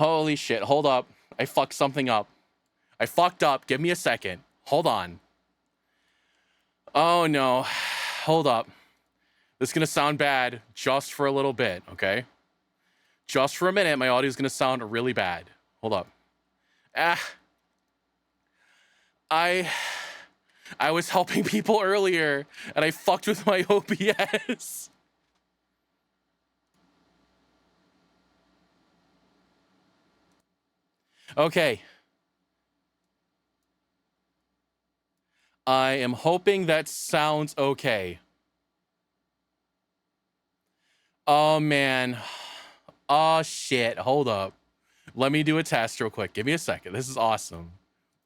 Holy shit, hold up. I fucked something up. I fucked up. Give me a second. Hold on. Oh no. Hold up. This is gonna sound bad just for a little bit, okay? Just for a minute, my audio is gonna sound really bad. Hold up. Ah. I was helping people earlier, and I fucked with my OBS. Okay. I am hoping that sounds okay. Oh, man. Oh, shit. Hold up. Let me do a test real quick. Give me a second. This is awesome.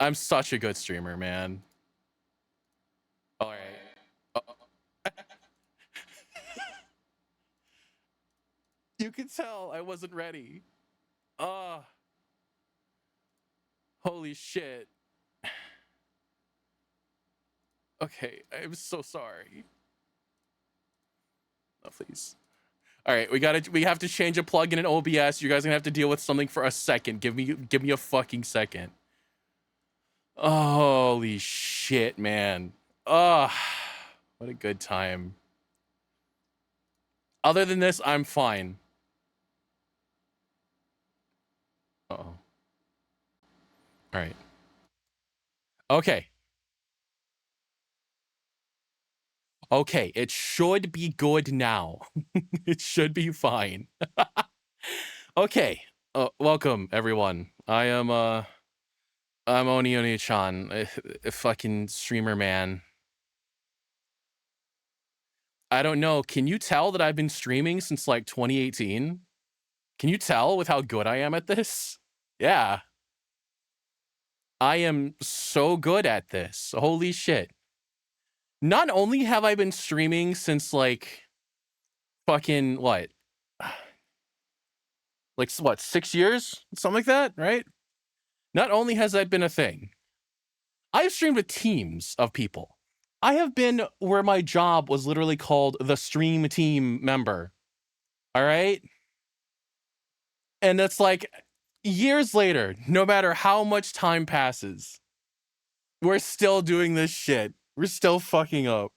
I'm such a good streamer, man. All right. You can tell I wasn't ready. Holy shit. Okay, I'm so sorry. Oh, please. All right, we have to change a plugin in OBS. You guys are gonna have to deal with something for a second. Give me a fucking second. Holy shit, man. What a good time. Other than this, I'm fine. Uh-oh. All right. Okay. Okay, it should be good now. It should be fine. Okay. Welcome everyone. I'm Onii-chan, a fucking streamer, man. I don't know. Can you tell that I've been streaming since like 2018? Can you tell with how good I am at this? Yeah. I am so good at this. Holy shit. Not only have I been streaming since like fucking what? Like what, 6 years? Something like that, right? Not only has that been a thing, I've streamed with teams of people. I have been where my job was literally called the stream team member. All right? And that's like years later, no matter how much time passes, we're still doing this shit. We're still fucking up.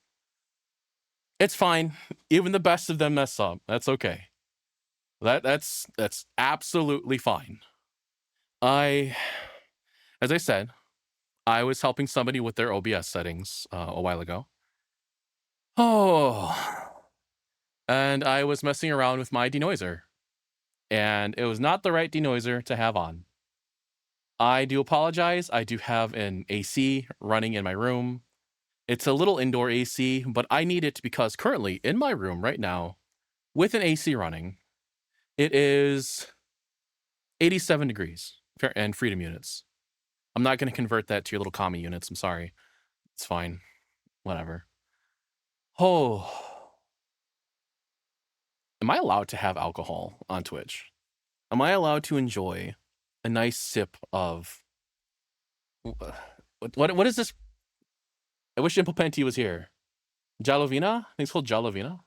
It's fine. Even the best of them mess up. That's okay. That's absolutely fine. As I said, I was helping somebody with their OBS settings a while ago. Oh, and I was messing around with my denoiser, and it was not the right denoiser to have on. I do apologize. I do have an AC running in my room. It's a little indoor AC, but I need it because currently in my room right now, with an AC running, it is 87 degrees and freedom units. I'm not going to convert that to your little commie units. I'm sorry. It's fine. Whatever. Oh. Am I allowed to have alcohol on Twitch? Am I allowed to enjoy a nice sip of what is this? I wish Impelpenti was here. Jalovina? I think it's called Jalovina.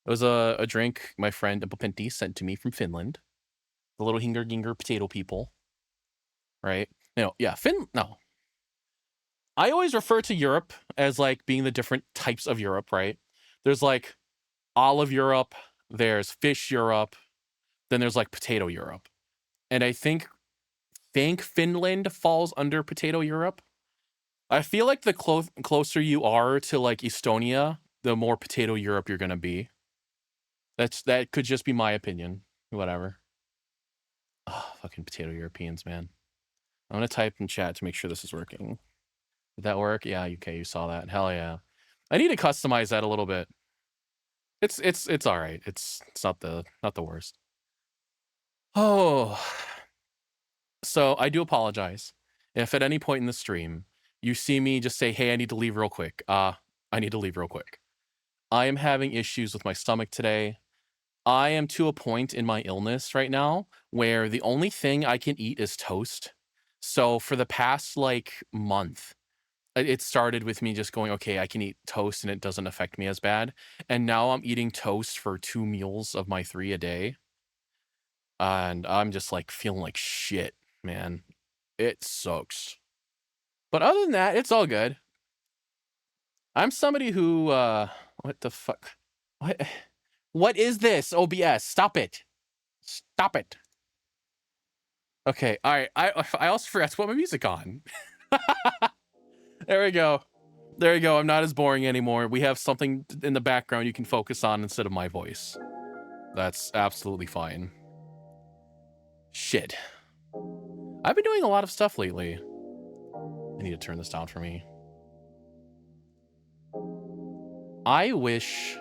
It was a drink my friend Impelpenti sent to me from Finland. The little hinger ginger potato people. Right? Yeah, no. I always refer to Europe as like being the different types of Europe, right? There's like olive Europe, there's fish Europe, then there's like potato Europe. And I think Finland falls under potato Europe. I feel like the closer you are to like Estonia, the more potato Europe you're gonna be. That could just be my opinion. Whatever. Oh, fucking potato Europeans, man. I'm gonna type in chat to make sure this is working. Did that work? Yeah, okay, you saw that. Hell yeah. I need to customize that a little bit. It's all right. It's not the worst. Oh. So I do apologize if at any point in the stream you see me just say, hey, I need to leave real quick. I need to leave real quick. I am having issues with my stomach today. I am to a point in my illness right now where the only thing I can eat is toast. So for the past like month, it started with me just going, okay, I can eat toast and it doesn't affect me as bad. And now I'm eating toast for 2 meals of my 3 a day. and I'm just like feeling like shit, man. It sucks. But other than that, it's all good. I'm somebody who what the fuck? What is this? OBS. Stop it. Stop it. Okay, all right. I also forgot to put my music on. There we go. There you go. I'm not as boring anymore. We have something in the background you can focus on instead of my voice. That's absolutely fine. Shit. I've been doing a lot of stuff lately. I need to turn this down for me. I wish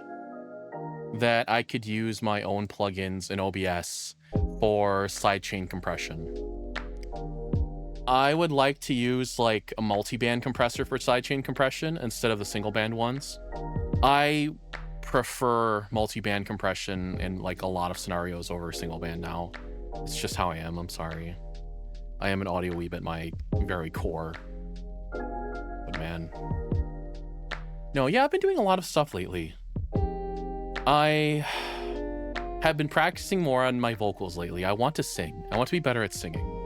that I could use my own plugins in OBS for sidechain compression. I would like to use like a multi-band compressor for sidechain compression instead of the single band ones. I prefer multi-band compression in like a lot of scenarios over single band now. It's just how I am. I'm sorry. I am an audio weeb at my very core. But man. No, yeah, I've been doing a lot of stuff lately. I have been practicing more on my vocals lately. I want to sing. I want to be better at singing.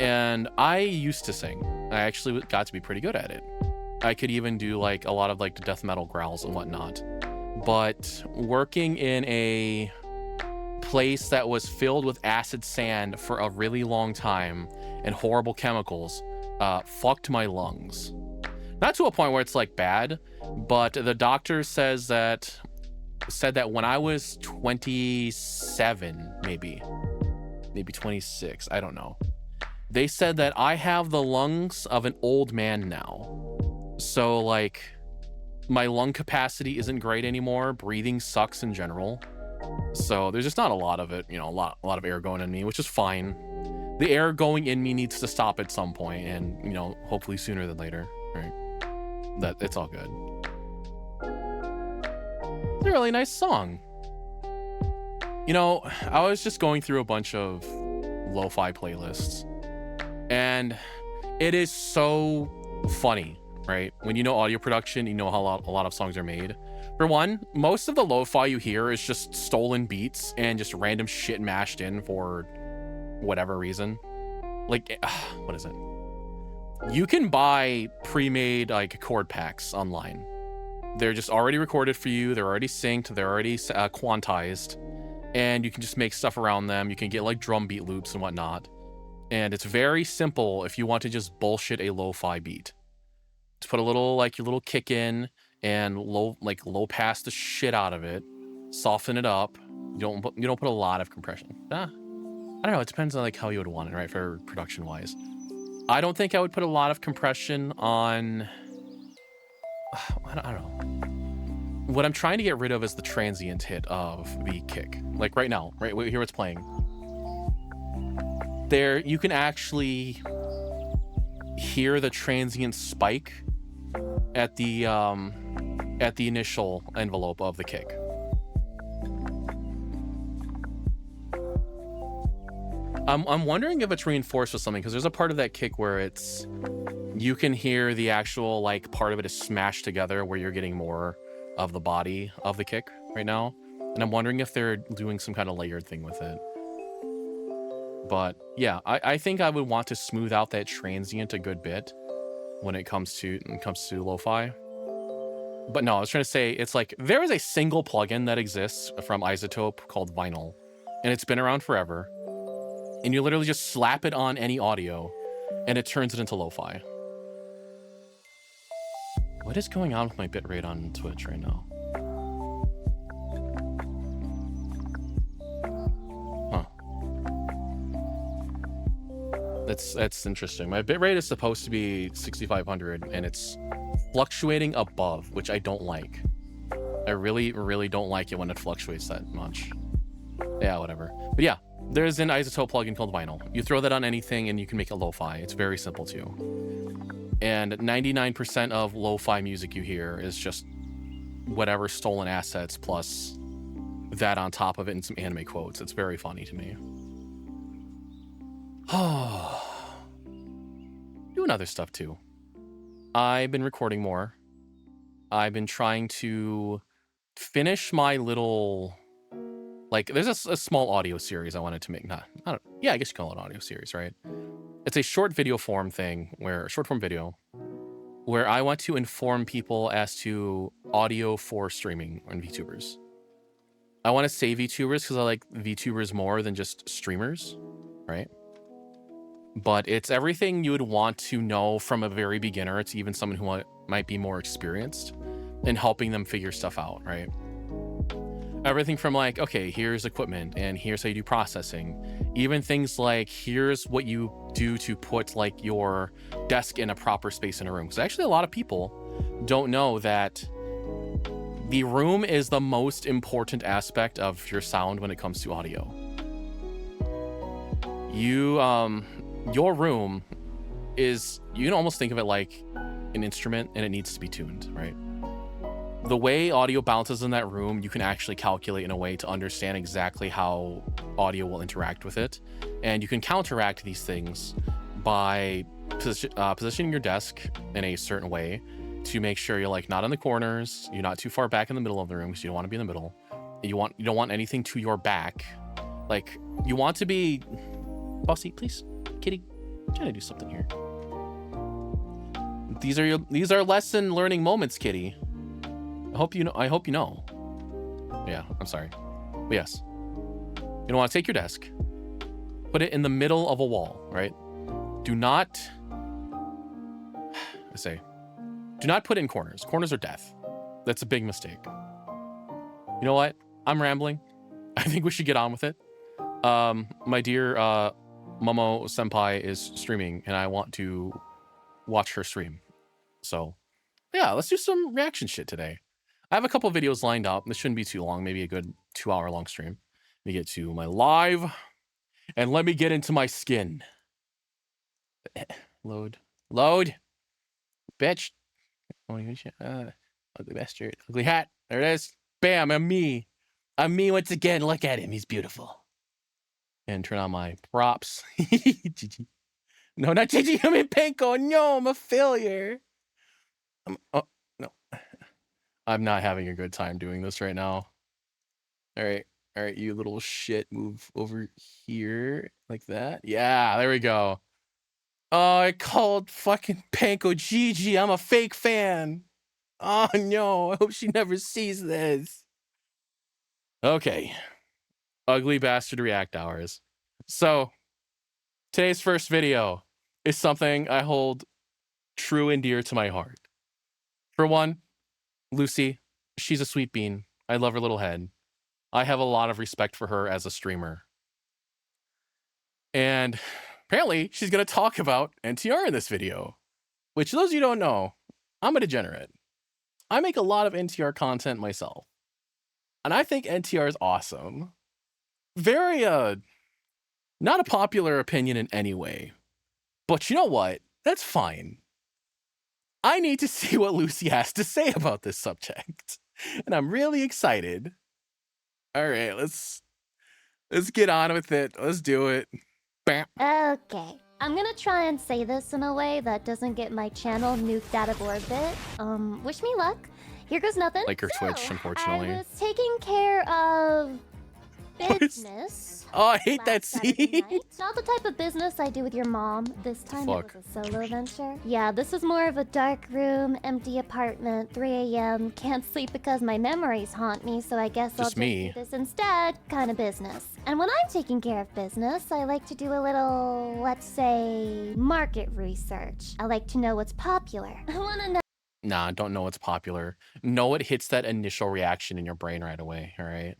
And I used to sing. I actually got to be pretty good at it. I could even do like a lot of like the death metal growls and whatnot. But working in a place that was filled with acid sand for a really long time and horrible chemicals fucked my lungs. Not to a point where it's like bad, but the doctor said that when I was 27, maybe 26, I don't know. They said that I have the lungs of an old man now. So like my lung capacity isn't great anymore. Breathing sucks in general. So there's just not a lot of it, you know, a lot of air going in me, which is fine. The air going in me needs to stop at some point, and you know, hopefully sooner than later, right? That it's all good. It's a really nice song. You know, I was just going through a bunch of lo-fi playlists, and it is so funny, right? When you know audio production, you know how a lot of songs are made. For one, most of the lo-fi you hear is just stolen beats and just random shit mashed in for whatever reason. Like, what is it? You can buy pre-made like chord packs online. They're just already recorded for you. They're already synced. They're already quantized, and you can just make stuff around them. You can get like drum beat loops and whatnot. And it's very simple if you want to just bullshit a lo-fi beat. Just put a little like your little kick in and low pass the shit out of it. Soften it up. You don't put a lot of compression. I don't know. It depends on like how you would want it, right? For production wise. I don't think I would put a lot of compression on, I don't know. What I'm trying to get rid of is the transient hit of the kick. Like right now, right here it's playing. There, you can actually hear the transient spike at the initial envelope of the kick. I'm wondering if it's reinforced with something, because there's a part of that kick where you can hear the actual like part of it is smashed together, where you're getting more of the body of the kick right now. And I'm wondering if they're doing some kind of layered thing with it. But yeah, I think I would want to smooth out that transient a good bit when it comes to lo-fi. But no, I was trying to say, it's like there is a single plugin that exists from iZotope called Vinyl, and it's been around forever. And you literally just slap it on any audio and it turns it into lo-fi. What is going on with my bitrate on Twitch right now? Huh. That's interesting. My bitrate is supposed to be 6500 and it's fluctuating above, which I don't like. I really, really don't like it when it fluctuates that much. Yeah, whatever. But yeah, there's an iZotope plugin called Vinyl. You throw that on anything and you can make it lo-fi. It's very simple too. And 99% of lo-fi music you hear is just whatever stolen assets plus that on top of it and some anime quotes. It's very funny to me. Doing other stuff too. I've been recording more. I've been trying to finish my little Like, there's a small audio series I wanted to make. Yeah, I guess you call it an audio series, right? It's a short video form thing, short form video, where I want to inform people as to audio for streaming on VTubers. I want to say VTubers because I like VTubers more than just streamers, right? But it's everything you would want to know from a very beginner to even someone who might be more experienced in helping them figure stuff out, right? Everything from like, okay, here's equipment and here's how you do processing. Even things like, here's what you do to put like your desk in a proper space in a room. Because actually a lot of people don't know that the room is the most important aspect of your sound when it comes to audio. Your room is, you can almost think of it like an instrument and it needs to be tuned, right? The way audio bounces in that room, you can actually calculate in a way to understand exactly how audio will interact with it. And you can counteract these things by positioning your desk in a certain way to make sure you're like not in the corners, you're not too far back in the middle of the room because you don't want to be in the middle. You don't want anything to your back. Like, you want to be... Bossy, please. Kitty, I'm trying to do something here. These are lesson learning moments, Kitty. I hope you know. Yeah, I'm sorry. But yes. You want to take your desk, put it in the middle of a wall, right? Do not put it in corners. Corners are death. That's a big mistake. You know what? I'm rambling. I think we should get on with it. My dear Momo Senpai is streaming and I want to watch her stream. So yeah, let's do some reaction shit today. I have a couple videos lined up. This shouldn't be too long, maybe a good 2-hour long stream. Let me get to my live and let me get into my skin. Load. Bitch. Ugly bastard. Ugly hat. There it is. Bam, I'm me. I'm me once again. Look at him. He's beautiful. And turn on my props. GG. No, not GG. I'm in Panko. No, I'm a failure. Oh, no. I'm not having a good time doing this right now. All right, you little shit. Move over here like that. Yeah, there we go. Oh, I called fucking Panko GG. I'm a fake fan. Oh, no. I hope she never sees this. Okay. Ugly bastard react hours. So, today's first video is something I hold true and dear to my heart. For one, Lucy, she's a sweet bean. I love her little head. I have a lot of respect for her as a streamer. And apparently, she's going to talk about NTR in this video. Which, those of you who don't know, I'm a degenerate. I make a lot of NTR content myself. And I think NTR is awesome. Very, not a popular opinion in any way. But you know what? That's fine. I need to see what Lucy has to say about this subject. And I'm really excited. All right, let's get on with it. Let's do it. Bam. Okay. I'm gonna try and say this in a way that doesn't get my channel nuked out of orbit. Wish me luck. Here goes nothing. Like her Twitch, unfortunately. I was taking care of business. Oh, I hate that scene. It's not the type of business I do with your mom. This time it was a solo venture. Yeah, this is more of a dark room, empty apartment, 3 a.m. Can't sleep because my memories haunt me, so I guess I'll just do this instead kind of business. And when I'm taking care of business, I like to do a little, let's say, market research. I like to know what's popular. I want to know. Nah, don't know what's popular. Know what hits that initial reaction in your brain right away, all right?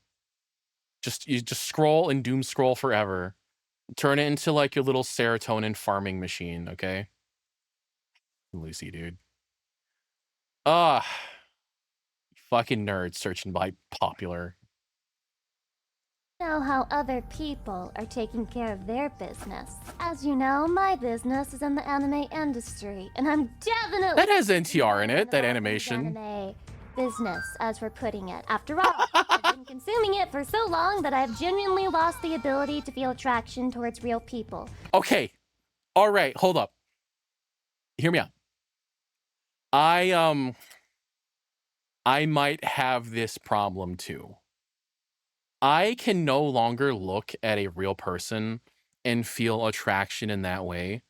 You just scroll and doom scroll forever. Turn it into like your little serotonin farming machine, okay? Lucy, dude. Fucking nerds searching by popular. Know how other people are taking care of their business. As you know, my business is in the anime industry, and I'm definitely that has NTR in it, that animation. Anime business, as we're putting it. After all, I've been consuming it for so long that I've genuinely lost the ability to feel attraction towards real people. Okay. All right, hold up. Hear me out. I might have this problem too. I can no longer look at a real person and feel attraction in that way.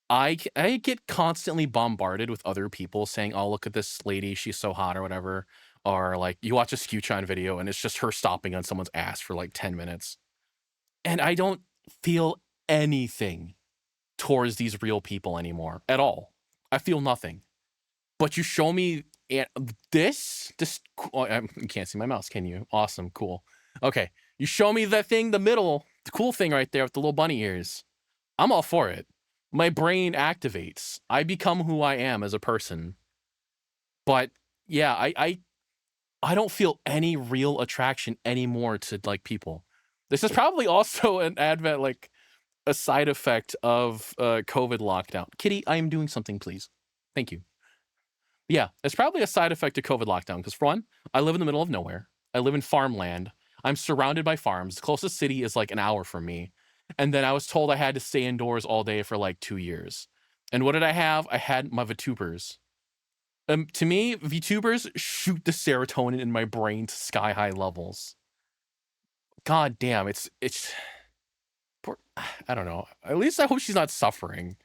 I get constantly bombarded with other people saying, "Oh, look at this lady, she's so hot," or whatever. Or like you watch a Onii-chan video and it's just her stomping on someone's ass for like 10 minutes. And I don't feel anything towards these real people anymore at all. I feel nothing. But you show me this oh, you can't see my mouse, can you? Awesome, cool. Okay, you show me that thing, the middle, the cool thing right there with the little bunny ears. I'm all for it. My brain activates. I become who I am as a person. But yeah, I don't feel any real attraction anymore to like people. This is probably also an advent, like a side effect of COVID lockdown. Kitty, I am doing something, please. Thank you. Yeah, it's probably a side effect of COVID lockdown because, for one, I live in the middle of nowhere. I live in farmland. I'm surrounded by farms. The closest city is like an hour from me. And then I was told I had to stay indoors all day for like 2 years. And what did I have? I had my VTubers. To me, VTubers shoot the serotonin in my brain to sky high levels. God damn, it's poor, I don't know. At least I hope she's not suffering.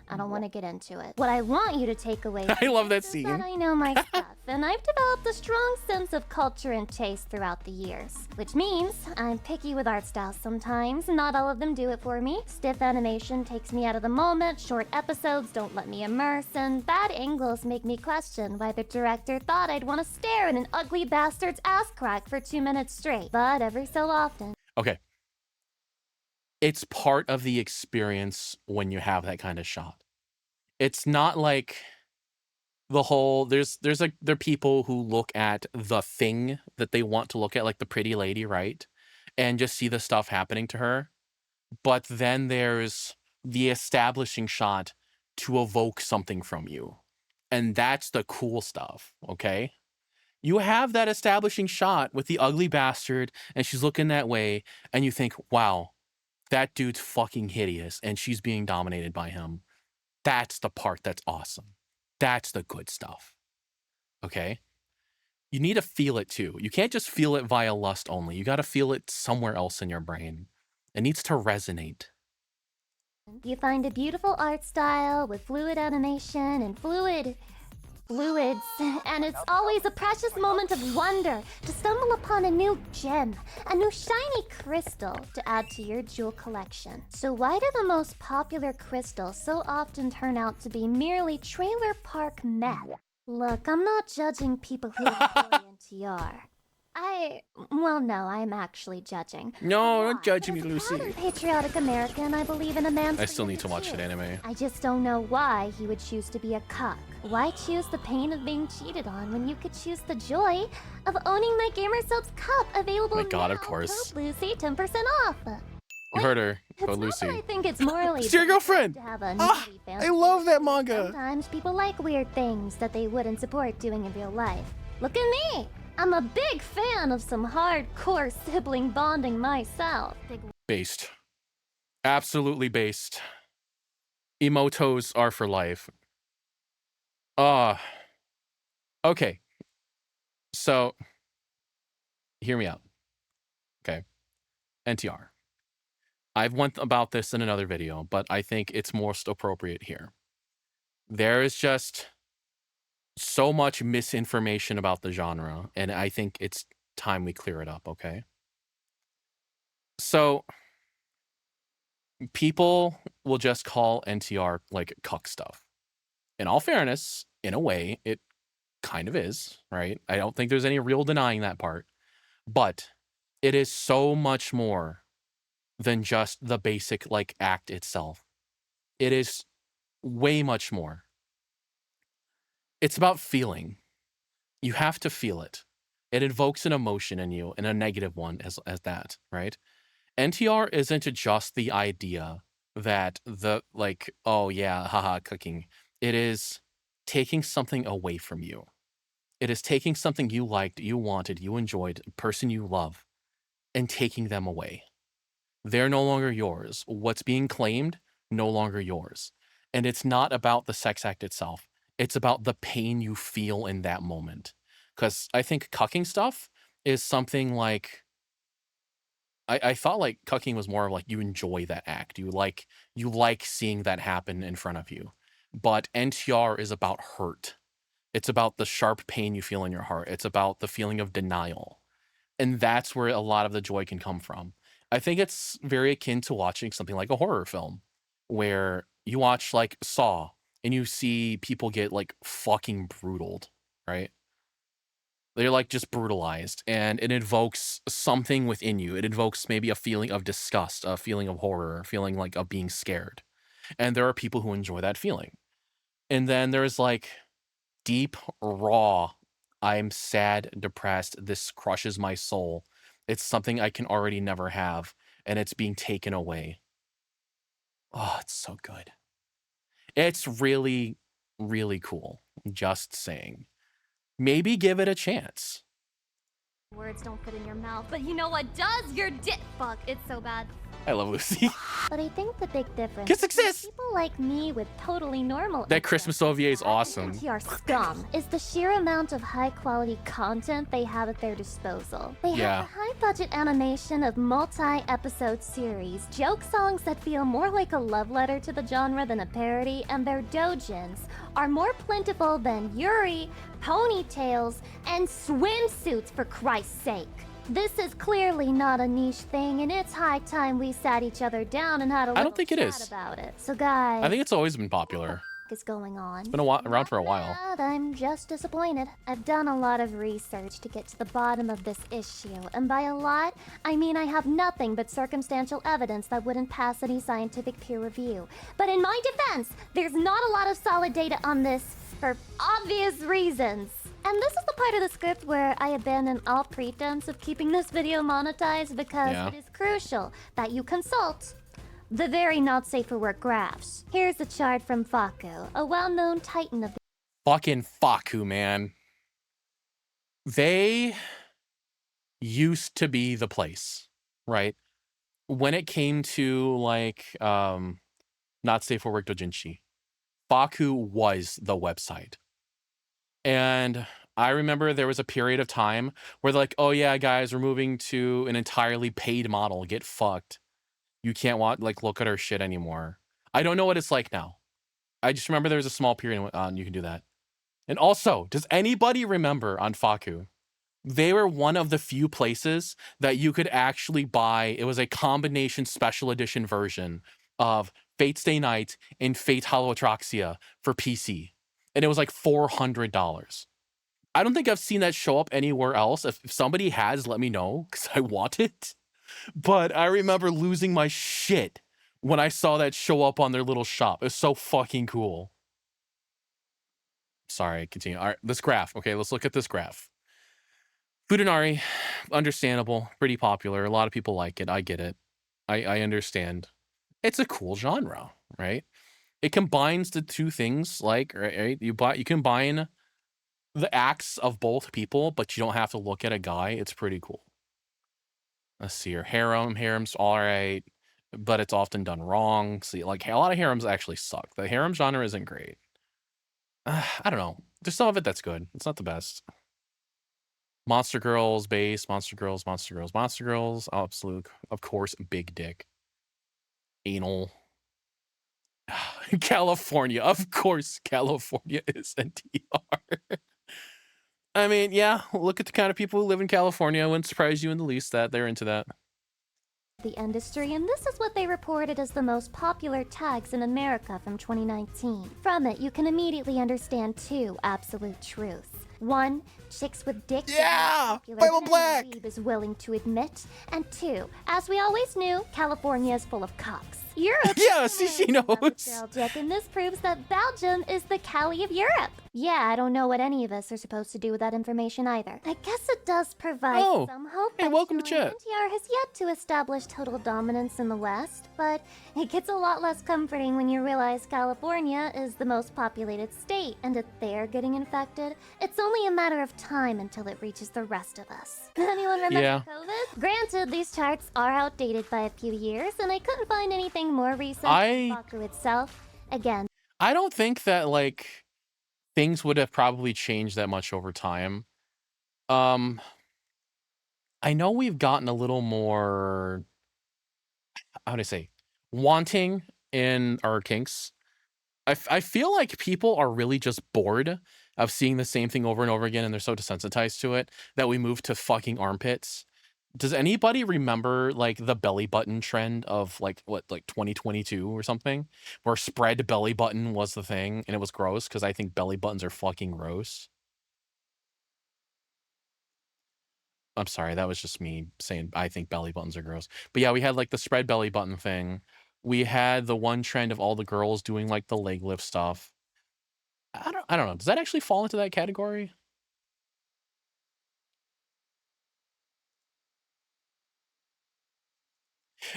I don't want to get into it. What I want you to take away I love that is scene. that I know my stuff, and I've developed a strong sense of culture and taste throughout the years. Which means I'm picky with art styles sometimes. Not all of them do it for me. Stiff animation takes me out of the moment, short episodes don't let me immerse, and bad angles make me question why the director thought I'd want to stare at an ugly bastard's ass crack for 2 minutes straight. But every so often... Okay. It's part of the experience when you have that kind of shot. It's not like the whole there are people who look at the thing that they want to look at, like the pretty lady, right? And just see the stuff happening to her. But then there's the establishing shot to evoke something from you. And that's the cool stuff, okay? You have that establishing shot with the ugly bastard and she's looking that way and you think, "Wow, that dude's fucking hideous and she's being dominated by him." That's the part that's awesome. That's the good stuff. Okay? You need to feel it too. You can't just feel it via lust only. You got to feel it somewhere else in your brain. It needs to resonate. You find a beautiful art style with fluid animation and fluids, and it's always a precious moment of wonder to stumble upon a new gem, a new shiny crystal to add to your jewel collection. So why do the most popular crystals so often turn out to be merely trailer park meth? Look, I'm not judging people who enjoy NTR. Well, no, I'm actually judging. No, Why? don't judge me, As a Lucy. proud and patriotic American, I believe in a man's I still freedom need to watch choose. that anime. I just don't know why he would choose to be a cuck. Why choose the pain of being cheated on when you could choose the joy of owning my Gamer Soaps cup available My God, now? of course. Code Lucy, 10% off. You heard her. It's Go not Lucy. that I think it's morally It's your bad girlfriend! to have a Ah, naughty I fantasy. love that manga. Sometimes people like weird things that they wouldn't support doing in real life. Look at me! I'm a big fan of some hardcore sibling bonding myself. Based. Absolutely based. Emotos are for life. Okay. So, hear me out. Okay. NTR. I've went about this in another video, but I think it's most appropriate here. There is just so much misinformation about the genre, and I think it's time we clear it up, okay? So, people will just call NTR like cuck stuff. In all fairness, in a way, it kind of is, right? I don't think there's any real denying that part. But it is so much more than just the basic like act itself. It is way much more. It's about feeling. You have to feel it. It invokes an emotion in you and a negative one as that, right? NTR isn't just the idea that the like, oh yeah, haha, cooking. It is taking something away from you. It is taking something you liked, you wanted, you enjoyed, a person you love, and taking them away. They're no longer yours. What's being claimed, no longer yours. And it's not about the sex act itself. It's about the pain you feel in that moment. Because I think cucking stuff is something like I thought like cucking was more of like you enjoy that act. You like seeing that happen in front of you. But NTR is about hurt. It's about the sharp pain you feel in your heart. It's about the feeling of denial. And that's where a lot of the joy can come from. I think it's very akin to watching something like a horror film where you watch like Saw and you see people get like fucking brutaled, right? They're like just brutalized and it invokes something within you. It invokes maybe a feeling of disgust, a feeling of horror, a feeling like of being scared. And there are people who enjoy that feeling. And then there's like deep, raw, I'm sad, depressed, this crushes my soul. It's something I can already never have, and it's being taken away. Oh, it's so good. It's really, really cool. Just saying. Maybe give it a chance. Words don't fit in your mouth, but you know what does? Your dick. Fuck, it's so bad. I love Lucy. But I think the big difference Kiss success! people like me with totally normal That Christmas OVA is awesome. NTR scum is the sheer amount of high-quality content they have at their disposal. They have a high-budget animation of multi-episode series, joke songs that feel more like a love letter to the genre than a parody, and their doujins are more plentiful than Yuri, ponytails, and swimsuits, for Christ's sake. This is clearly not a niche thing, and it's high time we sat each other down and had a little I don't think it chat is. about it. So guys, I think it's always been popular. is going on. It's been around for a while. But I'm just disappointed. I've done a lot of research to get to the bottom of this issue, and by a lot, I mean I have nothing but circumstantial evidence that wouldn't pass any scientific peer review. But in my defense, there's not a lot of solid data on this for obvious reasons. And this is the part of the script where I abandon all pretense of keeping this video monetized because it is crucial that you consult the very not safe for work graphs. Here's a chart from Faku, a well-known titan of the Fucking Faku, man. They used to be the place, right? When it came to like not safe for work dojinshi, Faku was the website. And I remember there was a period of time where they're like, oh yeah, guys, we're moving to an entirely paid model. Get fucked. You can't look at our shit anymore. I don't know what it's like now. I just remember there was a small period on you can do that. And also, does anybody remember on Faku? They were one of the few places that you could actually buy. It was a combination special edition version of Fate Stay Night and Fate Hollow Atraxia for PC. And it was like $400. I don't think I've seen that show up anywhere else. If somebody has, let me know, because I want it. But I remember losing my shit when I saw that show up on their little shop. It was so fucking cool. Sorry, continue. All right, this graph. Okay, let's look at this graph. Futanari, understandable, pretty popular. A lot of people like it. I get it. I understand. It's a cool genre, right? It combines the two things, like, right? You combine the acts of both people, but you don't have to look at a guy. It's pretty cool. Let's see here. Harem's all right, but it's often done wrong. See, like, a lot of harems actually suck. The harem genre isn't great. I don't know. There's some of it that's good. It's not the best. Monster Girls base, Monster Girls, Monster Girls, Monster Girls. Absolute, of course, big dick. Anal. California. Of course, California is NTR. I mean, yeah, look at the kind of people who live in California. It wouldn't surprise you in the least that they're into that. The industry, and this is what they reported as the most popular tags in America from 2019. From it, you can immediately understand two absolute truths. One, chicks with dicks Bible Black is willing to admit. And two, as we always knew, California is full of cocks. Europe. Yeah, see, she knows. And this proves that Belgium is the Cali of Europe. Yeah, I don't know what any of us are supposed to do with that information either. I guess it does provide some hope. Hey, welcome to chat. NTR has yet to establish total dominance in the West, but it gets a lot less comforting when you realize California is the most populated state, and if they're getting infected, it's only a matter of time until it reaches the rest of us. Anyone remember COVID? Granted, these charts are outdated by a few years, and I couldn't find anything more recent than Faku itself. Again, I don't think that, like, things would have probably changed that much over time. I know we've gotten a little more, how do I say, wanting in our kinks. I feel like people are really just bored of seeing the same thing over and over again, and they're so desensitized to it that we move to fucking armpits. Does anybody remember, like, the belly button trend of, like, what, like, 2022 or something? Where spread belly button was the thing, and it was gross because I think belly buttons are fucking gross. I'm sorry, that was just me saying I think belly buttons are gross. But yeah, we had, like, the spread belly button thing. We had the one trend of all the girls doing, like, the leg lift stuff. I don't know. Does that actually fall into that category?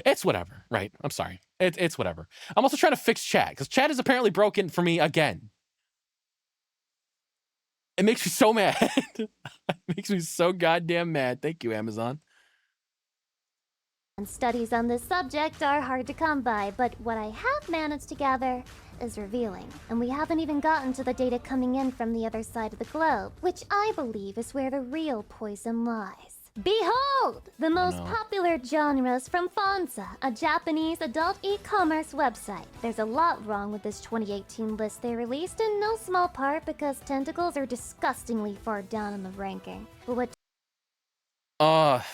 It's whatever, right? I'm sorry. It's whatever. I'm also trying to fix chat because chat is apparently broken for me again. It makes me so mad. It makes me so goddamn mad. Thank you, Amazon. And studies on this subject are hard to come by, but what I have managed to gather is revealing. And we haven't even gotten to the data coming in from the other side of the globe, which I believe is where the real poison lies. Behold! The most no. popular genres from Fonza, a Japanese adult e-commerce website. There's a lot wrong with this 2018 list they released, in no small part because tentacles are disgustingly far down in the ranking. But what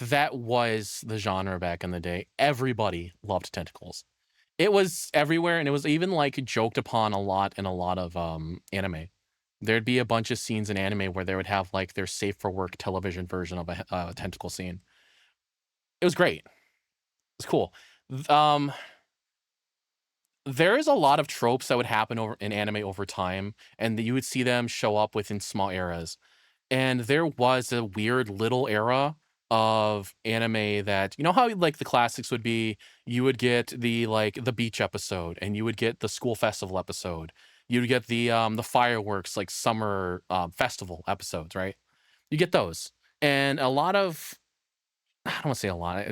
That was the genre back in the day. Everybody loved tentacles. It was everywhere, and it was even, like, joked upon a lot in a lot of, anime. There'd be a bunch of scenes in anime where they would have, like, their safe for work television version of a tentacle scene. It was great. It was cool. Th There is a lot of tropes that would happen over in anime over time, and you would see them show up within small eras. And there was a weird little era of anime that, you know how, like, the classics would be, you would get the, like, the beach episode, and you would get the school festival episode. You would get the fireworks, like, summer, festival episodes, right? You get those. And a lot of, I don't wanna say a lot,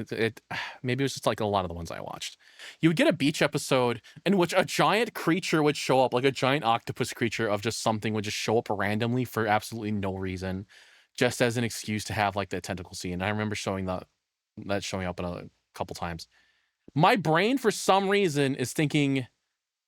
maybe it was just, like, a lot of the ones I watched. You would get a beach episode in which a giant creature would show up, like a giant octopus creature of just something would just show up randomly for absolutely no reason, just as an excuse to have, like, the tentacle scene, and I remember showing that showing up in a couple times. My brain, for some reason, is thinking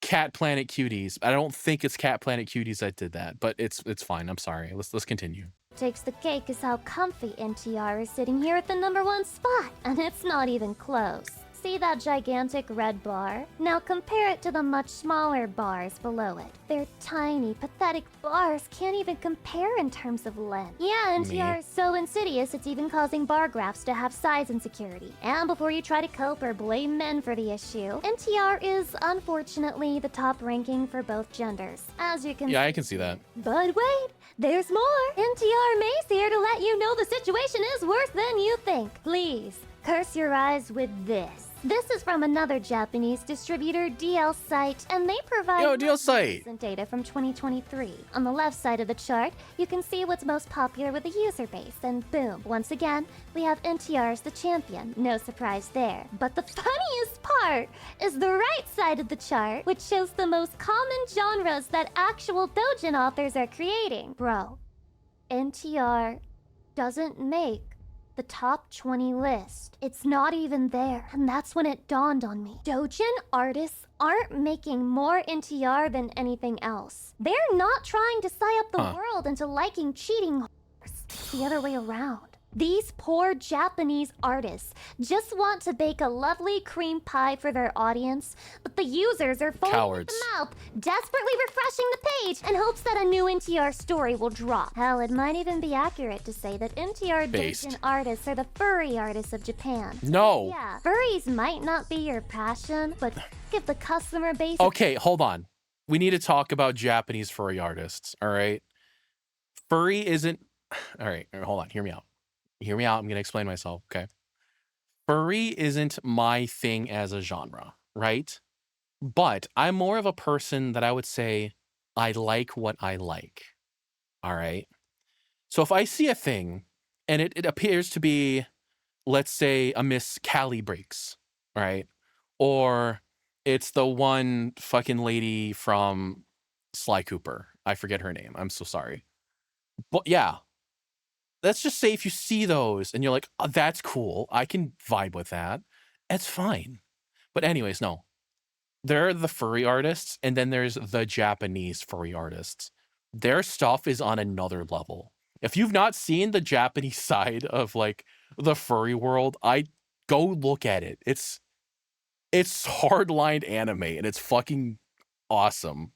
Cat Planet Cuties. I don't think it's Cat Planet Cuties that did that, but it's fine, I'm sorry. Let's continue. takes the cake is how comfy NTR is sitting here at the #1 spot, and it's not even close. See that gigantic red bar? Now compare it to the much smaller bars below it. Their tiny, pathetic bars can't even compare in terms of length. Yeah, NTR is so insidious it's even causing bar graphs to have size insecurity. And before you try to cope or blame men for the issue, NTR is unfortunately the top ranking for both genders, as you can Yeah, see. I can see that. But wait, there's more! NTR May's here to let you know the situation is worse than you think. Please, curse your eyes with this. This is from another Japanese distributor, DL Site, and they provide Yo, DL most Site. recent data from 2023. On the left side of the chart, you can see what's most popular with the user base, and boom, once again, we have NTR as the champion. No surprise there. But the funniest part is the right side of the chart, which shows the most common genres that actual doujin authors are creating. Bro, NTR doesn't make the top 20 list. It's not even there. And that's when it dawned on me. Doujin artists aren't making more NTR than anything else. They're not trying to psy up the world into liking cheating whores. It's the other way around. These poor Japanese artists just want to bake a lovely cream pie for their audience, but the users are foaming at the mouth, desperately refreshing the page in hopes that a new NTR story will drop. Hell, it might even be accurate to say that NTR doujin artists are the furry artists of Japan. No. Yeah, furries might not be your passion, but if the customer base... Okay, hold on. We need to talk about Japanese furry artists, all right? Furry isn't... All right, hold on. Hear me out. Hear me out. I'm going to explain myself, okay? Furry isn't my thing as a genre, right? But I'm more of a person that I would say I like what I like, all right? So if I see a thing and it appears to be, let's say, a Miss Callie Breaks, right? Or it's the one fucking lady from Sly Cooper. I forget her name. I'm so sorry. But yeah, let's just say if you see those and you're like, "Oh, that's cool. I can vibe with that." It's fine. But anyways, no. There are the furry artists, and then there's the Japanese furry artists. Their stuff is on another level. If you've not seen the Japanese side of, like, the furry world, I go look at it. It's hardline anime, and it's fucking awesome.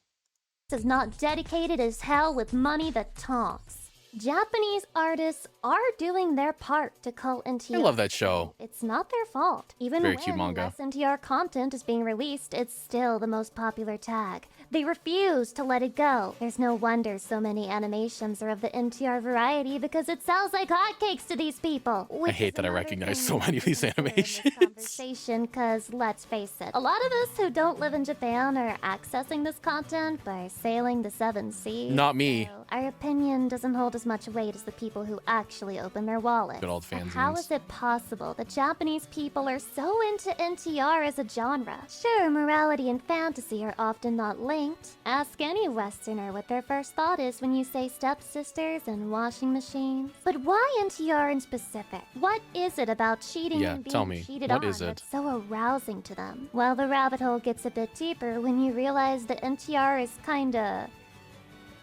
Is not dedicated as hell with money that talks. Japanese artists are doing their part to cull NTR. I love that show. It's not their fault. Even Very when cute manga. less NTR content is being released, it's still the most popular tag. They refuse to let it go. There's no wonder so many animations are of the NTR variety because it sells like hotcakes to these people. I hate that I recognize so many of these animations. Conversation, cause let's face it, a lot of us who don't live in Japan are accessing this content by sailing the seven seas. Not me. So our opinion doesn't hold as much weight as the people who actually open their wallets. Good old And how fanzines. is it possible that Japanese people are so into NTR as a genre? Sure, morality and fantasy are often not linked. Ask any Westerner what their first thought is when you say stepsisters and washing machines. But why NTR in specific? What is it about cheating Yeah, and being tell me, cheated what on is it? that's so arousing to them? Well, the rabbit hole gets a bit deeper when you realize that NTR is kinda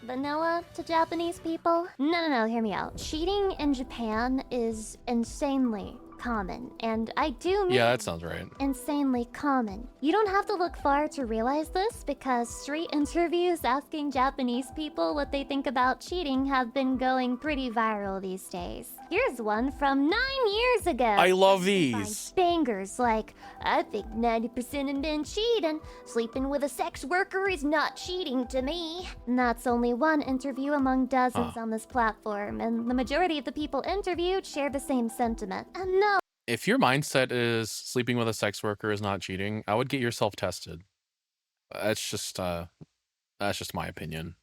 vanilla to Japanese people? No, hear me out. Cheating in Japan is insanely common, and I do mean Yeah, that sounds right. insanely common. You don't have to look far to realize this because street interviews asking Japanese people what they think about cheating have been going pretty viral these days. Here's one from 9 years ago. I love You can these. find bangers like, I think 90% have been cheating. Sleeping with a sex worker is not cheating to me. And that's only one interview among dozens on this platform, and the majority of the people interviewed share the same sentiment. And no, If your mindset is sleeping with a sex worker is not cheating, I would get yourself tested. That's just my opinion.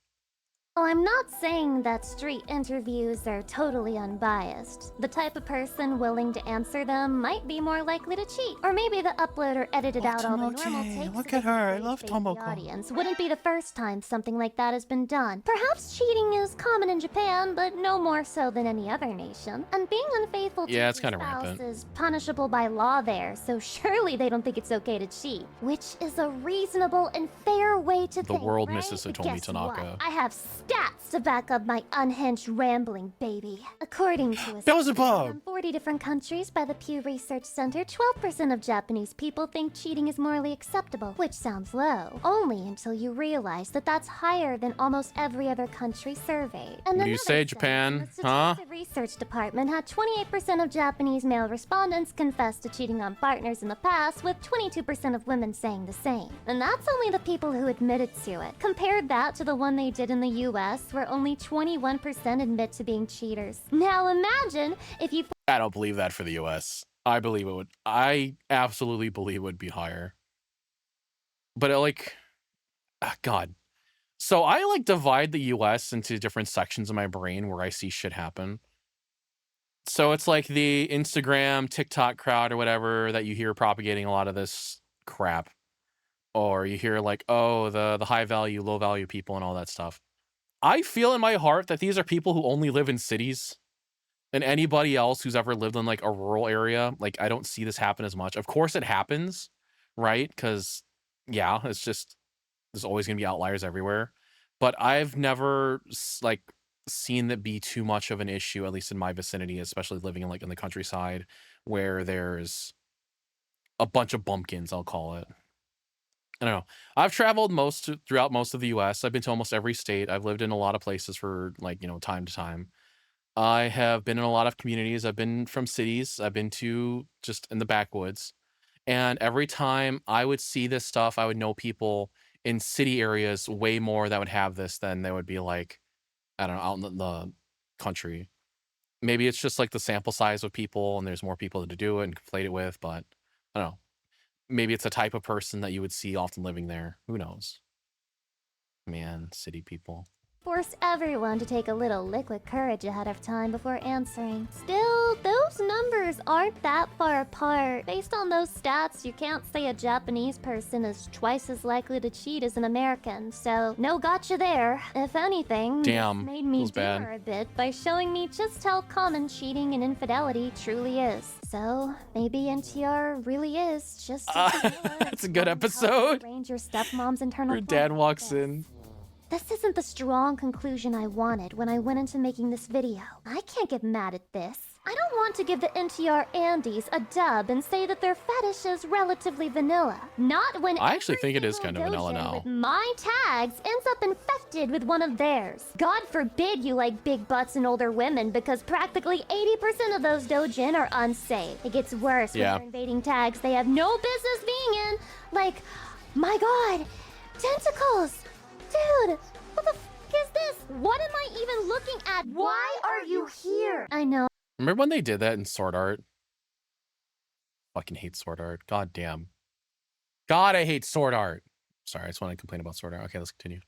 I'm not saying that street interviews are totally unbiased. The type of person willing to answer them might be more likely to cheat. Or maybe the uploader edited out all the normal takes. Look so at her. I they love face the Tomoko. audience. Wouldn't be the first time something like that has been done. Perhaps cheating is common in Japan, but no more so than any other nation. And being unfaithful to Yeah, it's your kinda spouse rampant. is punishable by law there, so surely they don't think it's okay to cheat. Which is a reasonable and fair way to The think, world right? misses But Hitomi guess Tanaka. what? I have stats to back up my unhinged rambling, baby. According to a Beelzebub! from 40 different countries by the Pew Research Center, 12% of Japanese people think cheating is morally acceptable, which sounds low. Only until you realize that that's higher than almost every other country surveyed. And What do you another say, study Japan? from the Huh? Statistics Research Department had 28% of Japanese male respondents confess to cheating on partners in the past, with 22% of women saying the same. And that's only the people who admitted to it. Compare that to the one they did in the US, where only 21% admit to being cheaters. Now imagine if you I don't believe that for the US. I absolutely believe it would be higher. But God. So I divide the US into different sections of my brain where I see shit happen. So it's like the Instagram, TikTok crowd or whatever that you hear propagating a lot of this crap. Or you hear oh, the high value, low value people and all that stuff. I feel in my heart that these are people who only live in cities. And anybody else who's ever lived in a rural area, I don't see this happen as much. Of course it happens, right? Because yeah, it's just there's always gonna be outliers everywhere. But I've never seen that be too much of an issue, at least in my vicinity, especially living in the countryside, where there's a bunch of bumpkins, I'll call it. I don't know. I've traveled throughout most of the US. I've been to almost every state. I've lived in a lot of places for time to time. I have been in a lot of communities. I've been from cities. I've been to just in the backwoods. And every time I would see this stuff, I would know people in city areas way more that would have this than they would be I don't know, out in the country. Maybe it's just the sample size of people and there's more people to do it and complete it with, but I don't know. Maybe it's a type of person that you would see often living there. Who knows? Man, city people. force everyone to take a little liquid courage ahead of time before answering. Still, those numbers numbers aren't that far apart. Based on those stats, you can't say a Japanese person is twice as likely to cheat as an American, so no gotcha there. If anything, Damn, this made me feels bad. dimmer a bit by showing me just how common cheating and infidelity truly is. So maybe NTR really is just that's a good episode. Arrange your stepmom's internal Her dad plan. walks in. This isn't the strong conclusion I wanted when I went into making this video. I can't get mad at this. I don't want to give the NTR Andes a dub and say that their fetish is relatively vanilla. Not when I actually think it is every kind of vanilla dojin now. with my tags ends up infected with one of theirs. God forbid you like big butts and older women, because practically 80% of those dojin are unsafe. It gets worse when they're invading tags they have no business being in. Like, my god, tentacles! Dude, what the f is this? What am I even looking at? Why are you here? I know. Remember when they did that in Sword Art? Fucking hate Sword Art. God damn. God, I hate Sword Art. Sorry, I just want to complain about Sword Art. Okay, let's continue.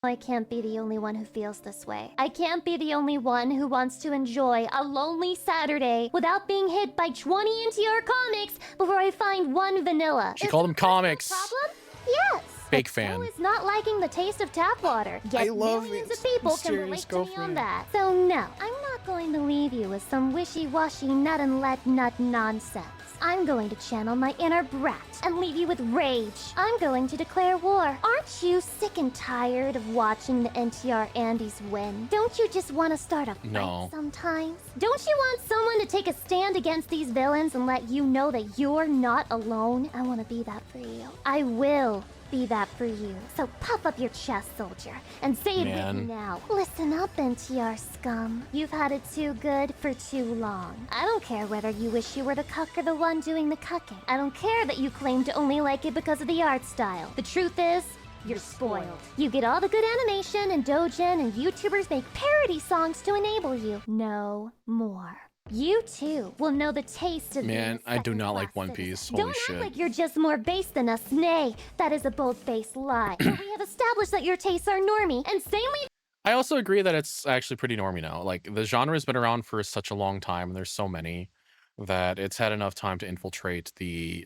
I can't be the only one who feels this way. I can't be the only one who wants to enjoy a lonely Saturday without being hit by 20 NTR comics before I find one vanilla. She called them comics. Problem? Yes. Big But fan. so is not liking the taste of tap water. Yet I love millions it. of people can relate Mysterious to me on girlfriend. that. So no, I'm not going to leave you with some wishy-washy nut and let nut nonsense. I'm going to channel my inner brat and leave you with rage. I'm going to declare war. Aren't you sick and tired of watching the NTR Andes win? Don't you just want to start a fight sometimes? Don't you want someone to take a stand against these villains and let you know that you're not alone? I want to be that for you. I will be that for you. So puff up your chest, soldier, and say it with me now. Listen up, NTR scum. You've had it too good for too long. I don't care whether you wish you were the cuck or the one doing the cucking. I don't care that you claim to only like it because of the art style. The truth is, you're spoiled. You get all the good animation and dojin, and YouTubers make parody songs to enable you. No more. You too will know the taste of Man, being a I do not like second-class One citizen. Piece. Holy Don't shit. act like you're just more base than us. Nay, that is a bold-faced lie. But we have established that your tastes are normie, and sanely. I also agree that it's actually pretty normy now. Like, the genre has been around for such a long time, and there's so many that it's had enough time to infiltrate the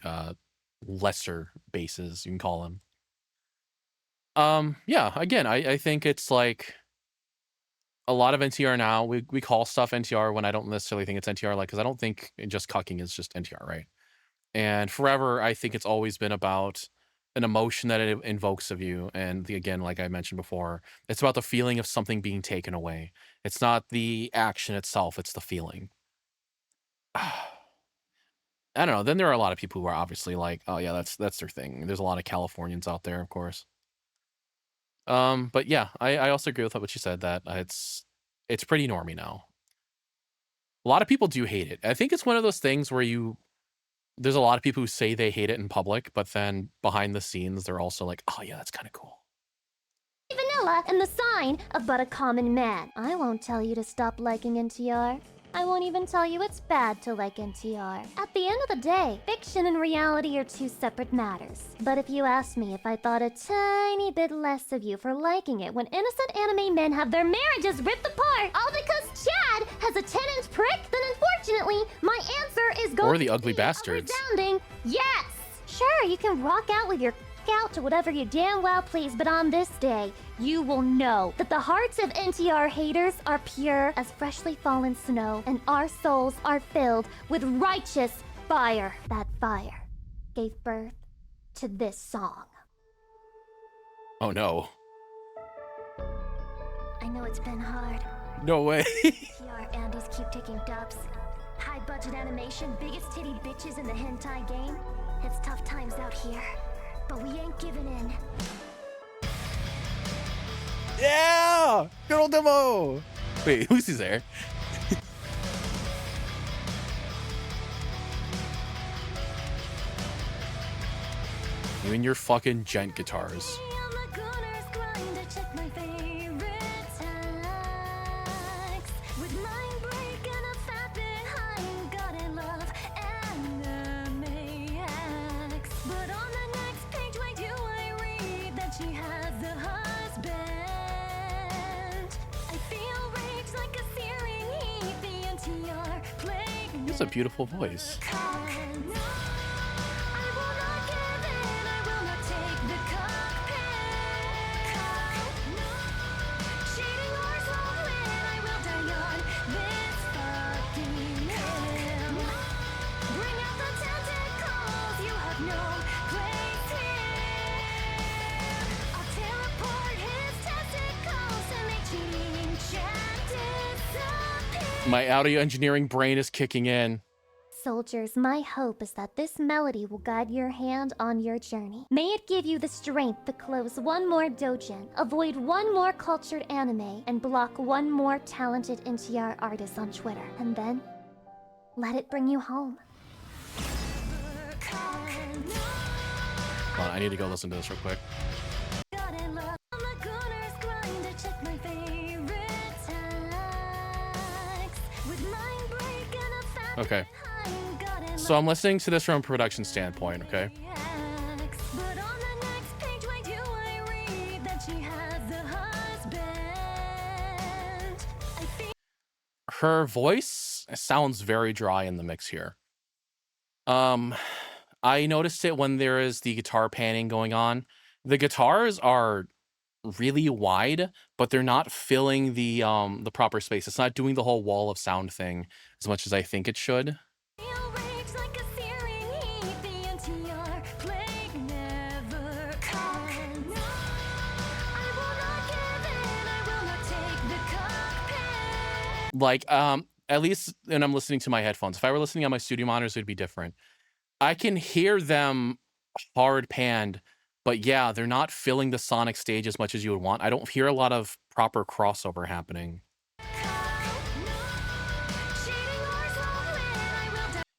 lesser bases, you can call them. Yeah, again, I think it's like a lot of NTR now. We call stuff NTR when I don't necessarily think it's NTR, like, because I don't think just cucking is just NTR, right? And forever, I think it's always been about an emotion that it invokes of you. And again, like I mentioned before, it's about the feeling of something being taken away. It's not the action itself, it's the feeling. I don't know. Then there are a lot of people who are obviously like, oh yeah, that's their thing. There's a lot of Californians out there, of course. But yeah, I also agree with what you said, that it's pretty normy now. A lot of people do hate it. I think it's one of those things where there's a lot of people who say they hate it in public, but then behind the scenes, they're also like, oh yeah, that's kind of cool. Vanilla and the sign of but a common man. I won't tell you to stop liking NTR. I won't even tell you it's bad to like NTR. At the end of the day, fiction and reality are two separate matters. But if you asked me if I thought a tiny bit less of you for liking it when innocent anime men have their marriages ripped apart, all because Chad has a 10-inch prick, then unfortunately, my answer is going Or the to ugly be bastards. a resounding yes! Sure, you can rock out with your out to whatever you damn well please, but on this day, you will know that the hearts of NTR haters are pure as freshly fallen snow, and our souls are filled with righteous fire. That fire gave birth to this song. Oh no. I know it's been hard. No way. NTR Andes keep taking dubs. High budget animation, biggest titty bitches in the hentai game. It's tough times out here. But we ain't giving in. Yeah! Good old demo! Wait, Lucy's there. You and your fucking gent guitars. That's a beautiful voice. My audio engineering brain is kicking in. Soldiers, my hope is that this melody will guide your hand on your journey. May it give you the strength to close one more dojin, avoid one more cultured anime, and block one more talented NTR artist on Twitter. And then, let it bring you home. Hold on, I need to go listen to this real quick. Okay. So I'm listening to this from a production standpoint, okay? Her voice sounds very dry in the mix here. I noticed it when there is the guitar panning going on. The guitars are really wide, but they're not filling the proper space. It's not doing the whole wall of sound thing as much as I think it should. Like, at least when I'm listening to my headphones. If I were listening on my studio monitors, it would be different. I can hear them hard panned, but yeah, they're not filling the sonic stage as much as you would want. I don't hear a lot of proper crossover happening.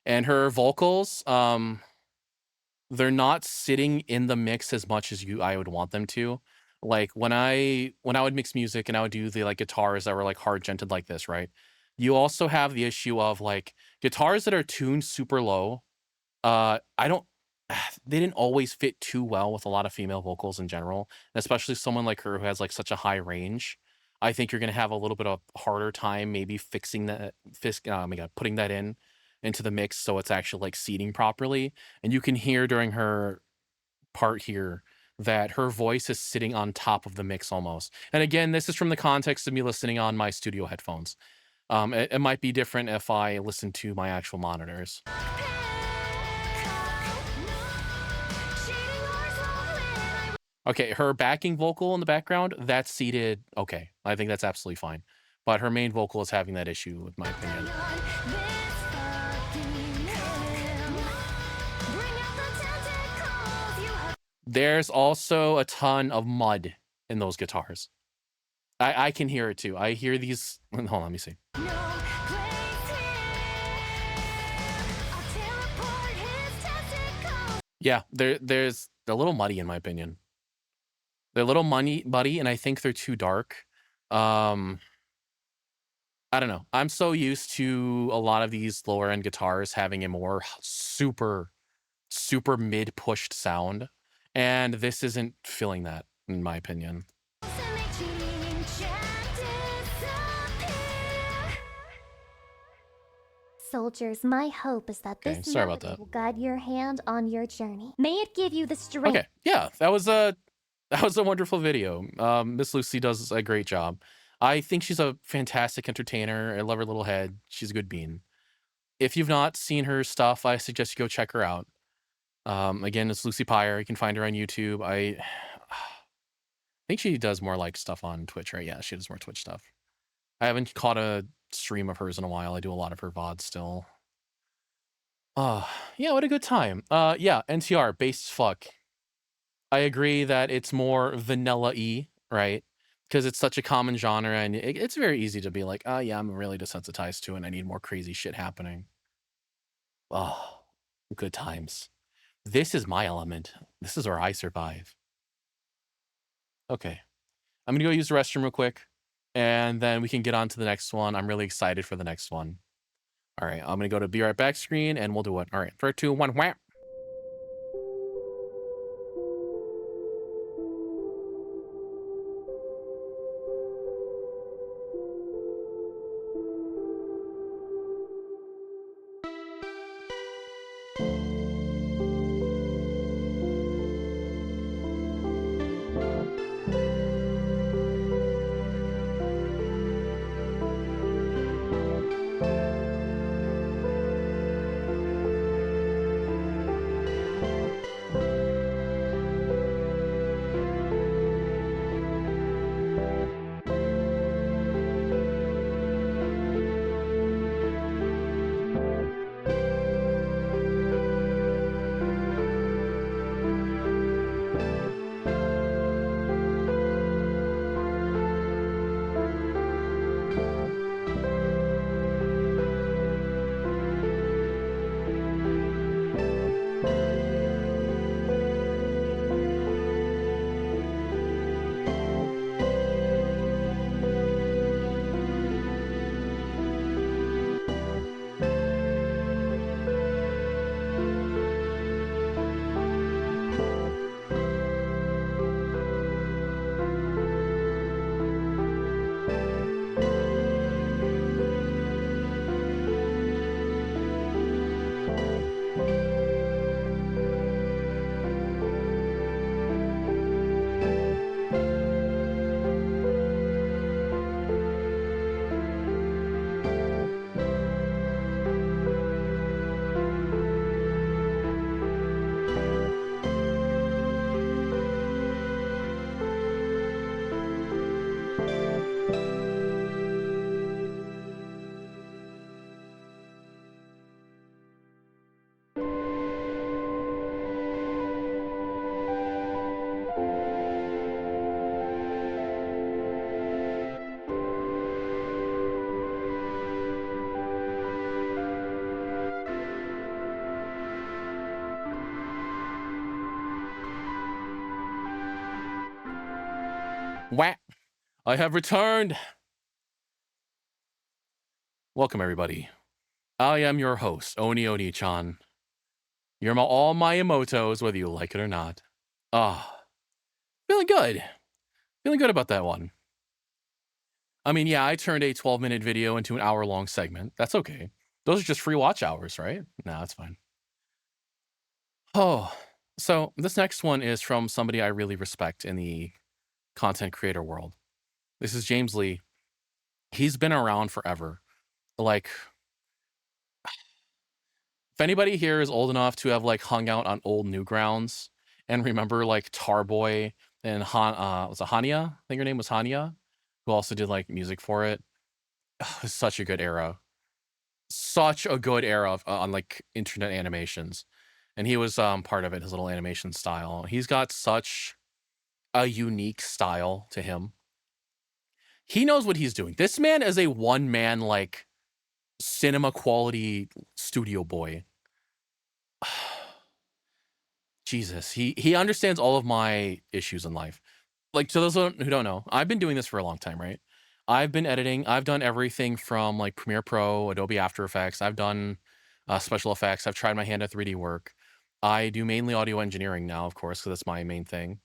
And her vocals, they're not sitting in the mix as much as I would want them to. Like when I would mix music and I would do the like guitars that were like hard gented like this, right? You also have the issue of like guitars that are tuned super low. I don't they didn't always fit too well with a lot of female vocals in general, and especially someone like her who has like such a high range. I think you're gonna have a little bit of harder time maybe fixing that, oh my god, putting that into the mix so it's actually like seating properly. And you can hear during her part here that her voice is sitting on top of the mix almost. And again, this is from the context of me listening on my studio headphones. It might be different if I listen to my actual monitors. Okay, her backing vocal in the background, that's seated okay. I think that's absolutely fine. But her main vocal is having that issue, in my opinion. There's also a ton of mud in those guitars. I can hear it too. I hear these. Hold on, let me see. Yeah, there's a little muddy in my opinion. They're a little muddy, and I think they're too dark. I don't know. I'm so used to a lot of these lower end guitars having a more super mid pushed sound, and this isn't filling that, in my opinion. Soldiers, my hope is that this melody will guide your hand on your journey. May it give you the strength. Okay, yeah, that was a wonderful video. Miss Lucy does a great job. I think she's a fantastic entertainer. I love her little head. She's a good bean. If you've not seen her stuff, I suggest you go check her out. Again, it's Lucy Pyre. You can find her on YouTube. I think she does more like stuff on Twitch, right? Yeah, she does more Twitch stuff. I haven't caught a stream of hers in a while. I do a lot of her VODs still. Yeah, what a good time. Yeah, NTR, base as fuck. I agree that it's more vanilla-y, right? Because it's such a common genre, and it's very easy to be like, oh yeah, I'm really desensitized to it, and I need more crazy shit happening. Oh, good times. This is my element. This is where I survive. Okay. I'm gonna go use the restroom real quick, and then we can get on to the next one. I'm really excited for the next one. All right, I'm gonna go to be right back screen, and we'll do it. All right, 3, 2, 1, whap. Wah! I have returned. Welcome, everybody. I am your host, Onii-chan. You're all my emotos, whether you like it or not. Ah, feeling good. Feeling good about that one. I mean, yeah, I turned a 12-minute video into an hour-long segment. That's okay. Those are just free watch hours, right? No, that's fine. Oh, so this next one is from somebody I really respect in the content creator world. This is James Lee. He's been around forever. Like, if anybody here is old enough to have like hung out on old Newgrounds and remember like Tarboy and was it Hania? I think her name was Hania, who also did like music for it. It's such a good era. Such a good era on like internet animations. And he was part of it, his little animation style. He's got such a unique style to him. He knows what he's doing. This man is a one-man like cinema quality studio boy. Jesus, he understands all of my issues in life. Like, to those who don't know, I've been doing this for a long time, right? I've been editing. I've done everything from like Premiere Pro, Adobe After Effects. I've done special effects. I've tried my hand at 3D work. I do mainly audio engineering now, of course, because that's my main thing.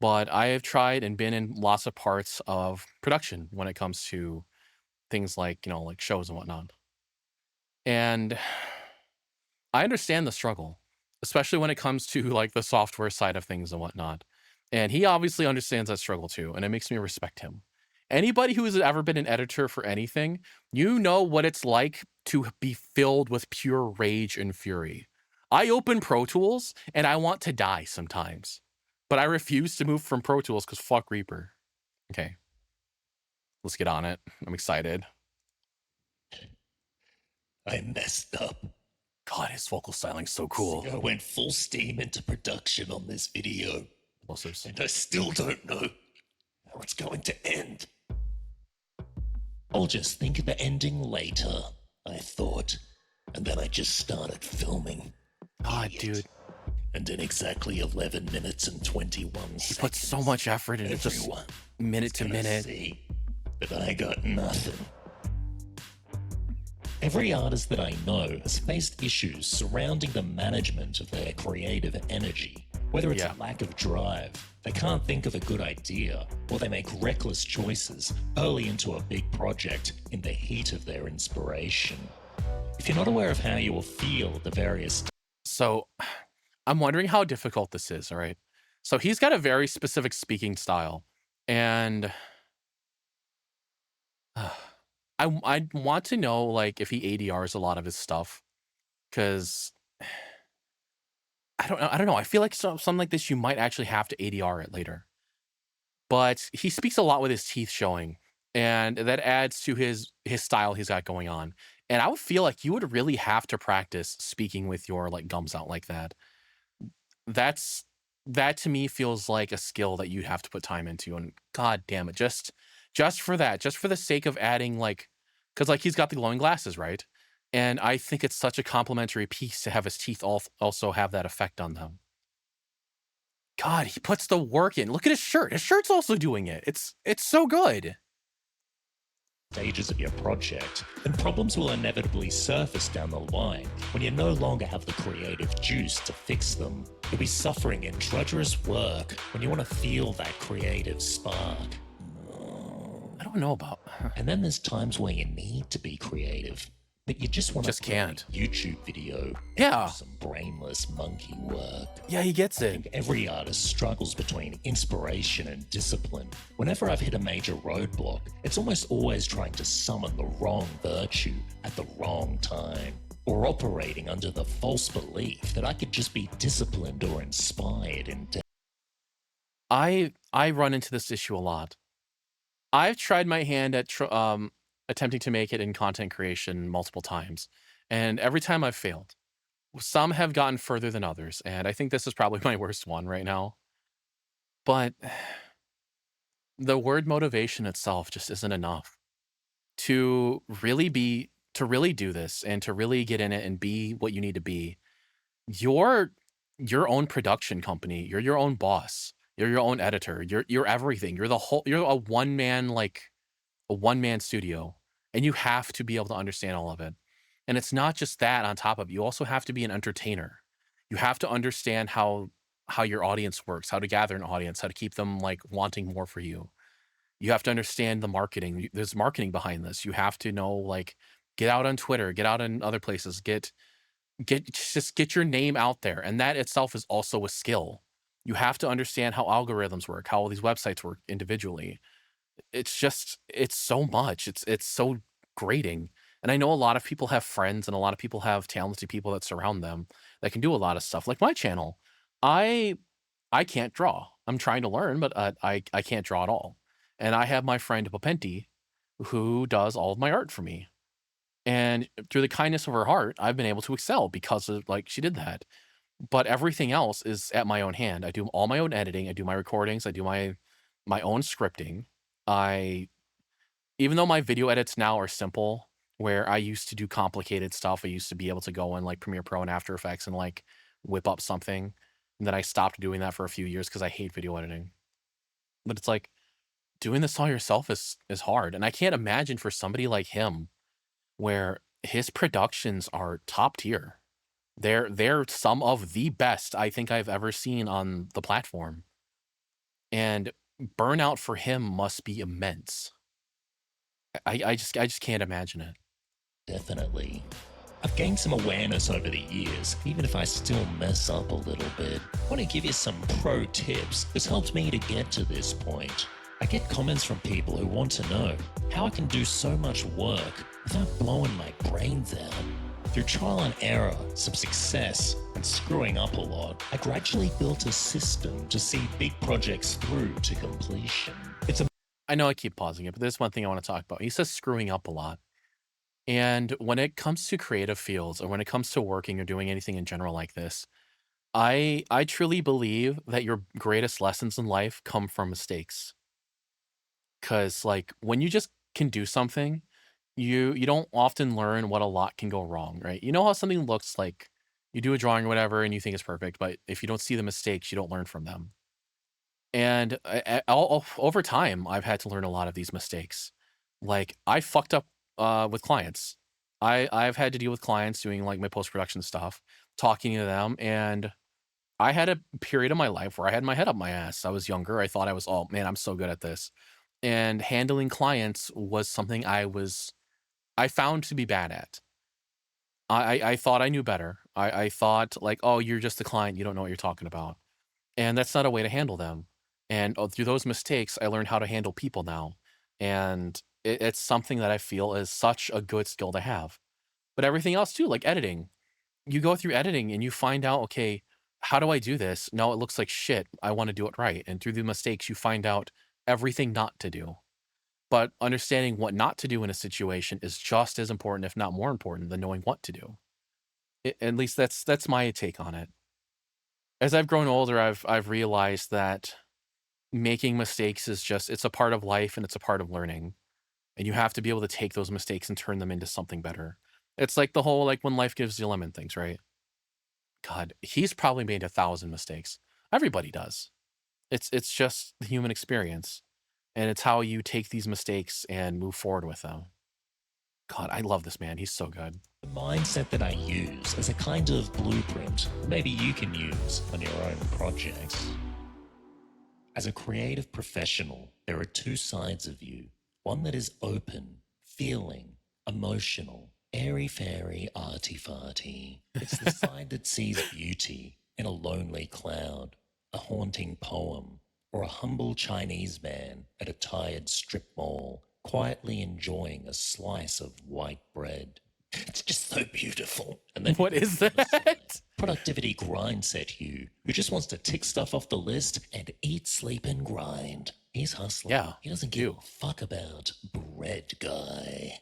But I have tried and been in lots of parts of production when it comes to things like, like shows and whatnot. And I understand the struggle, especially when it comes to like the software side of things and whatnot. And he obviously understands that struggle too, and it makes me respect him. Anybody who has ever been an editor for anything, you know what it's like to be filled with pure rage and fury. I open Pro Tools and I want to die sometimes, but I refuse to move from Pro Tools because fuck Reaper. Okay, let's get on it. I'm excited. I messed up. God, his vocal styling's so cool. I went full steam into production on this video, Explosives. and I still don't know how it's going to end. I'll just think of the ending later, I thought, and then I just started filming. God, dude. And in exactly 11 minutes and 21 seconds, He puts so much effort into just minute to minute. See that I got nothing. Every artist that I know has faced issues surrounding the management of their creative energy. Whether it's a lack of drive, they can't think of a good idea, or they make reckless choices early into a big project in the heat of their inspiration. If you're not aware of how you will feel at the various... So, I'm wondering how difficult this is, all right? So he's got a very specific speaking style, and I want to know like if he ADRs a lot of his stuff, because I don't know. I feel like something like this you might actually have to ADR it later. But he speaks a lot with his teeth showing, and that adds to his style he's got going on. And I would feel like you would really have to practice speaking with your like gums out like that. That to me feels like a skill that you'd have to put time into. And god damn it, just for that, just for the sake of adding like, because like he's got the glowing glasses, right? And I think it's such a complimentary piece to have his teeth also have that effect on them. God, he puts the work in. Look at his shirt. His shirt's also doing it. It's so good. Stages of your project, and problems will inevitably surface down the line when you no longer have the creative juice to fix them. You'll be suffering in drudgerous work when you want to feel that creative spark. I don't know about. And then there's times where you need to be creative, but you just want to can't. YouTube video. Yeah. Some brainless monkey work. Yeah, he gets I it. think every artist struggles between inspiration and discipline. Whenever I've hit a major roadblock, it's almost always trying to summon the wrong virtue at the wrong time, or operating under the false belief that I could just be disciplined or inspired in I run into this issue a lot. I've tried my hand at attempting to make it in content creation multiple times, and every time I've failed. Some have gotten further than others, and I think this is probably my worst one right now. But the word motivation itself just isn't enough to really do this and to really get in it and be what you need to be. You're your own production company. You're your own boss. You're your own editor. You're everything. You're a one-man studio, and you have to be able to understand all of it. And it's not just that on top of it, you also have to be an entertainer. You have to understand how your audience works, how to gather an audience, how to keep them, like, wanting more for you. You have to understand the marketing. There's marketing behind this. You have to know, like, get out on Twitter, get out in other places, get your name out there, and that itself is also a skill. You have to understand how algorithms work, how all these websites work individually. It's so much. It's so grating. And I know a lot of people have friends and a lot of people have talented people that surround them that can do a lot of stuff. Like my channel, I I can't draw. I'm trying to learn, but I can't draw at all. And I have my friend Popenti who does all of my art for me. And through the kindness of her heart, I've been able to excel because of, like, she did that. But everything else is at my own hand. I do all my own editing. I do my recordings. I do my own scripting. I Even though my video edits now are simple, where I used to do complicated stuff, I used to be able to go in like Premiere Pro and After Effects and like whip up something. And then I stopped doing that for a few years because I hate video editing. But it's like doing this all yourself is hard. And I can't imagine for somebody like him where his productions are top tier. They're some of the best I think I've ever seen on the platform. And burnout for him must be immense. I just can't imagine it. Definitely. I've gained some awareness over the years, even if I still mess up a little bit. I want to give you some pro tips that's helped me to get to this point. I get comments from people who want to know how I can do so much work without blowing my brains out. Through trial and error, some success, and screwing up a lot, I gradually built a system to see big projects through to completion. I know I keep pausing it, but there's one thing I want to talk about. He says screwing up a lot. And when it comes to creative fields or when it comes to working or doing anything in general like this, I truly believe that your greatest lessons in life come from mistakes. Cause like when you just can do something, you don't often learn what a lot can go wrong, right? You know how something looks like you do a drawing or whatever and you think it's perfect, but if you don't see the mistakes, you don't learn from them. And over time, I've had to learn a lot of these mistakes. Like I fucked up with clients. I've had to deal with clients doing like my post production stuff, talking to them, and I had a period of my life where I had my head up my ass. I was younger. I thought I was, oh man, I'm so good at this. And handling clients was something I found to be bad at. I thought I knew better. I thought like, oh, you're just a client. You don't know what you're talking about. And that's not a way to handle them. And through those mistakes, I learned how to handle people now. And it's something that I feel is such a good skill to have. But everything else too, like editing, you go through editing and you find out, okay, how do I do this? No, it looks like shit. I want to do it right. And through the mistakes, you find out everything not to do. But understanding what not to do in a situation is just as important, if not more important, than knowing what to do. At least that's my take on it. As I've grown older, I've realized that making mistakes is just it's a part of life and it's a part of learning. And you have to be able to take those mistakes and turn them into something better. It's like the whole like when life gives you lemon things, right? God, he's probably made 1,000 mistakes. Everybody does. It's just the human experience. And it's how you take these mistakes and move forward with them. God, I love this man. He's so good. The mindset that I use as a kind of blueprint maybe you can use on your own projects. As a creative professional, there are two sides of you. One that is open, feeling, emotional, airy-fairy, arty-farty. It's the side that sees beauty in a lonely cloud, a haunting poem, or a humble Chinese man at a tired strip mall, quietly enjoying a slice of white bread. It's just so beautiful. And then What is that? productivity grindset you, who just wants to tick stuff off the list and eat, sleep, and grind. He's hustling. Yeah, He doesn't give a fuck about bread guy.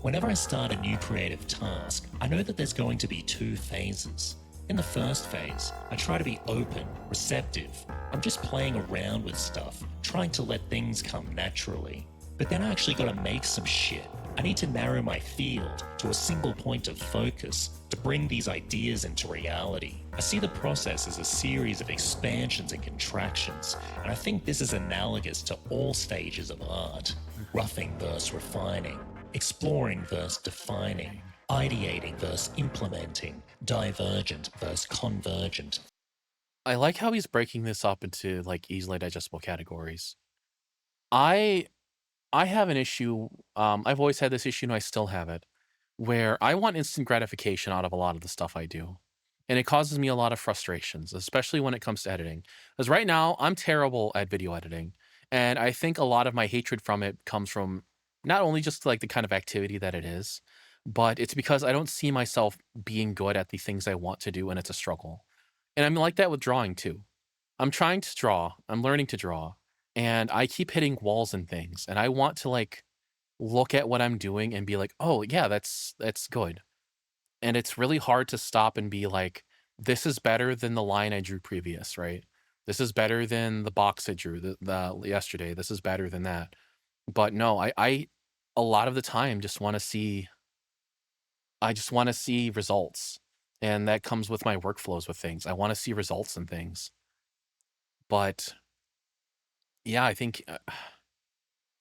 Whenever I start a new creative task, I know that there's going to be two phases. In the first phase, I try to be open, receptive. I'm just playing around with stuff, trying to let things come naturally. But then I actually gotta make some shit. I need to narrow my field to a single point of focus to bring these ideas into reality. I see the process as a series of expansions and contractions, and I think this is analogous to all stages of art. Roughing versus refining, exploring versus defining, ideating versus implementing, divergent versus convergent. I like how he's breaking this up into like easily digestible categories. I have an issue. I've always had this issue, and I still have it, where I want instant gratification out of a lot of the stuff I do, and it causes me a lot of frustrations, especially when it comes to editing. Because right now, I'm terrible at video editing, and I think a lot of my hatred from it comes from not only just like the kind of activity that it is, but it's because I don't see myself being good at the things I want to do, and it's a struggle. And I'm like that with drawing too. I'm trying to draw. I'm learning to draw, and I keep hitting walls and things, and I want to like look at what I'm doing and be like, "Oh, yeah, that's good." And it's really hard to stop and be like, "This is better than the line I drew previous, right? This is better than the box I drew the yesterday. This is better than that." But no, I a lot of the time just want to see I just want to see results. And that comes with my workflows with things. I want to see results and things. But yeah, I think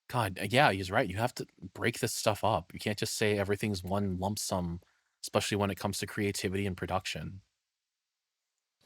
God, yeah, he's right. You have to break this stuff up. You can't just say everything's one lump sum, especially when it comes to creativity and production.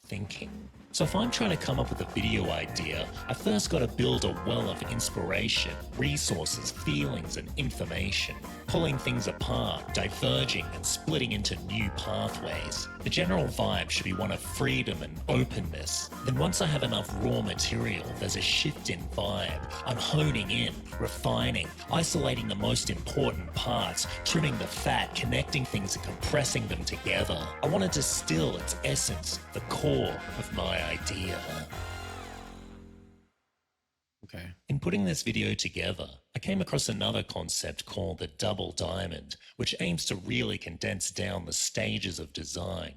Thinking. So if I'm trying to come up with a video idea, I first got to build a well of inspiration, resources, feelings, and information, pulling things apart, diverging, and splitting into new pathways. The general vibe should be one of freedom and openness. Then once I have enough raw material, there's a shift in vibe. I'm honing in, refining, isolating the most important parts, trimming the fat, connecting things and compressing them together. I want to distill its essence, the core of my idea. Okay. In putting this video together, I came across another concept called the double diamond, which aims to really condense down the stages of design.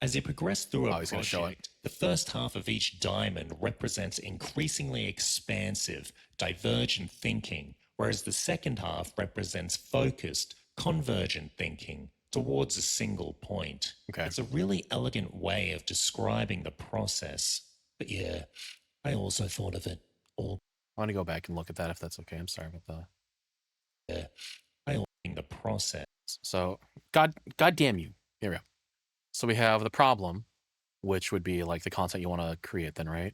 As you progress through a project, the first half of each diamond represents increasingly expansive, divergent thinking, whereas the second half represents focused, convergent thinking towards a single point. Okay. It's a really elegant way of describing the process. But yeah, I also thought of it all. I want to go back and look at that if that's okay. I'm sorry about that. Yeah, I like the process. So, God damn you. Here we go. So we have the problem, which would be like the content you want to create then, right?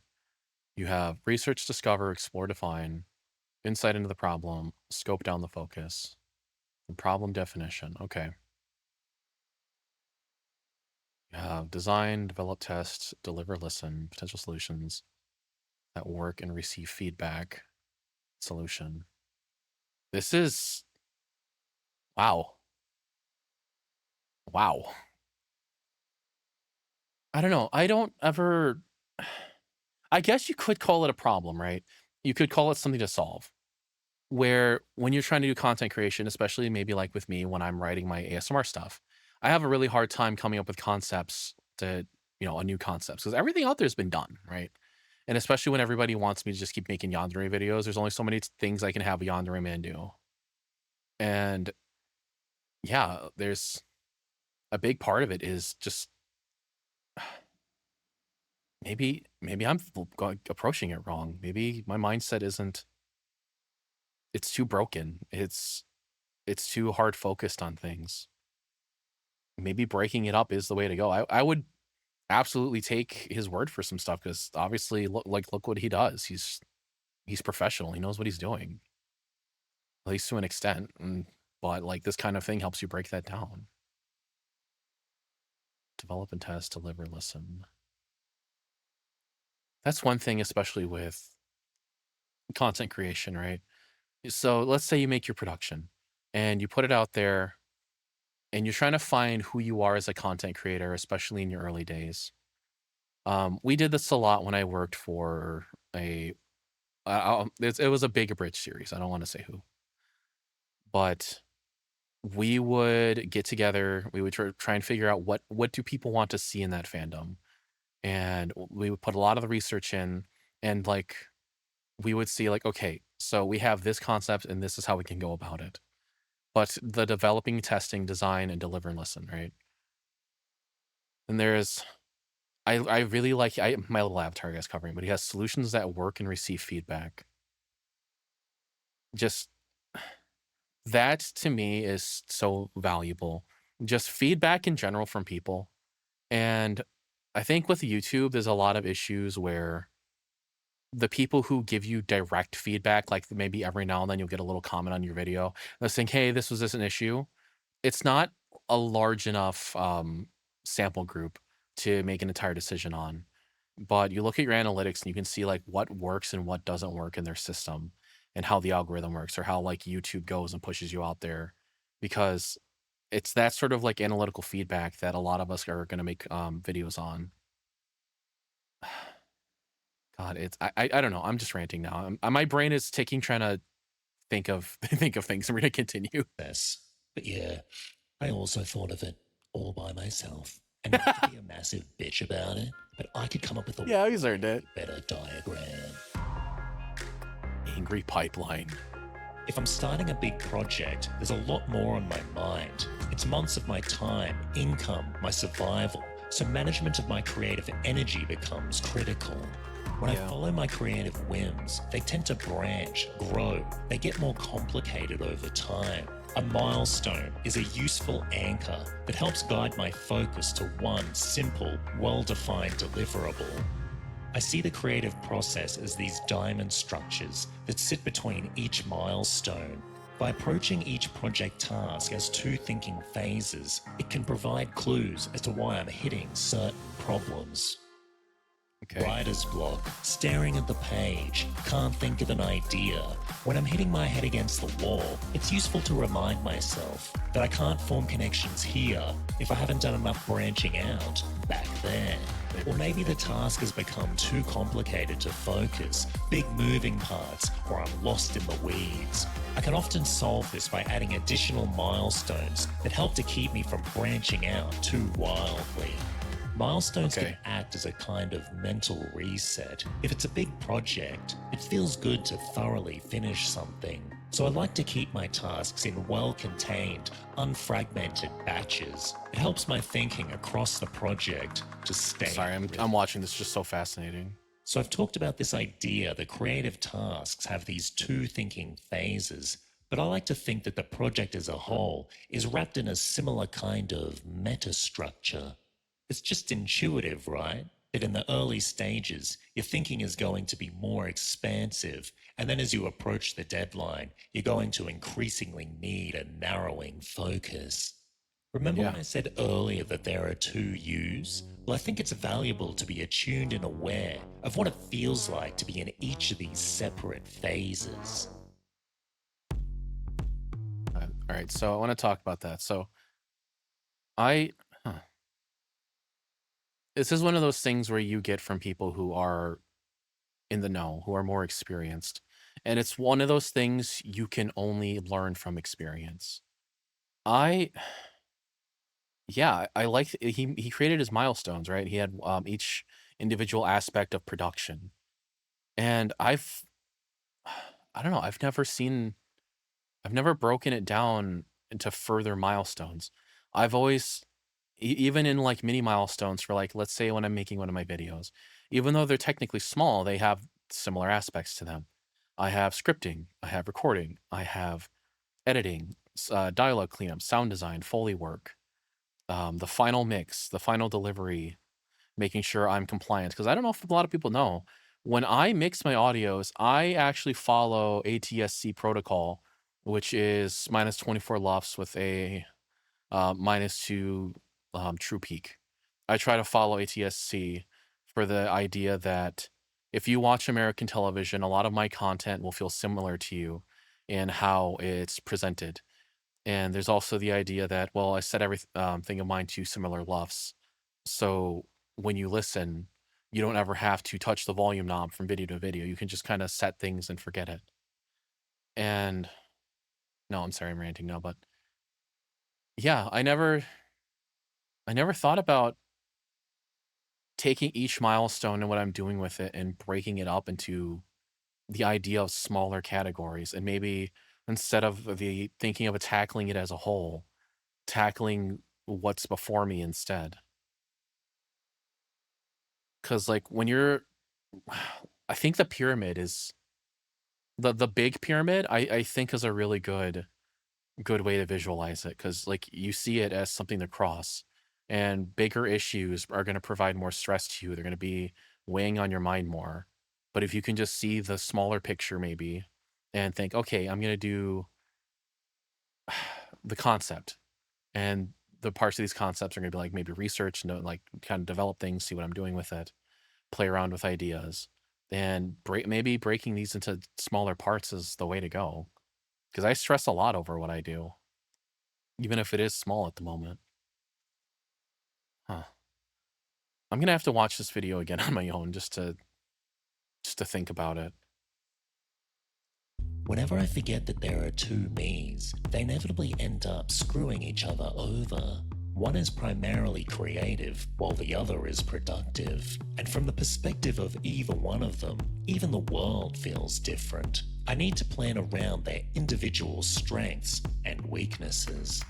You have research, discover, explore, define, insight into the problem, scope down the focus, the problem definition. Okay. You have design, develop, test, deliver, listen, potential solutions that work and receive feedback, solution. This is, wow. Wow. I don't know. I don't ever, I guess you could call it a problem, right? You could call it something to solve. Where when you're trying to do content creation, especially maybe like with me when I'm writing my ASMR stuff, I have a really hard time coming up with concepts to, a new concepts because everything out there has been done, right? And especially when everybody wants me to just keep making yandere videos, there's only so many things I can have a yandere man do. And yeah, there's a big part of it is just maybe I'm approaching it wrong. Maybe my mindset isn't, it's too broken. It's too hard focused on things. Maybe breaking it up is the way to go. I would absolutely take his word for some stuff because obviously look what he does. He's professional. He knows what he's doing, at least to an extent. But like this kind of thing helps you break that down. Develop and test, deliver, listen. That's one thing, especially with content creation, right? So let's say you make your production and you put it out there and you're trying to find who you are as a content creator, especially in your early days. We did this a lot when I worked for it was a big bridge series. I don't want to say who, but we would get together. We would try and figure out what do people want to see in that fandom, and we would put a lot of the research in, and like we would see like, okay, so we have this concept, and this is how we can go about it. But the developing, testing, design, and deliver and listen, right? And there's I really like my little avatar guy's covering, but he has solutions that work and receive feedback. Just that to me is so valuable. Just feedback in general from people. And I think with YouTube, there's a lot of issues where the people who give you direct feedback, like maybe every now and then you'll get a little comment on your video, they're saying, "Hey, this an issue." It's not a large enough sample group to make an entire decision on. But you look at your analytics and you can see like what works and what doesn't work in their system and how the algorithm works or how like YouTube goes and pushes you out there because it's that sort of like analytical feedback that a lot of us are going to make videos on. God, it's I don't know. I'm just ranting now. My brain is ticking, trying to think of think of things. And we're gonna continue. Yes. But yeah, I also thought of it all by myself. And not to be a massive bitch about it, but I could come up with a Yeah, he's earned it. better diagram. Angry pipeline. If I'm starting a big project, there's a lot more on my mind. It's months of my time, income, my survival. So management of my creative energy becomes critical. When I follow my creative whims, they tend to branch, grow, they get more complicated over time. A milestone is a useful anchor that helps guide my focus to one simple, well-defined deliverable. I see the creative process as these diamond structures that sit between each milestone. By approaching each project task as two thinking phases, it can provide clues as to why I'm hitting certain problems. Okay. Writer's block, staring at the page, can't think of an idea. When I'm hitting my head against the wall, it's useful to remind myself that I can't form connections here if I haven't done enough branching out back there. Or maybe the task has become too complicated to focus, big moving parts, or I'm lost in the weeds. I can often solve this by adding additional milestones that help to keep me from branching out too wildly. Milestones can act as a kind of mental reset. If it's a big project, it feels good to thoroughly finish something. So I like to keep my tasks in well-contained, unfragmented batches. It helps my thinking across the project to stay. Sorry, I'm watching this, just so fascinating. So I've talked about this idea that creative tasks have these two thinking phases, but I like to think that the project as a whole is wrapped in a similar kind of metastructure. It's just intuitive, right? That in the early stages, your thinking is going to be more expansive, and then as you approach the deadline, you're going to increasingly need a narrowing focus. Remember when I said earlier that there are two yous? Well, I think it's valuable to be attuned and aware of what it feels like to be in each of these separate phases. All right, so I want to talk about that. So this is one of those things where you get from people who are in the know, who are more experienced. And it's one of those things you can only learn from experience. I I like he created his milestones, right? He had each individual aspect of production. And I don't know, I've never broken it down into further milestones. I've always even in like mini milestones for like let's say when I'm making one of my videos, even though they're technically small, they have similar aspects to them. I have scripting, I have recording, I have editing, dialogue cleanup, sound design, Foley work, the final mix, the final delivery, making sure I'm compliant. Because I don't know if a lot of people know, when I mix my audios, I actually follow ATSC protocol, which is minus 24 LUFS with a -2 true peak. I try to follow ATSC for the idea that if you watch American television, a lot of my content will feel similar to you in how it's presented. And there's also the idea that, well, I set everything thing of mine to similar LUFS. So when you listen, you don't ever have to touch the volume knob from video to video. You can just kind of set things and forget it. And no, I'm sorry, I'm ranting now, but yeah, I never thought about taking each milestone and what I'm doing with it and breaking it up into the idea of smaller categories and maybe instead of the thinking of tackling it as a whole, tackling what's before me instead. Because like when you're, I think the pyramid is the big pyramid. I think is a really good way to visualize it because like you see it as something to cross, and bigger issues are going to provide more stress to you. They're going to be weighing on your mind more. But if you can just see the smaller picture maybe and think, okay, I'm going to do the concept, and the parts of these concepts are going to be like maybe research and like kind of develop things, see what I'm doing with it, play around with ideas, and maybe breaking these into smaller parts is the way to go. Because I stress a lot over what I do, even if it is small at the moment. Huh. I'm gonna have to watch this video again on my own just to think about it. Whenever I forget that there are two me's, they inevitably end up screwing each other over. One is primarily creative, while the other is productive. And from the perspective of either one of them, even the world feels different. I need to plan around their individual strengths and weaknesses.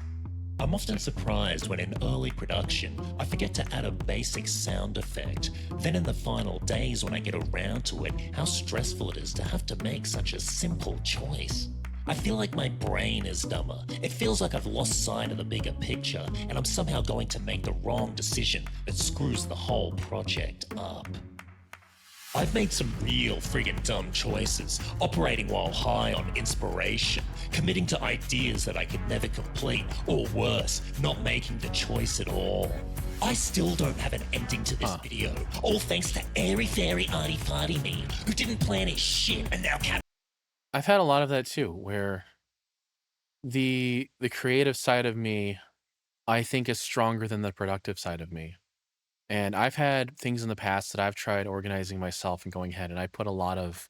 I'm often surprised when in early production I forget to add a basic sound effect. Then in the final days when I get around to it, how stressful it is to have to make such a simple choice. I feel like my brain is dumber. It feels like I've lost sight of the bigger picture and I'm somehow going to make the wrong decision that screws the whole project up. I've made some real friggin' dumb choices, operating while high on inspiration, committing to ideas that I could never complete, or worse, not making the choice at all. I still don't have an ending to this video, all thanks to airy-fairy arty-farty me, who didn't plan his shit and now can't. I've had a lot of that too, where the creative side of me, I think, is stronger than the productive side of me. And I've had things in the past that I've tried organizing myself and going ahead, and I put a lot of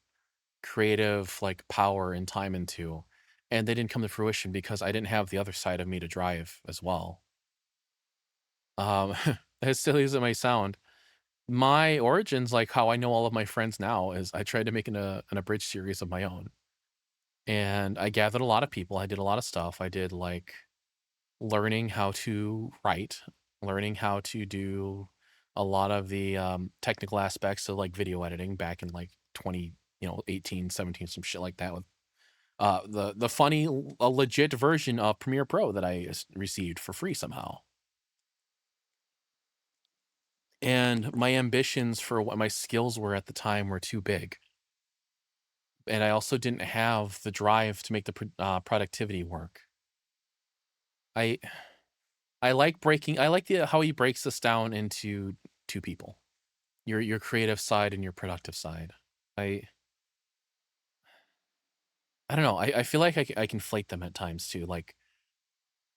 creative like power and time into, and they didn't come to fruition because I didn't have the other side of me to drive as well. Um, as silly as it may sound, my origins, like how I know all of my friends now, is I tried to make an abridged series of my own, and I gathered a lot of people. I did a lot of stuff. I did like learning how to write, learning how to do a lot of the technical aspects of like video editing back in like 20, 18, 17, some shit like that with the funny, a legit version of Premiere Pro that I received for free somehow. And my ambitions for what my skills were at the time were too big. And I also didn't have the drive to make the productivity work. I I like how he breaks this down into two people. Your creative side and your productive side. I I don't know. I feel like I conflate them at times too. Like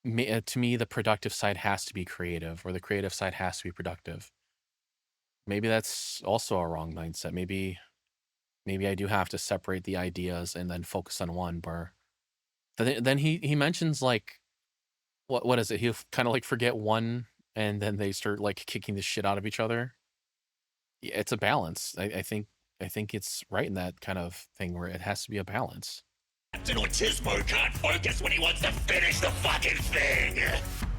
to me, the productive side has to be creative, or the creative side has to be productive. Maybe that's also a wrong mindset. Maybe I do have to separate the ideas and then focus on one. But then he mentions like what is it? He'll kind of like forget one, and then they start like kicking the shit out of each other. Yeah, it's a balance. I think it's right in that kind of thing where it has to be a balance. Captain Autismo can't focus when he wants to finish the fucking thing!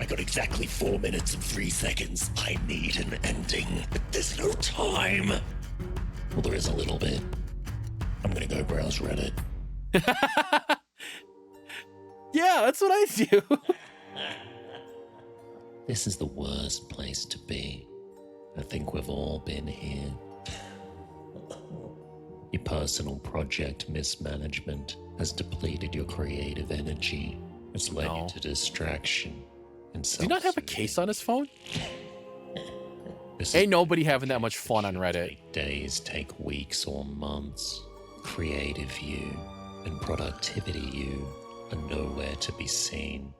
I got exactly 4 minutes and 3 seconds. I need an ending, but there's no time. Well, there is a little bit. I'm gonna go browse Reddit. Yeah, that's what I do. This is the worst place to be. I think we've all been here. Your personal project mismanagement has depleted your creative energy. It's led you to distraction and Do you not have a case on his phone? Ain't nobody having that much fun on Reddit. Days take weeks or months. Creative you and productivity you are nowhere to be seen.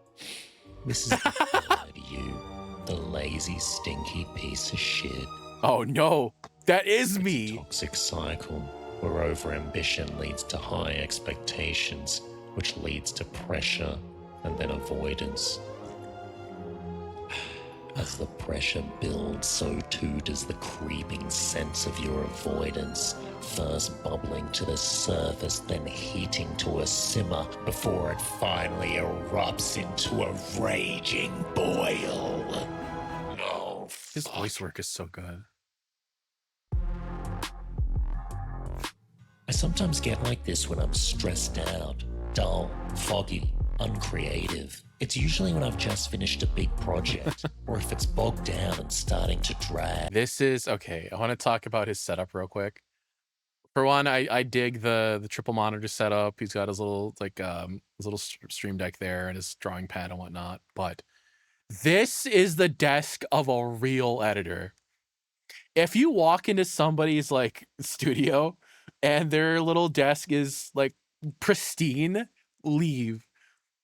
This is the third you, the lazy, stinky piece of shit. Oh no, that is me. Toxic cycle where overambition leads to high expectations, which leads to pressure and then avoidance. As the pressure builds, so too does the creeping sense of your avoidance, first bubbling to the surface, then heating to a simmer before it finally erupts into a raging boil. Oh, his voice work is so good. sometimes get like this when I'm stressed out, dull, foggy, uncreative. It's usually when I've just finished a big project, or if it's bogged down and starting to drag. This is okay. I want to talk about his setup real quick. For one, I dig the triple monitor setup. He's got his little his little stream deck there and his drawing pad and whatnot. But this is the desk of a real editor. If you walk into somebody's like studio and their little desk is like pristine, leave.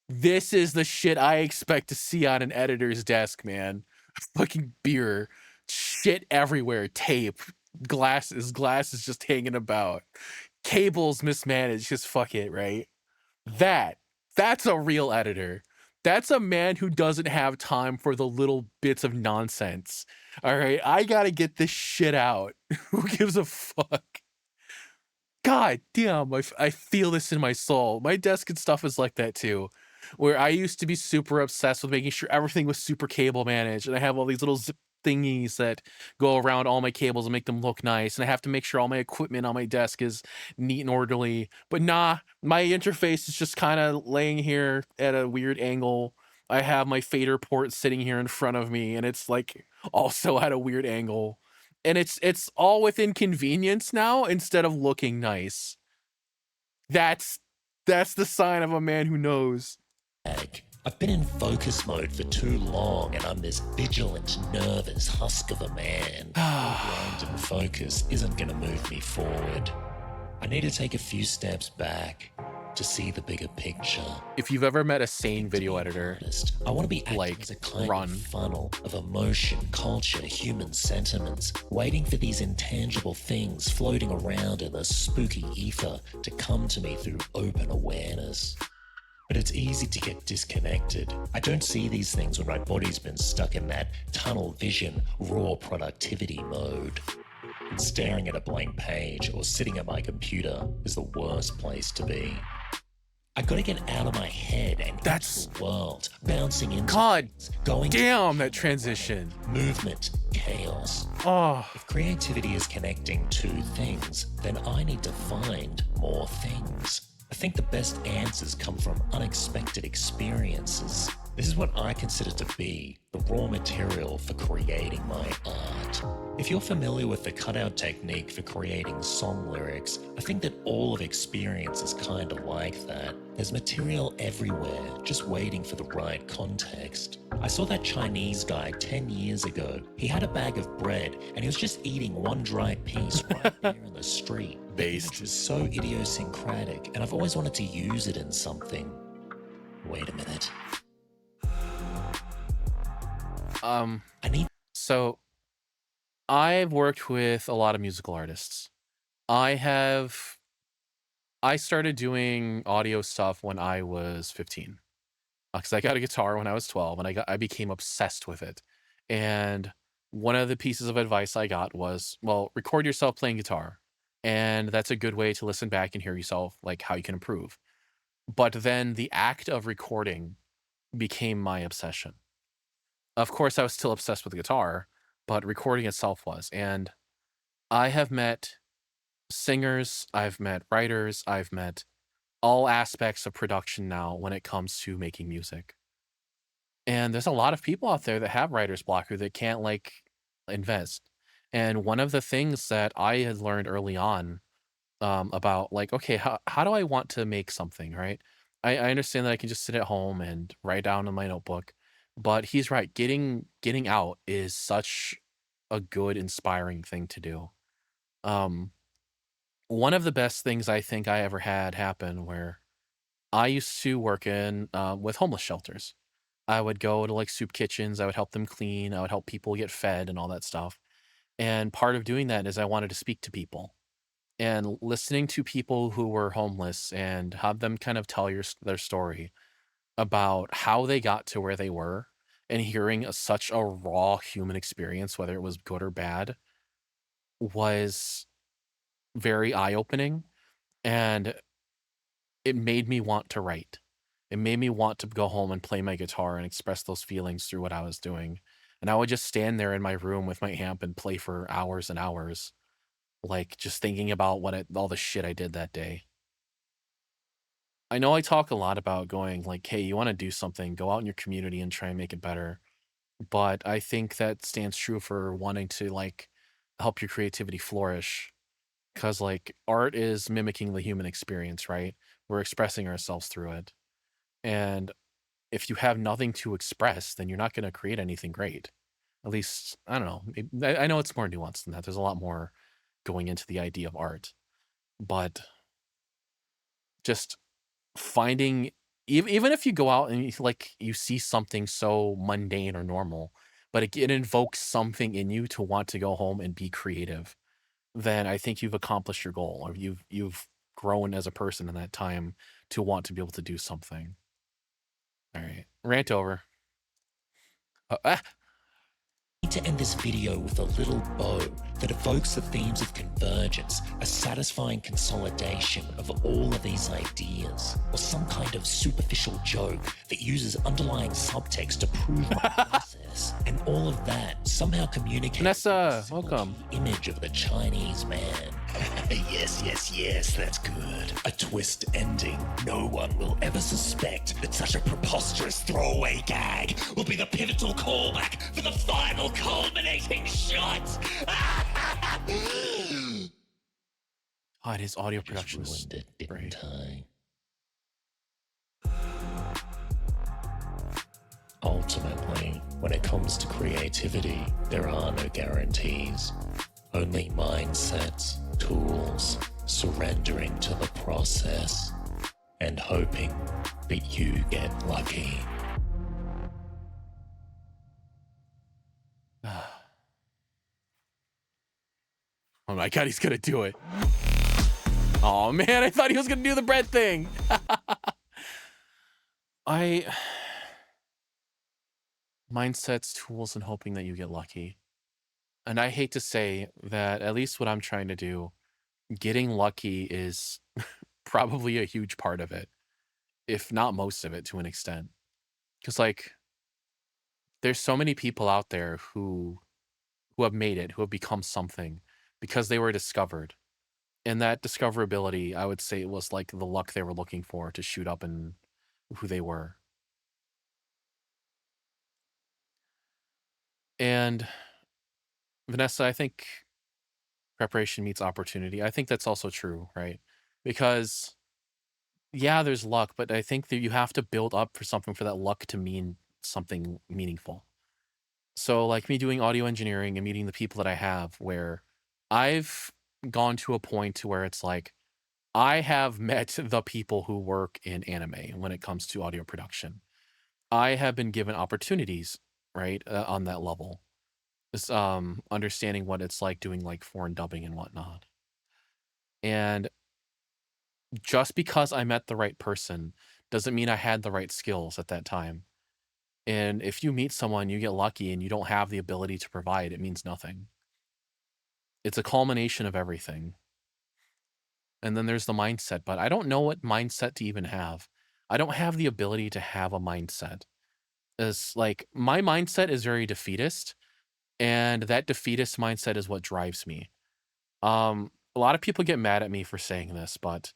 This is the shit I expect to see on an editor's desk, man. Fucking beer, shit everywhere, tape, glasses just hanging about, cables mismanaged, just fuck it, right? That's a real editor. That's a man who doesn't have time for the little bits of nonsense. All right, I gotta get this shit out. Who gives a fuck? God damn, I feel this in my soul. My desk and stuff is like that too, where I used to be super obsessed with making sure everything was super cable managed, and I have all these little zip thingies that go around all my cables and make them look nice, and I have to make sure all my equipment on my desk is neat and orderly. But nah, my interface is just kind of laying here at a weird angle. I have my fader port sitting here in front of me, and it's like also at a weird angle. And it's all within convenience now instead of looking nice. That's the sign of a man who knows. I've been in focus mode for too long, and I'm this vigilant, nervous husk of a man. Grind and focus isn't going to move me forward. I need to take a few steps back to see the bigger picture. If you've ever met a sane video editor, I want to be like, as a kind run. of funnel of emotion, culture, human sentiments, waiting for these intangible things floating around in the spooky ether to come to me through open awareness. But it's easy to get disconnected. I don't see these things when my body's been stuck in that tunnel vision, raw productivity mode. And staring at a blank page or sitting at my computer is the worst place to be. I gotta get out of my head and That's into the world, bouncing into God things, going damn that transition. movement, chaos. Oh, If creativity is connecting two things, then I need to find more things. I think the best answers come from unexpected experiences. This is what I consider to be the raw material for creating my art. If you're familiar with the cutout technique for creating song lyrics, I think that all of experience is kind of like that. There's material everywhere, just waiting for the right context. I saw that Chinese guy 10 years ago. He had a bag of bread and he was just eating one dry piece right there in the street. Based. Which was so idiosyncratic, and I've always wanted to use it in something. Wait a minute. So I've worked with a lot of musical artists. I started doing audio stuff when I was 15. Because I got a guitar when I was 12 and I became obsessed with it. And one of the pieces of advice I got was, well, record yourself playing guitar. And that's a good way to listen back and hear yourself, like how you can improve. But then the act of recording became my obsession. Of course, I was still obsessed with the guitar, but recording itself was. And I have met singers, I've met writers, I've met all aspects of production now when it comes to making music. And there's a lot of people out there that have writer's block or that can't like invest. And one of the things that I had learned early on about like, okay, how do I want to make something, right? I understand that I can just sit at home and write down in my notebook, but he's right. Getting out is such a good, inspiring thing to do. Um, One of the best things I think I ever had happen where I used to work in with homeless shelters. I would go to like soup kitchens. I would help them clean. I would help people get fed and all that stuff. And part of doing that is I wanted to speak to people and listening to people who were homeless and have them kind of tell their story about how they got to where they were and hearing such a raw human experience, whether it was good or bad, was very eye opening. And it made me want to write. It made me want to go home and play my guitar and express those feelings through what I was doing. And I would just stand there in my room with my amp and play for hours and hours. like, just thinking about all the shit I did that day. I know I talk a lot about going like, "Hey, you wanna do something, go out in your community and try and make it better." But I think that stands true for wanting to, like, help your creativity flourish. Because like, art is mimicking the human experience, right? We're expressing ourselves through it, and if you have nothing to express, then you're not gonna create anything great. At least, I don't know, I know it's more nuanced than that, there's a lot more going into the idea of art, but just finding even if you go out and you see something so mundane or normal, but it invokes something in you to want to go home and be creative, then I think you've accomplished your goal, or you've grown as a person in that time to want to be able to do something. Alright, rant over. Ah! To end this video with a little bow that evokes the themes of convergence, a satisfying consolidation of all of these ideas, or some kind of superficial joke that uses underlying subtext to prove my process, and all of that somehow communicates Vanessa, the welcome. image of the Chinese man. Yes, that's good. A twist ending no one will ever suspect that such a preposterous throwaway gag will be the pivotal callback for the final culminating shot. Oh, it is audio I just production. ruined it, didn't I? Ultimately, when it comes to creativity, there are no guarantees. Only mindsets, tools, surrendering to the process, and hoping that you get lucky. Oh my god, he's gonna do it. Oh man, I thought he was gonna do the bread thing. Mindsets, tools, and hoping that you get lucky. And I hate to say that at least what I'm trying to do, getting lucky is probably a huge part of it, if not most of it to an extent. Because like, there's so many people out there who have made it, who have become something because they were discovered. And that discoverability, I would say, was like the luck they were looking for to shoot up and who they were. And Vanessa, I think preparation meets opportunity. I think that's also true, right? Because yeah, there's luck, but I think that you have to build up for something for that luck to mean something meaningful. So like me doing audio engineering and meeting the people that I have, where I've gone to a point to where it's like I have met the people who work in anime when it comes to audio production. I have been given opportunities, right, on that level. This, understanding what it's like doing like foreign dubbing and whatnot. And just because I met the right person doesn't mean I had the right skills at that time. And if you meet someone, you get lucky and you don't have the ability to provide, it means nothing. It's a culmination of everything. And then there's the mindset, but I don't know what mindset to even have. I don't have the ability to have a mindset. It's like my mindset is very defeatist, and that defeatist mindset is what drives me. A lot of people get mad at me for saying this, but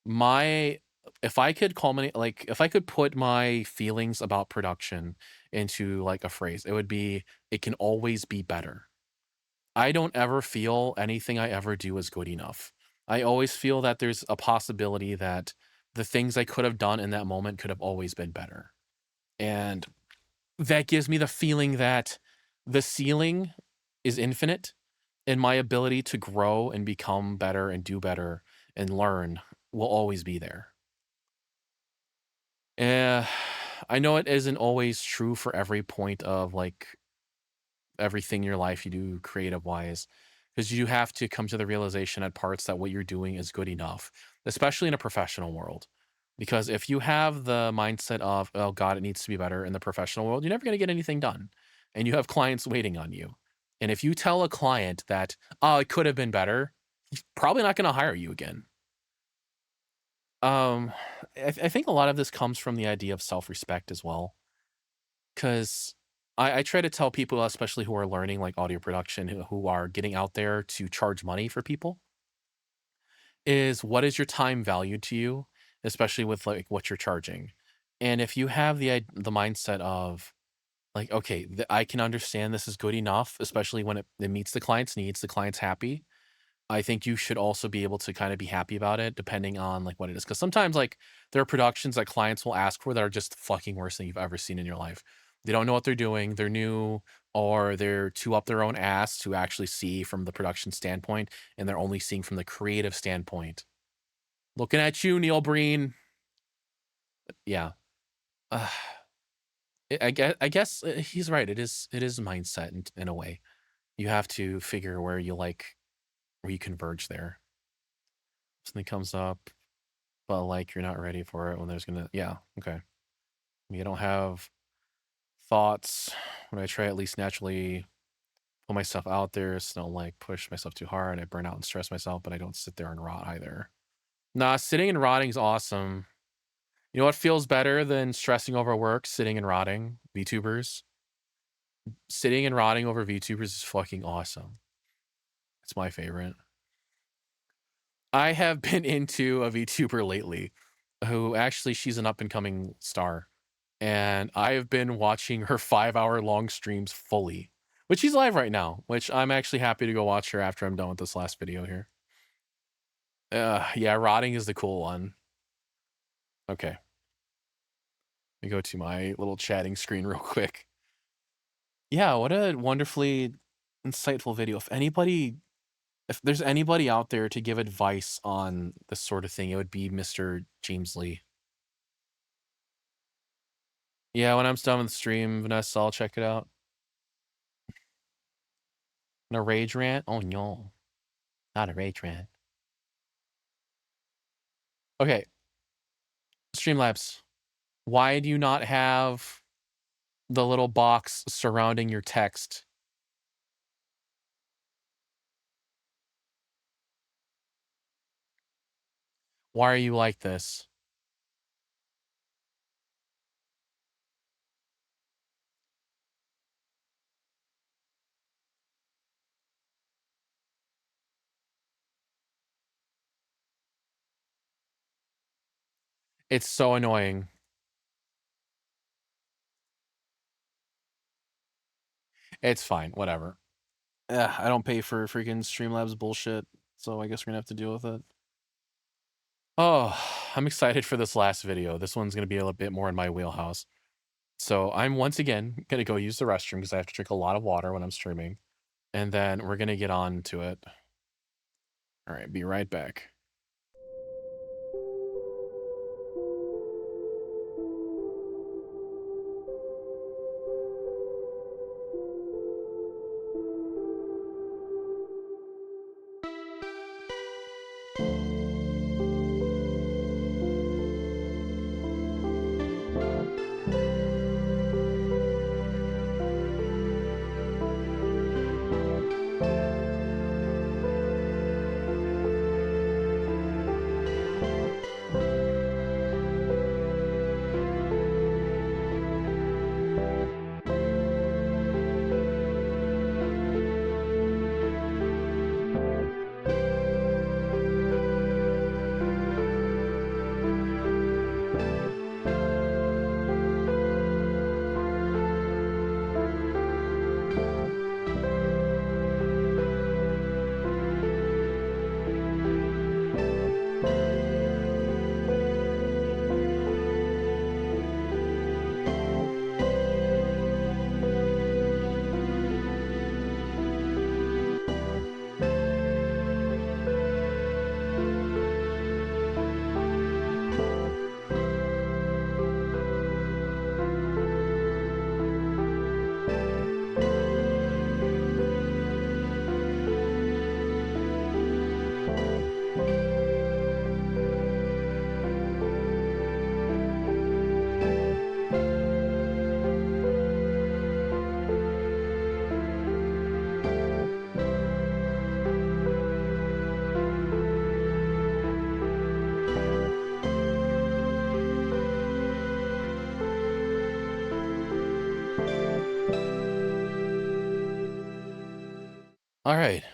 my if I could culminate like if I could put my feelings about production into like a phrase, it would be it can always be better. I don't ever feel anything I ever do is good enough. I always feel that there's a possibility that the things I could have done in that moment could have always been better. And that gives me the feeling that the ceiling is infinite and my ability to grow and become better and do better and learn will always be there. Eh, I know it isn't always true for every point of like everything in your life you do creative wise, because you have to come to the realization at parts that what you're doing is good enough, especially in a professional world. Because if you have the mindset of, oh God, it needs to be better in the professional world, you're never going to get anything done. And you have clients waiting on you. And if you tell a client that, oh, it could have been better, he's probably not going to hire you again. Um, I think a lot of this comes from the idea of self respect as well. Because I try to tell people, especially who are learning like audio production, who are getting out there to charge money for people, is what is your time value to you, especially with like what you're charging. And if you have the mindset of like, okay, I can understand this is good enough, especially when it meets the client's needs, the client's happy. I think you should also be able to kind of be happy about it depending on like what it is. Cause sometimes like there are productions that clients will ask for that are just fucking worse than you've ever seen in your life. They don't know what they're doing. They're new or they're too up their own ass to actually see from the production standpoint. And they're only seeing from the creative standpoint. Looking at you, Neil Breen. Yeah. Uh, I guess he's right. It is mindset in a way. You have to figure where you converge there. Something comes up, but like you're not ready for it when there's gonna yeah, okay. You don't have thoughts when I try at least naturally put myself out there, so don't like push myself too hard. I burn out and stress myself, but I don't sit there and rot either. Nah, sitting and rotting is awesome. You know what feels better than stressing over work? Sitting and rotting. VTubers. Sitting and rotting over VTubers is fucking awesome. It's my favorite. I have been into a VTuber lately who actually she's an up and coming star. And I have been watching her 5-hour long streams fully, which she's live right now, which I'm actually happy to go watch her after I'm done with this last video here. Yeah, rotting is the cool one. Okay. Let me go to my little chatting screen real quick. Yeah, what a wonderfully insightful video. If there's anybody out there to give advice on this sort of thing, it would be Mr. James Lee. Yeah, when I'm done with the stream, Vanessa, I'll check it out. A rage rant? Oh no. Not a rage rant. Okay. Streamlabs. Why do you not have the little box surrounding your text? Why are you like this? It's so annoying. It's fine. Whatever. I don't pay for freaking Streamlabs bullshit, so I guess we're gonna have to deal with it. Oh, I'm excited for this last video. This one's gonna be a little bit more in my wheelhouse. So I'm once again gonna go use the restroom because I have to drink a lot of water when I'm streaming. And then we're gonna get on to it. All right, be right back. All right.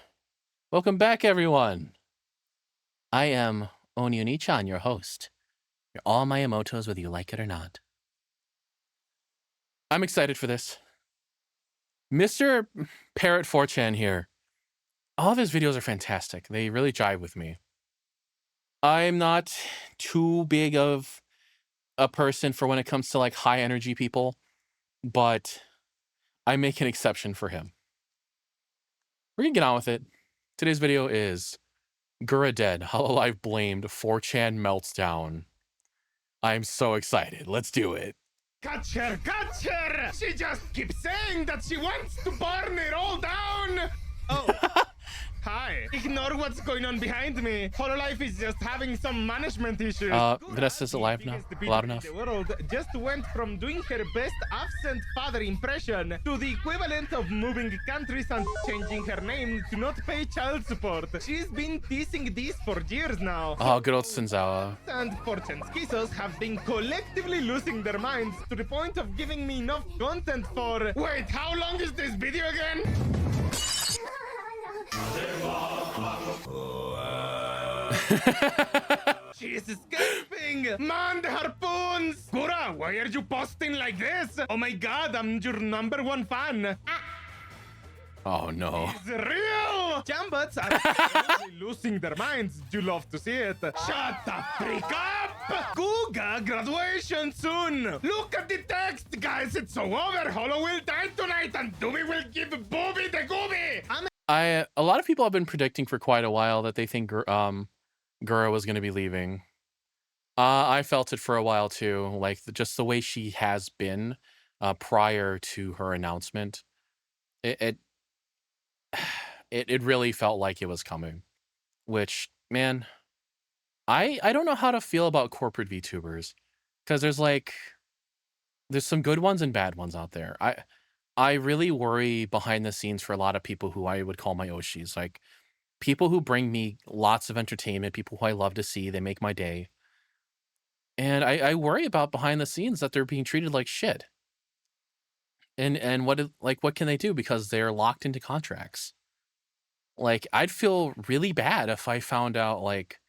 Welcome back, everyone. I am Onii-chan, your host. You're all my emotos, whether you like it or not. I'm excited for this. Mr. Parrot 4chan here. All of his videos are fantastic. They really jive with me. I'm not too big of a person for when it comes to like high energy people, but I make an exception for him. We're gonna get on with it. Today's video is Gura dead, Hololive blamed, 4chan melts down. I'm so excited. Let's do it. Catch her! Catch her! She just keeps saying that she wants to burn it all down! Oh. Hi. Ignore what's going on behind me. Hololive is just having some management issues. Vanessa's alive now? Loud enough? The world just went from doing her best absent father impression to the equivalent of moving countries and changing her name to not pay child support. She's been teasing this for years now. Oh, good old Senzawa. And 4chan Schisos have been collectively losing their minds to the point of giving me enough content for... Wait, how long is this video again? She is escaping! Man, the harpoons! Gura, why are you posting like this? Oh my god, I'm your #1 fan. Oh no. It's real! Chambots are absolutely losing their minds. You love to see it. Shut the freak up! Guga, graduation soon! Look at the text, guys! It's so over! Holo will die tonight and Doobie will give Booby the Gooby! A lot of people have been predicting for quite a while that they think Gura was going to be leaving. I felt it for a while too, like just the way she has been prior to her announcement. It really felt like it was coming, which, man, I don't know how to feel about corporate VTubers, because there's some good ones and bad ones out there. I really worry behind the scenes for a lot of people who I would call my Oshis, like people who bring me lots of entertainment, people who I love to see, they make my day. And I worry about behind the scenes that they're being treated like shit. And what can they do because they're locked into contracts? Like, I'd feel really bad if I found out like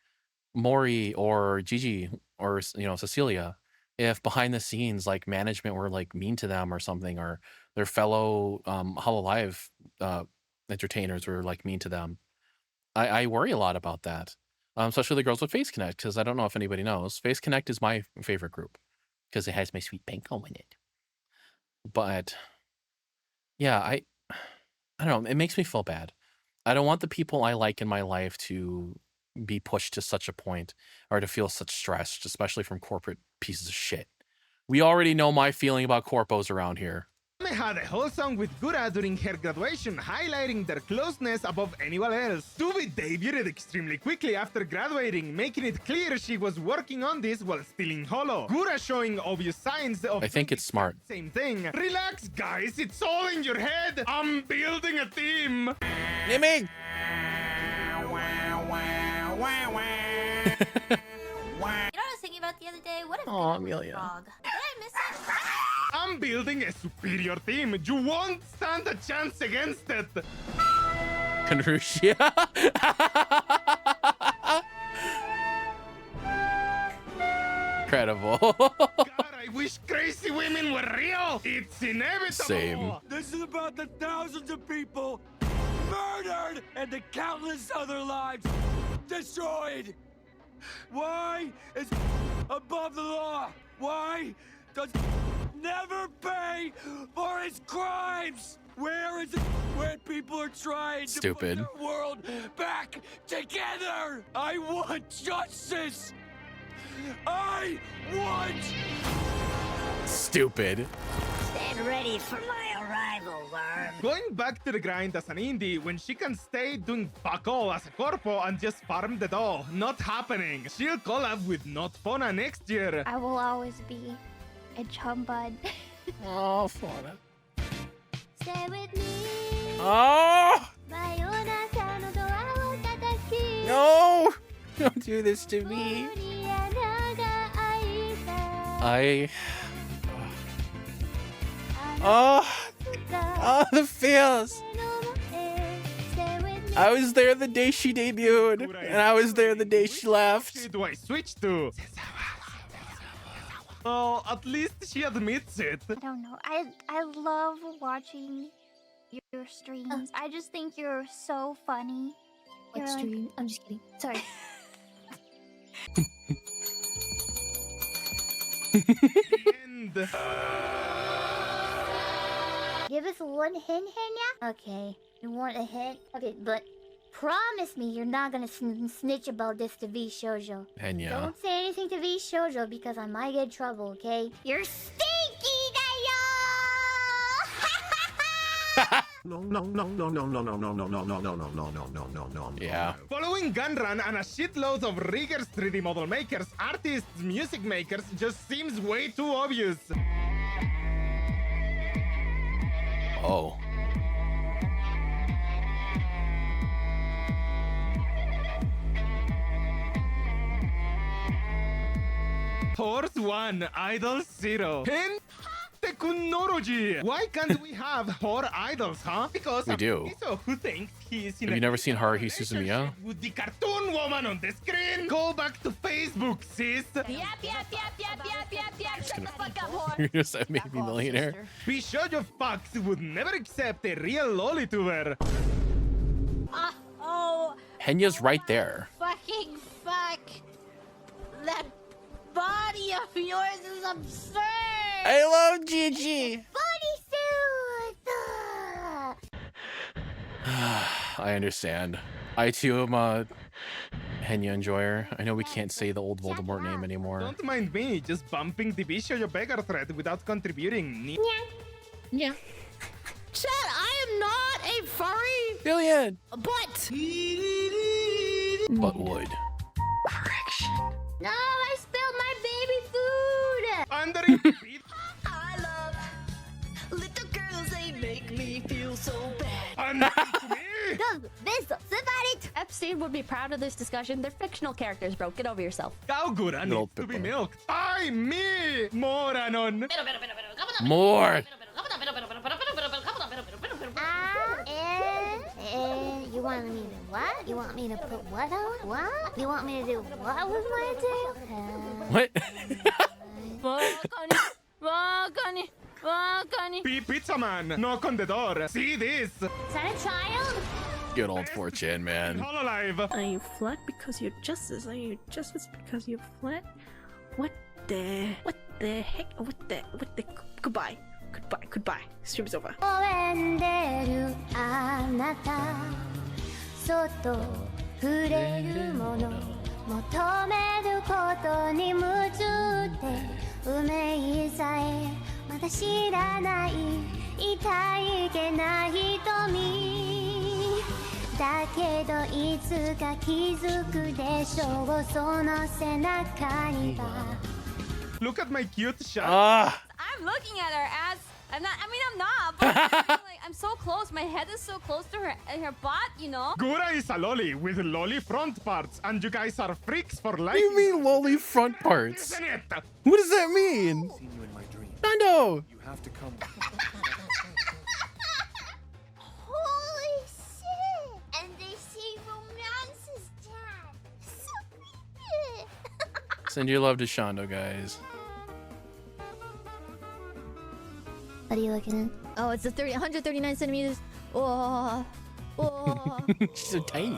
Mori or Gigi or Cecilia, if behind the scenes like management were like mean to them or something, or their fellow Hololive entertainers were like mean to them. I worry a lot about that, especially the girls with Face Connect, because I don't know if anybody knows, Face Connect is my favorite group because it has my sweet Banko in it. But yeah, I don't know. It makes me feel bad. I don't want the people I like in my life to be pushed to such a point or to feel such stress, especially from corporate pieces of shit. We already know my feeling about corpos around here. Ame had a whole song with Gura during her graduation, highlighting their closeness above anyone else. Tubi debuted extremely quickly after graduating, making it clear she was working on this while still in Holo. Gura showing obvious signs of... I think it's smart. Same thing. Relax, guys, it's all in your head. I'm building a team. Yapping! You know what I was thinking about the other day? What if Aw, Amelia. frog? Did I miss it? I'm building a superior team. You won't stand a chance against it. Conrushia. Incredible. God, I wish crazy women were real. It's inevitable. Same. This is about the thousands of people murdered and the countless other lives destroyed. Why is above the law? Why does never pay for his crimes? Where is it when people are trying to put their world back together? I want justice. I want... Stupid. Stand ready for my arrival, worm. Going back to the grind as an indie when she can stay doing fuck all as a corpo and just farm the dough. Not happening. She'll collab with Not Fauna next year. I will always be a chum bud. Oh, Fauna. Stay with me. Oh! No! Don't do this to me. Oh, the feels. I was there the day she debuted, and I was there the day she left. Which do I switch to? Oh, at least she admits it. I don't know. I love watching your streams. I just think you're so funny. What stream? I'm just kidding. Sorry. And Give us one hint, yeah? Okay. You want a hint? Okay, but promise me you're not gonna snitch about this to V Shoujo. Henya. Don't say anything to V Shoujo because I might get in trouble, okay? You're stinky, dayo! Yeah. following Gunrun and a shitload of riggers, 3D model makers, artists, music makers just seems way too obvious. Oh. Horse 1, Idol 0. Hint? Technology. Why can't we have whore idols, huh? Because We do. So who thinks he's in Have a you never seen Haruhi relationship Suzumiya? with the cartoon woman on the screen? Go back to Facebook, sis. Yap, yap, yap, yap, yap, yap, yap. Shut the fuck up, whore. You're gonna say Make Me Millionaire? Be sure your fucks would never accept a real lolituber. Oh, Henya's right there. fucking fuck. That body of yours is absurd. I love Gigi. I understand. I too am a Henya enjoyer. I know we can't say the old Voldemort name anymore. Don't mind me, just bumping the Bishoyo beggar thread without contributing. Yeah. Chad, I am not a furry, Billion. but But would. No, I spilled my baby food! Under I love little girls. They make me feel so bad. Under me. Dos besos, it! Epstein would be proud of this discussion. They're fictional characters, bro. Get over yourself. Cowgura Little needs to be Pippa. milked. I, me, Moranon. More. You want me to what? You want me to put what on? What? You want me to do what with my tail? What? Pizza man, knock on the door. See this. Is that a child? Good old 4chan, man. Hololive. Are you flat because you're justice? Are you justice because you're flat? What the heck? What the goodbye. Goodbye. Stream's over. 応援でるあなたそっと触れるもの求めることに夢中で運命さえまだ知らない痛いげな瞳だけどいつか気づくでしょうその背中には Look at my cute shot. Ah. I'm looking at her ass. I'm not. But I'm so close. My head is so close to her butt, you know? Gura is a lolly with lolly front parts, and you guys are freaks for life. What do you mean lolly front parts? Isn't it? What does that mean? Nando! You have to come. Holy shit! And they say romances, Dad. So creepy. Send your love to Shondo, guys. What are you looking Oh, it's the 139 centimeters. Oh. Oh. She's so tiny.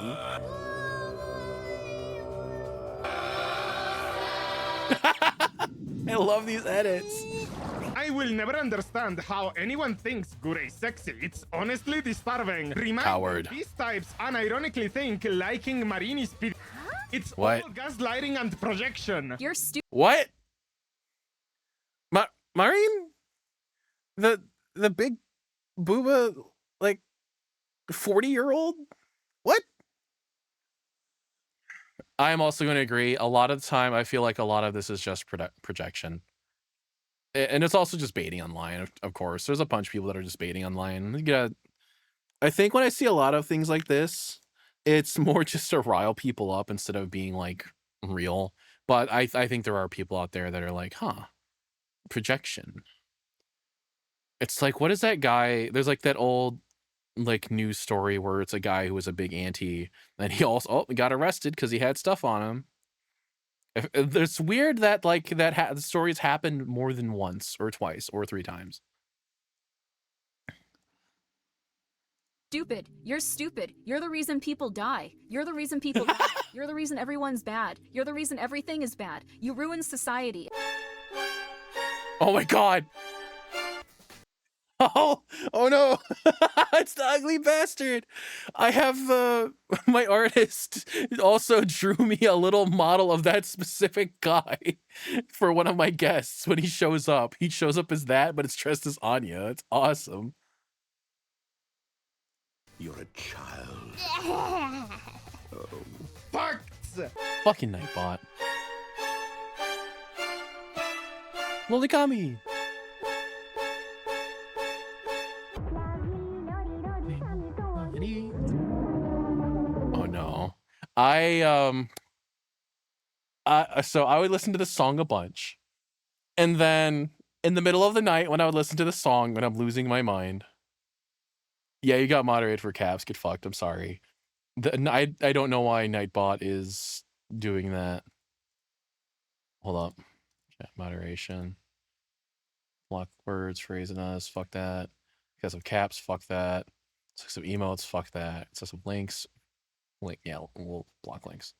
I love these edits. I will never understand how anyone thinks Gura is sexy. It's honestly disturbing. Coward. These types unironically think liking Marini's speed. It's What? all gaslighting and projection. You're stupid. What? Marine? The big booba, like 40-year-old? What? I'm also going to agree. A lot of the time, I feel like a lot of this is just projection. And it's also just baiting online, of course. There's a bunch of people that are just baiting online. I think when I see a lot of things like this, it's more just to rile people up instead of being, like, real. But I think there are people out there that are like, huh, projection. It's like, what is that guy? There's like that old like news story where it's a guy who was a big anti, and he also got arrested because he had stuff on him. It's weird that like the stories happened more than once or twice or 3 times. Stupid. You're stupid. You're the reason people die. You're the reason people die. You're the reason everyone's bad. You're the reason everything is bad. You ruin society. Oh my god. Oh no. It's the ugly bastard. I have my artist also drew me a little model of that specific guy for one of my guests when he shows up. He shows up as that, but it's dressed as Anya. It's awesome. You're a child. Oh. Facts! Fucking Nightbot. Lolikami. Oh no. So I would listen to the song a bunch. And then in the middle of the night when I would listen to the song when I'm losing my mind. Yeah, you got moderated for caps. Get fucked. I'm sorry. I don't know why Nightbot is doing that. Hold up. Chat moderation. Block words, phrasing us. Fuck that. Excessive caps. Fuck that. Excessive emotes. Fuck that. Excessive links. Link. Yeah, we'll block links.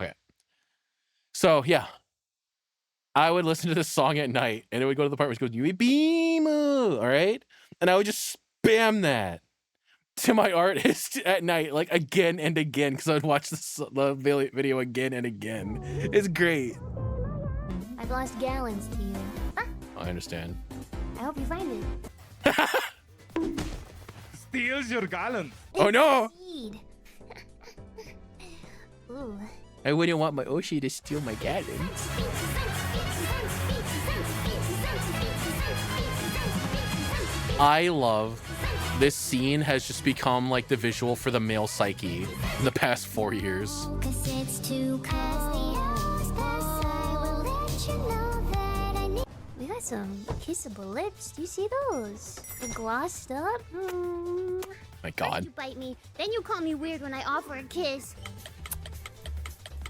Okay. So yeah. I would listen to this song at night, and it would go to the part where it goes, "You beam," all right, and I would just spam that to my artist at night, like again and again, because I would watch the video again and again. It's great. I've lost gallons to you. Huh? I understand. I hope you find it. Steals your gallons. Oh no! Indeed. Ooh. I wouldn't want my Oshi to steal my gallons. I love this scene has just become like the visual for the male psyche in the past 4 years. We got some kissable lips. Do you see those? They're glossed up. My god. First you bite me, then you call me weird when I offer a kiss.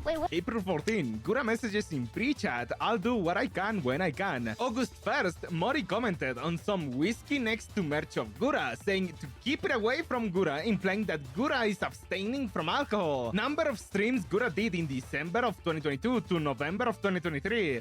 Wait, what? April 14, Gura messages in pre-chat, "I'll do what I can when I can." August 1st, Mori commented on some whiskey next to merch of Gura, saying to keep it away from Gura, implying that Gura is abstaining from alcohol. Number of streams Gura did in December of 2022 to November of 2023.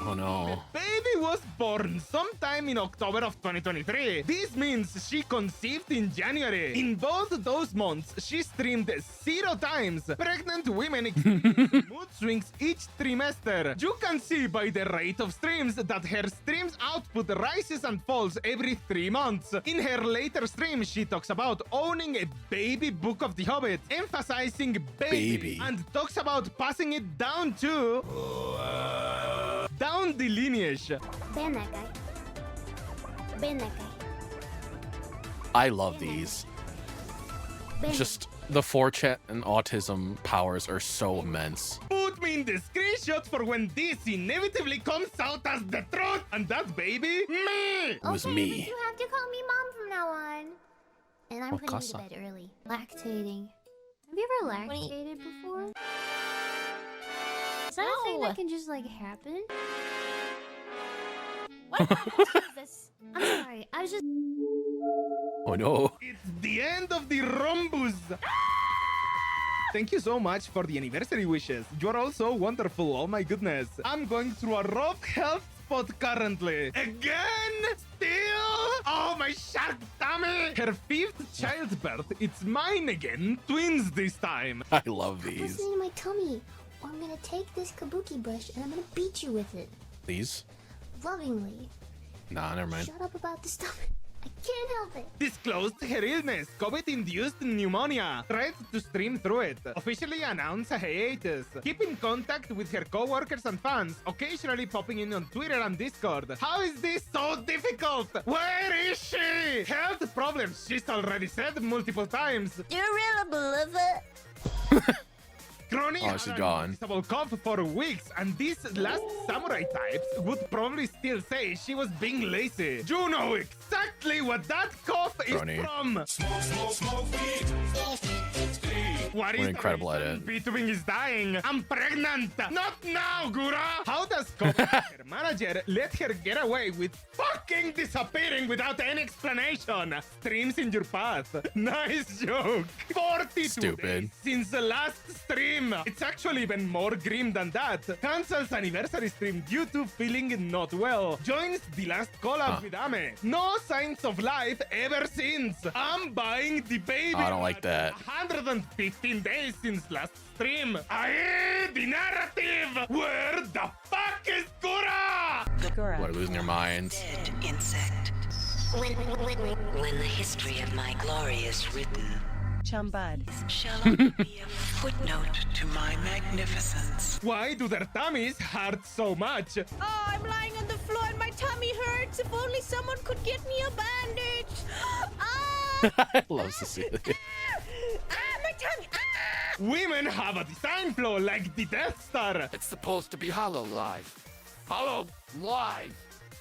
Oh no. Baby was born sometime in October of 2023. This means she conceived in January. In both those months, she streamed 0 times. Pregnant women experience mood swings each trimester. You can see by the rate of streams that her streams output rises and falls every 3 months. In her later stream, she talks about owning a baby book of the Hobbit, emphasizing baby. And talks about passing it down to... down the lineage. Ban that guy. Ban that guy. I love these. Ban Just the 4chan and autism powers are so immense. Put me in the screenshot for when this inevitably comes out as the truth. And that baby, me. It was okay, me. But you have to call me mom from now on. And I'm putting you casa. to bed early. Lactating. Have you ever lactated before? Is that a thing that can just like happen? What is this? I'm sorry. I was just. Oh no. It's the end of the rhombus. Thank you so much for the anniversary wishes. You're all so wonderful. Oh my goodness. I'm going through a rough health spot currently. Again? Still? Oh, my shark tummy. Her 5th childbirth. It's mine again. Twins this time. I love these. Listening to my tummy. I'm gonna take this kabuki brush and I'm gonna beat you with it. These? Lovingly. Nah, never mind. Shut up about the stomach. I can't help it. Disclosed her illness, COVID-induced pneumonia. Tried to stream through it. Officially announced a hiatus. Keep in contact with her co-workers and fans, occasionally popping in on Twitter and Discord. How is this so difficult? Where is she? Health problems, she's already said multiple times. You really believe it? Crony Oh, had she's a gone. noticeable cough for weeks, and these last samurai types would probably still say she was being lazy. You know exactly what that cough is Crony. from. What is We're incredible the at reason it. Beethoven is dying? I'm pregnant! Not now, Gura! How does her manager let her get away with fucking disappearing without any explanation? Streams in your path. Nice joke. 42 Stupid. days since the last stream. It's actually even more grim than that. Cancels anniversary stream due to feeling not well. Joins the last collab with Ame. No signs of life ever since. I'm buying the baby. I don't like that. 115 days since last stream. Aye, the narrative. Where the fuck is Gura? People are losing their minds. Dead insect. When the history of my glory is written, Chumbud shall only be a footnote to my magnificence. Why do their tummies hurt so much? Oh, I'm lying on the floor and my tummy hurts. If only someone could get me a bandage. Ah! I love Cecilia. My tummy! Women have a design flaw like the Death Star. It's supposed to be Hollow Live. Hollow Live.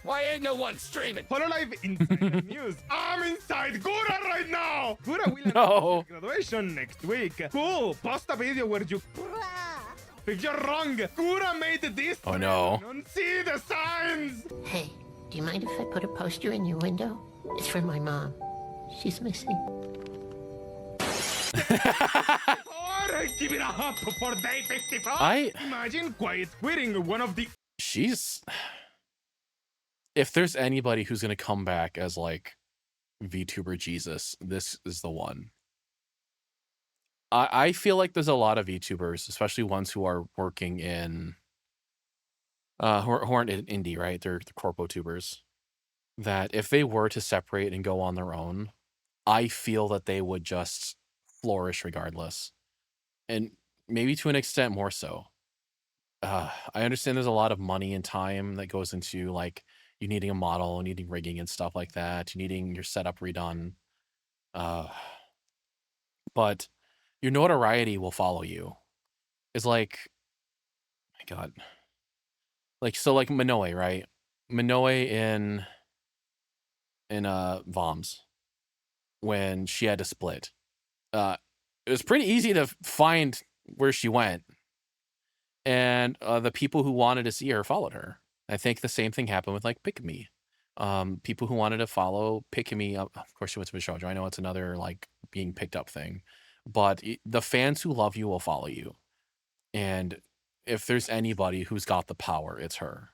Why ain't no one streaming? Hololive Inside News. I'm inside Gura right now. Gura will No. have graduation next week. Cool. Post a video where you. If you're wrong, Gura made this. Oh no. Don't see the signs. Hey, do you mind if I put a poster in your window? It's for my mom. She's missing. Or give it up for day 54. Imagine quiet quitting one of the. She's. If there's anybody who's gonna come back as like VTuber Jesus, this is the one. I feel like there's a lot of VTubers, especially ones who are working in who aren't in indie, right? They're the corpo tubers. That if they were to separate and go on their own, I feel that they would just flourish regardless. And maybe to an extent more so. I understand there's a lot of money and time that goes into like you needing a model, needing rigging and stuff like that, you needing your setup redone. But your notoriety will follow you. It's like, my God. Like, so like Minoe, right? Minoe in Voms, when she had to split. It was pretty easy to find where she went. And the people who wanted to see her followed her. I think the same thing happened with like Pick Me. People who wanted to follow Pick Me, of course she went to Bishojo. I know it's another like being picked up thing. But the fans who love you will follow you. And if there's anybody who's got the power, it's her.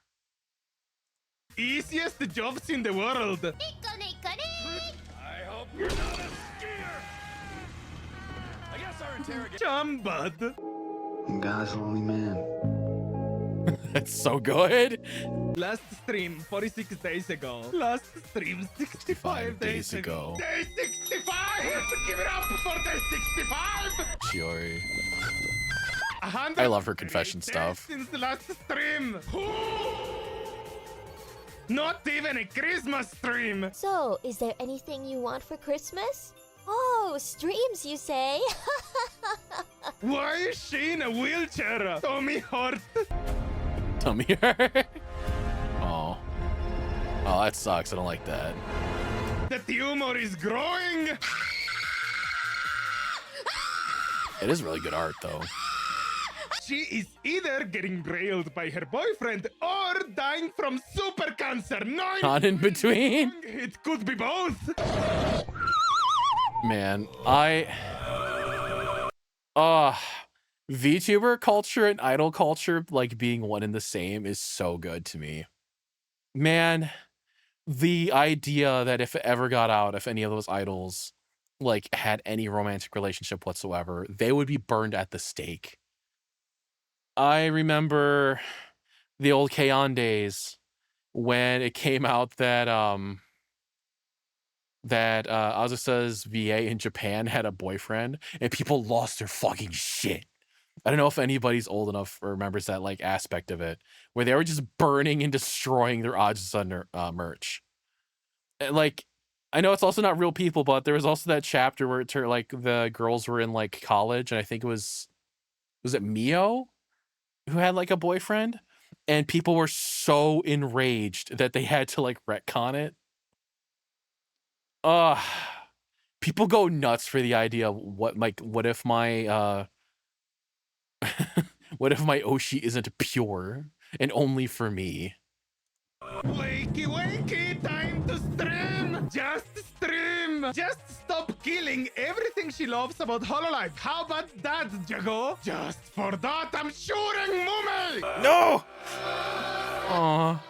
Easiest jobs in the world. I hope you're not a skier. I guess our interrogation. Chumbud. God's lonely man. That's so good. Last stream 46 days ago. Last stream 65 days ago. Day 65! Give it up for day 65! Chiori. I love her confession stuff. Since the last stream. Not even a Christmas stream. So, is there anything you want for Christmas? Oh, streams, you say? Why is she in a wheelchair? Tommy Hart. Tummy hurt. Oh. Oh, that sucks. I don't like that. The tumor is growing. It is really good art, though. She is either getting railed by her boyfriend or dying from super cancer. Not in between. It could be both. Man, VTuber culture and idol culture, like being one and the same, is so good to me. Man, the idea that if it ever got out, if any of those idols like had any romantic relationship whatsoever, they would be burned at the stake. I remember the old K-On! Days when it came out that Azusa's VA in Japan had a boyfriend and people lost their fucking shit. I don't know if anybody's old enough or remembers that like aspect of it, where they were just burning and destroying their Azusa merch. And, like, I know it's also not real people, but there was also that chapter where like the girls were in like college, and I think it was was it Mio who had like a boyfriend, and people were so enraged that they had to like retcon it. People go nuts for the idea of what if my what if my Oshi isn't pure and only for me? Wakey, wakey, time to stream! Just stream! Just stop killing everything she loves about HoloLive. How about that, Jago? Just for that, I'm shooting Mume! No! Aww.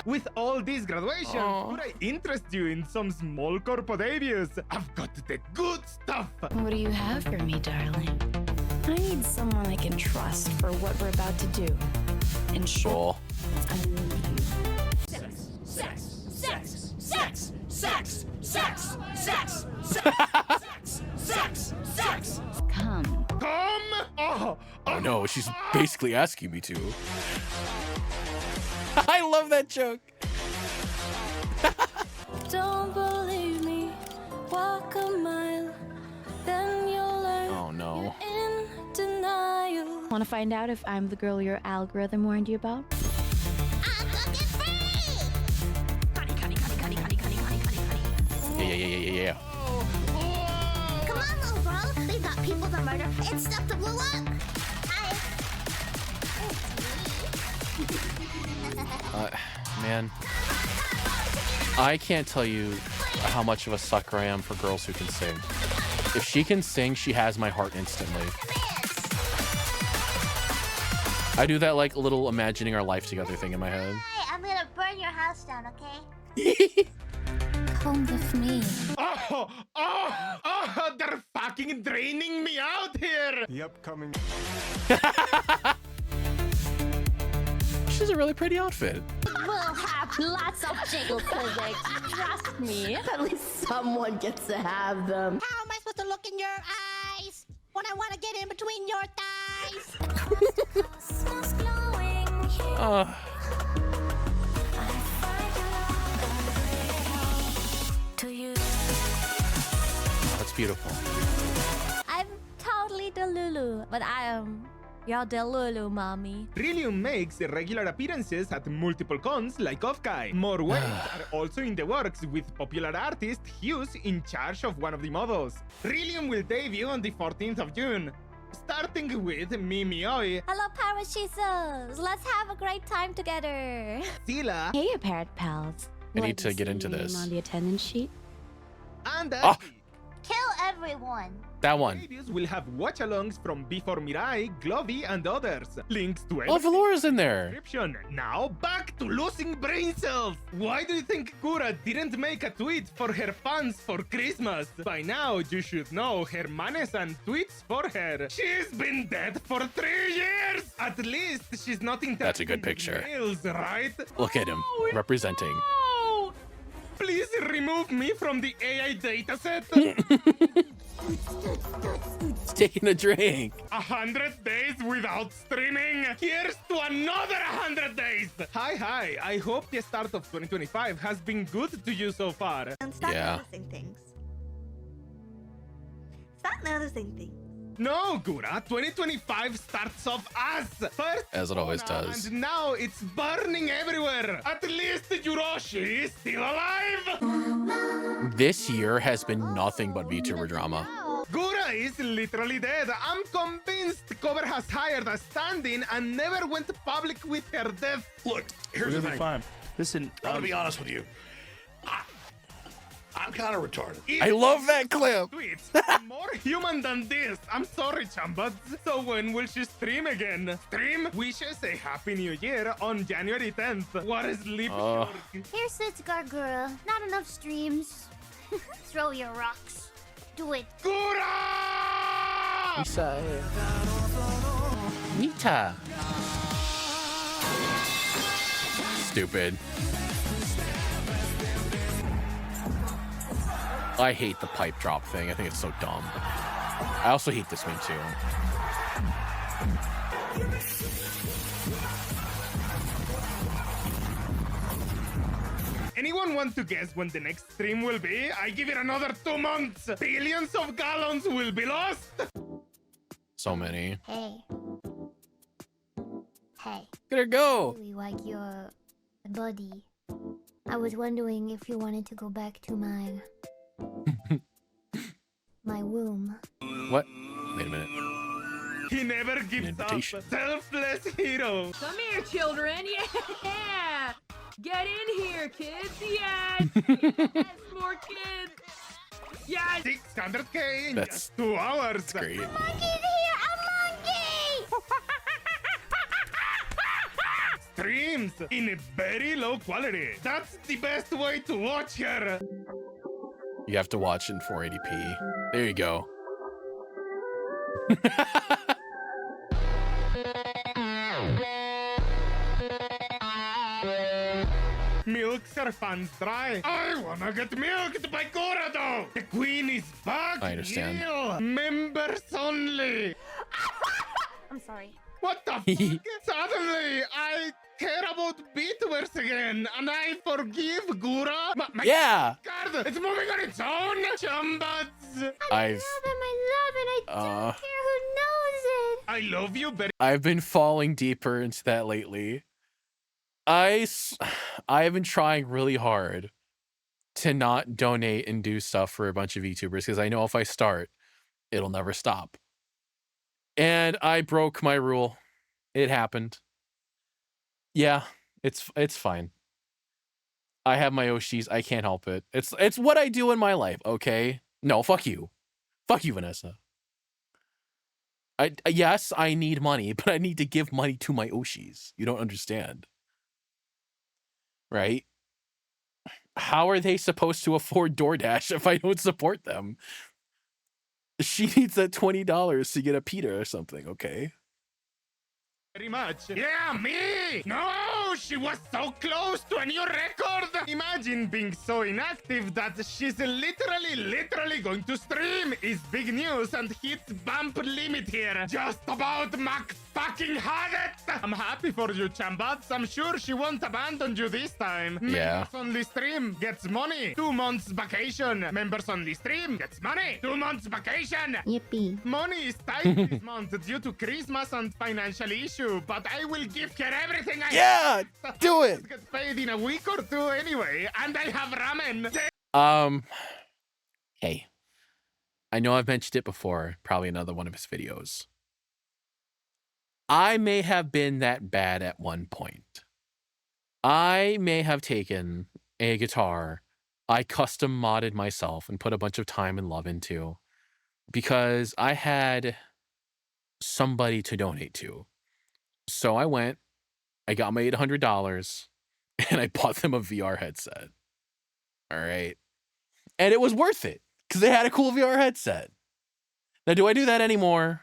With all these graduations, could I interest you in some small corpo debuts? I've got the good stuff! What do you have for me, darling? I need someone I can trust for what we're about to do. In short, I need you. Sex, sex, sex, sex, sex, sex, sex, sex. Come. Oh no, she's basically asking me to. I love that joke. Don't believe me. Walk a mile, then you'll learn. Oh no. In denial. Want to find out if I'm the girl your algorithm warned you about? Yeah. Come on, little bro. They've got people to murder and stuff to blow up. Man, I can't tell you how much of a sucker I am for girls who can sing. If she can sing, she has my heart instantly. I do that like little imagining our life together thing in my head. Hey, I'm gonna burn your house down, okay? Come with me. They're fucking draining me out here! Yep, coming. She's a really pretty outfit. We'll have lots of jiggle physics. Trust me. At least someone gets to have them. How am I supposed to look in your eyes when I want to get in between your thighs? That's beautiful. I'm totally Delulu, but I am your Delulu, mommy. Rillium makes regular appearances at multiple cons like Offkai. More weddings are also in the works, with popular artist Hughes in charge of one of the models. Rillium will debut on the 14th of June, starting with Mimioi. Hello, Parachizos. Let's have a great time together. Sila. Hey, you parrot pals. I need to get into this. On the attendance sheet. And Kill everyone. That one. Debuts will have watch-alongs from Before Mirai, Glovey, and others. Links to Oh, Valora's in there. description. Now back to losing brain cells. Why do you think Kura didn't make a tweet for her fans for Christmas? By now, you should know Hermanes-san tweets for her. She's been dead for 3 years. At least she's not in. That's a good picture. Nails, right? Look at him representing. Please remove me from the AI dataset. Taking a drink. 100 days without streaming. Here's to another 100 days. Hi. I hope the start of 2025 has been good to you so far. And start Yeah. noticing things. Start noticing things. No, Gura. 2025 starts off first, As it always does. and now it's burning everywhere. At least Yuroshi is still alive. This year has been nothing but VTuber drama. Gura is literally dead. I'm convinced Cover has hired a stand-in and never went public with her death. Look, here's the thing. Fine. Listen, I'm gonna be honest with you. I'm kind of retarded. I love that clip. Tweets. More human than this. I'm sorry, Chambuds. So when will she stream again? Stream wishes a happy new year on January 10th. What is sleep? Here sits Gargura. Not enough streams. Throw your rocks. Do it. Gura! Nita. Stupid. I hate the pipe drop thing. I think it's so dumb. I also hate this one too. Anyone want to guess when the next stream will be? I give it another 2 months. Billions of gallons will be lost. So many. Hey, Hey. Look at her go. I really like your body. I was wondering if you wanted to go back to my womb. What? Wait a minute. He never gives up. Selfless hero. Come here, children. Yeah. Get in here, kids. Yes. Yes, more kids. Yes. 600K in That's- just 2 hours. That's great. Streams in very low quality. That's the best way to watch her. You have to watch in 480p. There you go. Milks are fans dry. I wanna get milked by Gora though. The queen is back. I understand. Yeah. Members only. I'm sorry. What the fuck? Suddenly, I care about Beatverse again, and I forgive Gura. My Yeah. card, it's moving on its own. Chumbuds. I've I don't care who knows it. I love you, Betty. I've been falling deeper into that lately. I've been trying really hard to not donate and do stuff for a bunch of YouTubers because I know if I start, it'll never stop. And I broke my rule. It happened. Yeah, it's fine. I have my Oshis. I can't help it. It's what I do in my life, okay? No, fuck you. Fuck you, Vanessa. Yes, I need money, but I need to give money to my Oshis. You don't understand. Right? How are they supposed to afford DoorDash if I don't support them? She needs that $20 to get a pita or something, okay? Very much. Yeah, me! No, she was so close to a new record! Imagine being so inactive that she's literally going to stream is big news and hits bump limit here. Just about Mac fucking had it! I'm happy for you, Chambats. I'm sure she won't abandon you this time. Yeah. Members only stream gets money. 2 months vacation. Members only stream gets money. 2 months vacation. Yippee. Money is tight this month due to Christmas and financial issue, but I will give her everything I Yeah, have. do it. Get paid in a week or 2 anyway, and I have ramen. Hey. I know I've mentioned it before, probably another one of his videos. I may have been that bad at one point. I may have taken a guitar I custom modded myself and put a bunch of time and love into because I had somebody to donate to. So I went, I got my $800 and I bought them a VR headset. All right. And it was worth it because they had a cool VR headset. Now, do I do that anymore?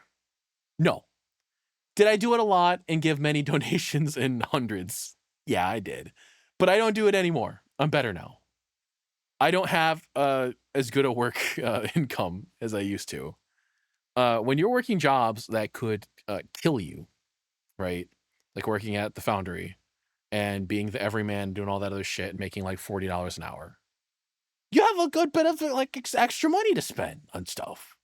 No. Did I do it a lot and give many donations in hundreds? Yeah, I did. But I don't do it anymore. I'm better now. I don't have as good a work income as I used to. When you're working jobs that could kill you, right? Like working at the foundry and being the everyman, doing all that other shit, and making like $40 an hour. You have a good bit of like extra money to spend on stuff.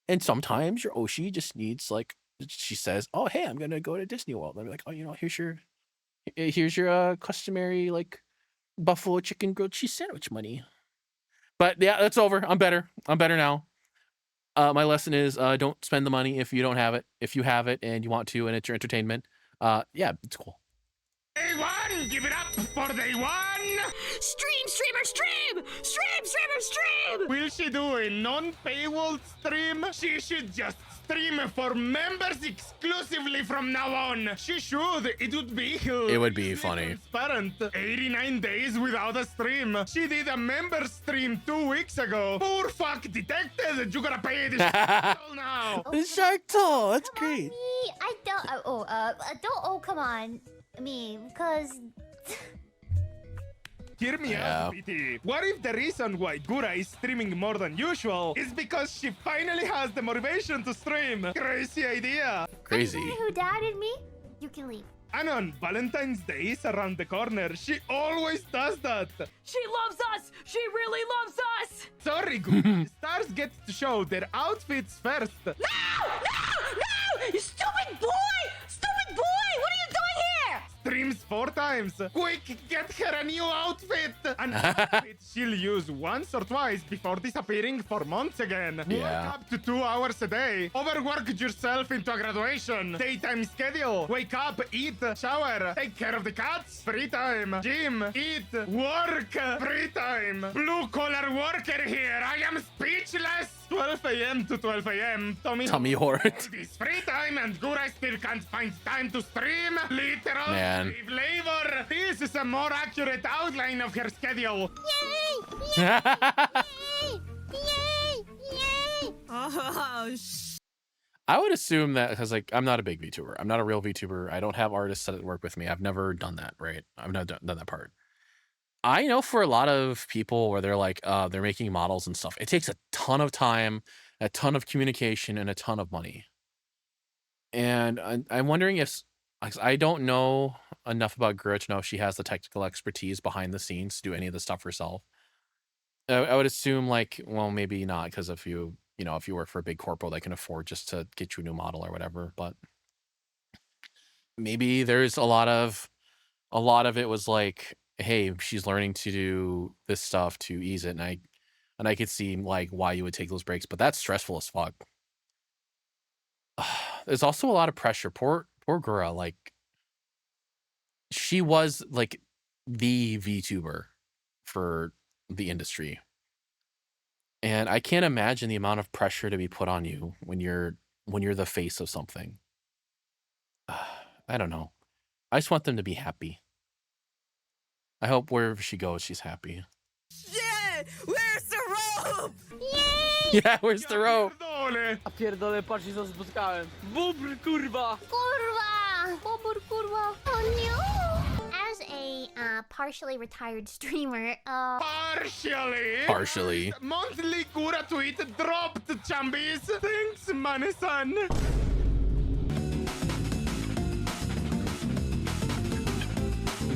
And sometimes your Oshi just needs like, she says, oh, hey, I'm going to go to Disney World. And I'm like, oh, you know, here's your customary like buffalo chicken grilled cheese sandwich money. But yeah, that's over. I'm better. I'm better now. My lesson is don't spend the money if you don't have it. If you have it and you want to and it's your entertainment, yeah, it's cool. Day one, give it up for day one. Stream! Will she do a non-paywall stream? She should just stream for members exclusively from now on. She should. It would be funny. Transparent. 89 days without a stream. She did a member stream 2 weeks ago. Poor fuck detected. You gotta pay the shark toll now. The shark toll. That's great. I don't. Don't. Oh, come on. Me, because. Hear me out, PT. What if the reason why Gura is streaming more than usual is because she finally has the motivation to stream? Crazy idea. Crazy. Who doubted me? You can leave. And on Valentine's Day is around the corner. She always does that. She loves us! She really loves us! Sorry, Gura. Stars get to show their outfits first. No! You stupid boy! Stupid boy! What are you doing? streams 4 times. Quick, get her a new outfit. An outfit she'll use once or twice before disappearing for months again. Yeah. Work up to 2 hours a day. Overwork yourself into a graduation. Daytime schedule. Wake up, eat, shower, take care of the cats. Free time. Gym, eat, work. Free time. Blue collar worker here. I am speechless. 12 a.m. to 12 a.m. Tommy Hort. This free time and Gura still can't find time to stream. Literal Man. slave labor. This is a more accurate outline of her schedule. Yay! Yay! Yay! Yay! Oh, I would assume that because like I'm not a big VTuber. I'm not a real VTuber. I don't have artists that work with me. I've never done that, right? I've not done that part. I know for a lot of people where they're like they're making models and stuff, it takes a ton of time, a ton of communication, and a ton of money. And I'm wondering if I don't know enough about Gura to know if she has the technical expertise behind the scenes to do any of the stuff herself. I would assume like, well, maybe not, because if you work for a big corpo, they can afford just to get you a new model or whatever. But maybe there's a lot of it was like, hey, she's learning to do this stuff to ease it, and I could see like why you would take those breaks, but that's stressful as fuck. There's also a lot of pressure. Poor Gura, like she was like the VTuber for the industry. And I can't imagine the amount of pressure to be put on you when you're the face of something. I don't know. I just want them to be happy. I hope wherever she goes, she's happy. Yeah! Where's the rope? Yay! Yeah, where's the rope? A pierdolę, patrzcie co spotkałem. Bubr, kurwa! Kurwa! Bobur kurwa! Oh no! As a partially retired streamer, Partially? Monthly Gura tweet dropped, Chambies. Thanks, Mane-san.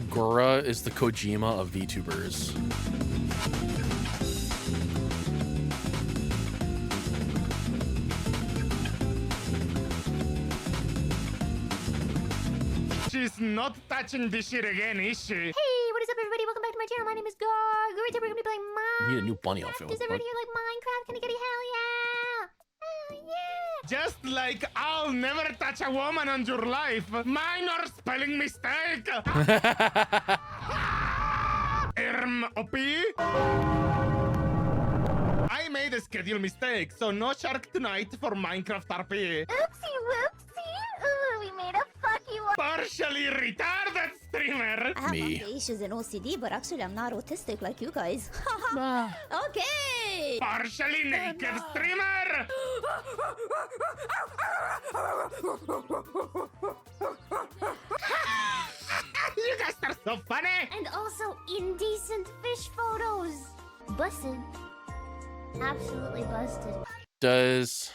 Gura is the Kojima of VTubers. She's not touching this shit again, is she? Hey, what is up, everybody? Welcome back to my channel. My name is Gar. Today we're gonna be playing Minecraft. You need a new bunny outfit. Does everybody here like Minecraft? Can I get a hell yeah? Hell yeah! Just like I'll never touch a woman on your life. Minor spelling mistake. OP. I made a schedule mistake, so no shark tonight for Minecraft RP. Oopsie whoopsie. Ooh, we made a fucky one. Partially retarded streamer. I have Me. monkey issues and OCD, but actually I'm not autistic like you guys. Okay. Partially naked streamer. You guys are so funny. And also indecent fish photos. Busted. Absolutely busted. Does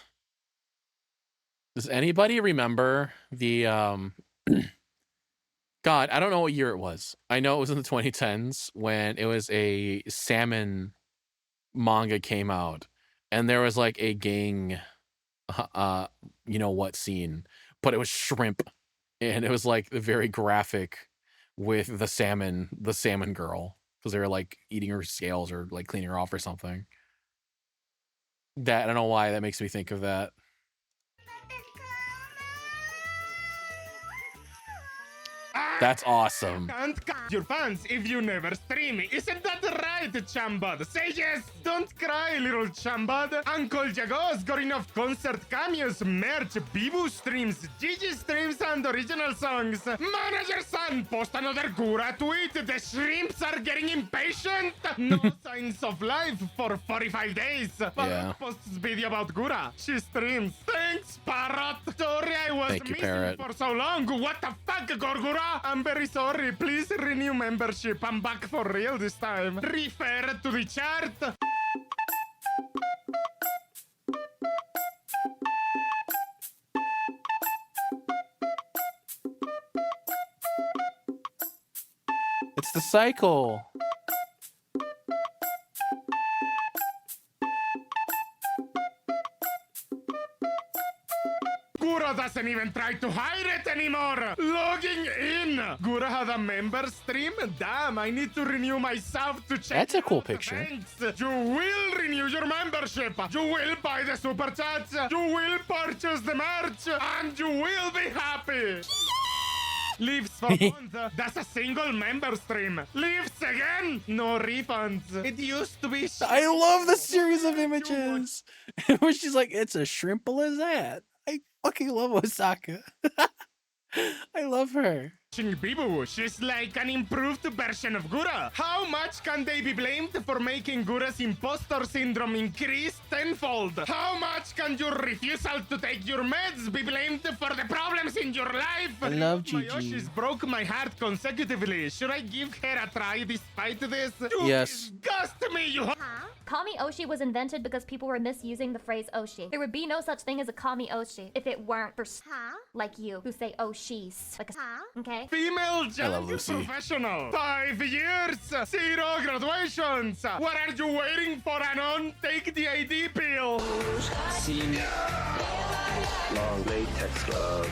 anybody remember the God, I don't know what year it was. I know it was in the 2010s when it was a salmon manga came out, and there was like a gang you know what scene, but it was shrimp, and it was like very graphic with the salmon girl, because they were like eating her scales or like cleaning her off or something. That, I don't know why that makes me think of that. That's awesome. Can't cut your fans if you never stream. Isn't that right, Chambad? Say yes! Don't cry, little Chambad. Uncle Jago's got enough concert cameos, merch, Bibu streams, Gigi streams, and original songs. Manager son, post another Gura tweet. The shrimps are getting impatient. No signs of life for 45 days. Parrot posts video about Gura. She streams. Thanks, Parrot. Sorry I was Thank you, missing Parrot. for so long. What the fuck, Gorgura? I'm very sorry. Please renew membership. I'm back for real this time. Refer to the chart. It's the cycle. Gura doesn't even try to hide it anymore. Logging in. Gura had a member stream. Damn, I need to renew myself to check. That's a cool picture. Thanks. You will renew your membership. You will buy the super chats. You will purchase the merch, and you will be happy. Leaves for month. That's a single member stream. Leaves again. No refunds. It used to be. I love the series of images where she's like, "It's as simple as that." I fucking love Osaka. I love her. Bibu, she's like an improved version of Gura. How much can they be blamed for making Gura's imposter syndrome increase tenfold? How much can your refusal to take your meds be blamed for the problems in your life? I love Gigi. She's broke my heart consecutively. Should I give her a try despite this? Yes. Disgust me, you. Kami Oshi was invented because people were misusing the phrase Oshi. There would be no such thing as a Kami Oshi if it weren't for like you who say Oshis. Like okay? Female love junkie Lucy. professional. 5 years. 0 graduations. What are you waiting for, Anon? Take the ID pill. Long latex glove.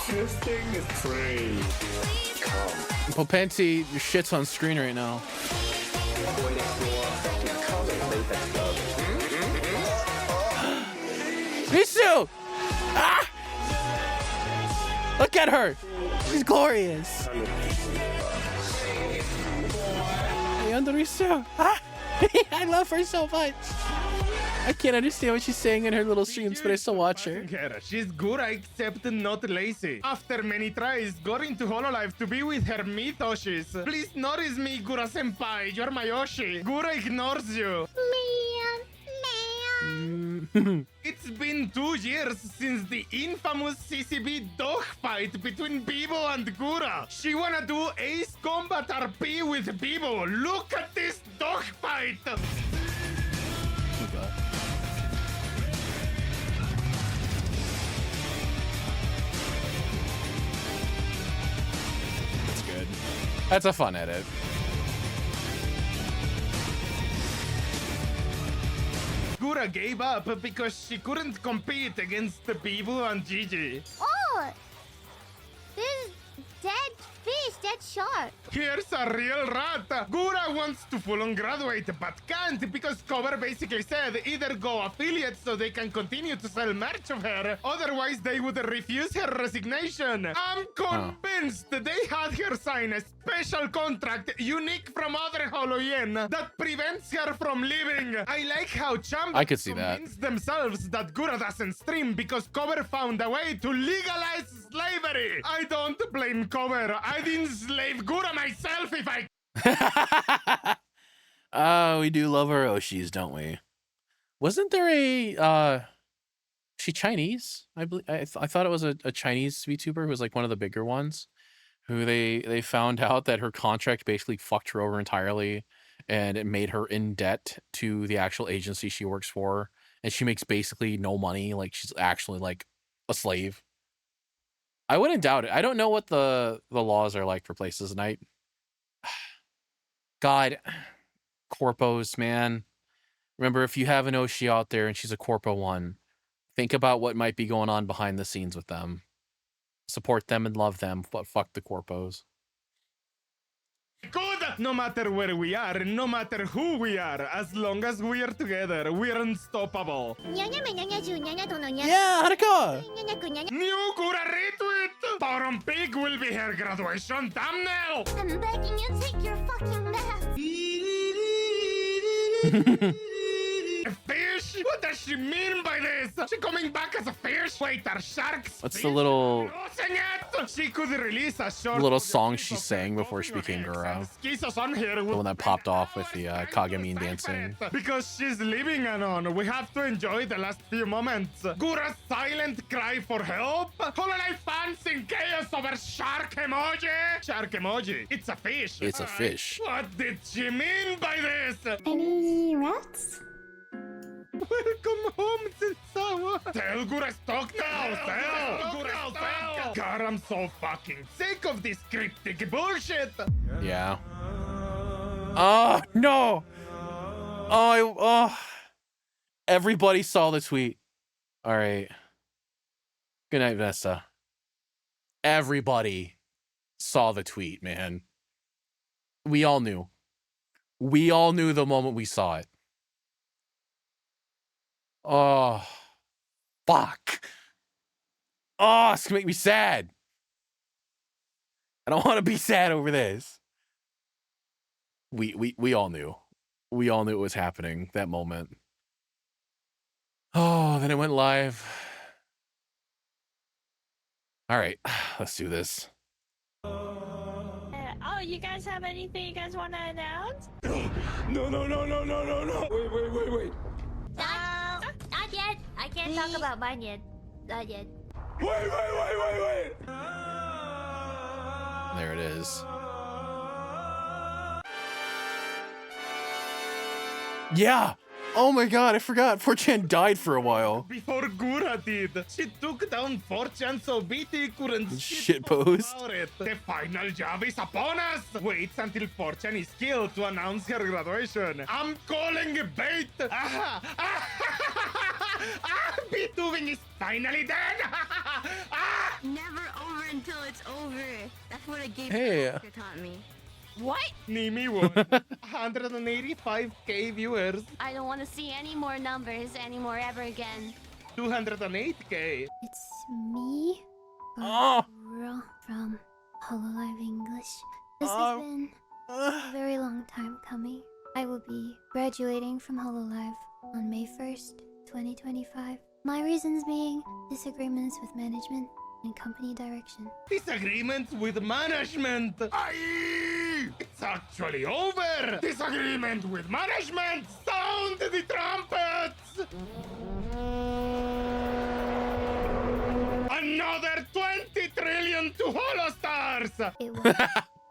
This thing is free. Come. Popenti, your shit's on screen right now. Misu! Ah! Look at her! She's glorious! Hey, Andorisu! Ah! I love her so much! I can't understand what she's saying in her little streams, but I still watch her. She's Gura except not lazy. After many tries, got into Hololive to be with her Mitoshis. Please notice me, Gura senpai. You're my Yoshi. Gura ignores you. It's been 2 years since the infamous CCB dogfight between Bibo and Gura. She wanna do Ace Combat RP with Bibo. Look at this dogfight! Oh god. That's good. That's a fun edit. Gura gave up because she couldn't compete against the Bibo and Gigi. Oh! There's dead fish, dead shark. Here's a real rat. Gura wants to full-on graduate, but can't because Cover basically said either go affiliate so they can continue to sell merch of her, otherwise they would refuse her resignation. I'm convinced they had her sign a special contract unique from other Holoyen that prevents her from leaving. I like how Champ I could see that. convinced themselves that Gura doesn't stream because Cover found a way to legalize slavery. I don't blame Cover. I'd enslave Gura myself if I... Oh, we do love our Oshis, don't we? Wasn't there a she Chinese? I believe I thought it was a Chinese VTuber who was like one of the bigger ones, who they found out that her contract basically fucked her over entirely, and it made her in debt to the actual agency she works for, and she makes basically no money. Like she's actually like a slave. I wouldn't doubt it. I don't know what the laws are like for places, and God, corpos, man. Remember, if you have an Oshi out there and she's a corpo one, think about what might be going on behind the scenes with them. Support them and love them, but fuck the corpos. Good! No matter where we are, no matter who we are, as long as we are together, we're unstoppable. Yeah, Haruka! New Gura retweet! Bottom Pig will be her graduation thumbnail! I'm begging you, take your fucking mask. A fish? What does she mean by this? She coming back as a fish? Wait, are sharks? What's the little Losing it? She could release a short little song she sang before she became Gura? Kisses on here The one that popped off with the Kagami dancing. Because she's leaving, Anon. We have to enjoy the last few moments. Gura's silent cry for help? Hololive fans in chaos over shark emoji? Shark emoji. It's a fish. It's a fish. What did she mean by this? Any rats? Welcome home, Sensawa. Tell Gura stock now. Tell Gura stock. God, I'm so fucking sick of this cryptic bullshit. Yeah. Oh, no. Oh, everybody saw the tweet. All right. Good night, Vanessa. Everybody saw the tweet, man. We all knew. We all knew the moment we saw it. Oh, fuck. Oh, it's gonna make me sad. I don't want to be sad over this. We all knew. We all knew it was happening, that moment. Oh, then it went live. All right, let's do this. Oh, you guys have anything you guys want to announce? No. Wait. Not yet. I can't talk about mine yet. Not yet. Wait. There it is. Yeah. Oh my god, I forgot. 4chan died for a while. Before Gura did, she took down 4chan so BT couldn't Shitpost. about it. The final job is upon us. Waits until 4chan is killed to announce her graduation. I'm calling it bait. B2 is finally dead. Never over until it's over. That's what a game Hey. taught me. What? Nimi won. 185k viewers. I don't want to see any more numbers anymore ever again. 208k. It's me, Oh. Gura from Hololive English. This has been a very long time coming. I will be graduating from Hololive on May 1st, 2025. My reasons being disagreements with management and company direction. Disagreements with management. Aye! It's actually over. Disagreement with management. Sound the trumpets. Another 20 trillion to Holostars. It was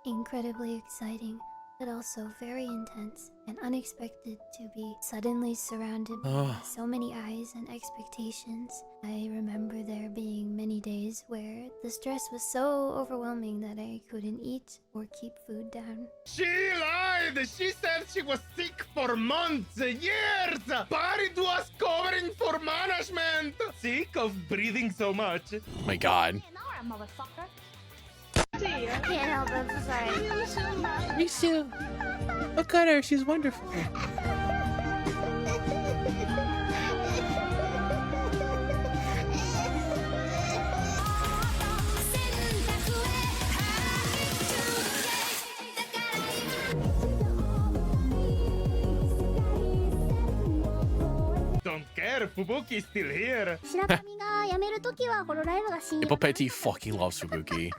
incredibly exciting, but also very intense and unexpected to be suddenly surrounded by so many eyes and expectations. I remember there being many days where the stress was so overwhelming that I couldn't eat or keep food down. She lied. She said she was sick for months, years, but it was covering for management. Sick of breathing so much. My god. Motherfucker. Can't help it, I'm sorry. Me too. Look at her, she's wonderful. Don't care, Fubuki's still here. 白神が辞めるときはホロライブが信用 Hippopeti fucking loves Fubuki.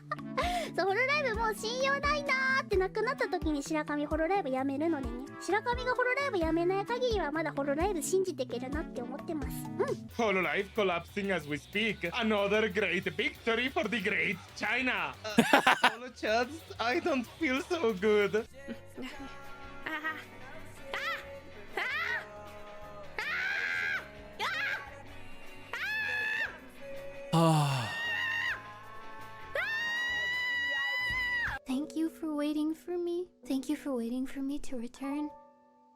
そうホロライブもう信用ないなーってなくなった時に白神ホロライブ辞めるのでね、白神がホロライブ辞めない限りはまだホロライブ信じていけるなって思ってます。Hololive collapsing as we speak. Another great victory for the great China. Holo chats, I don't feel so good. Thank you for waiting for me. Thank you for waiting for me to return.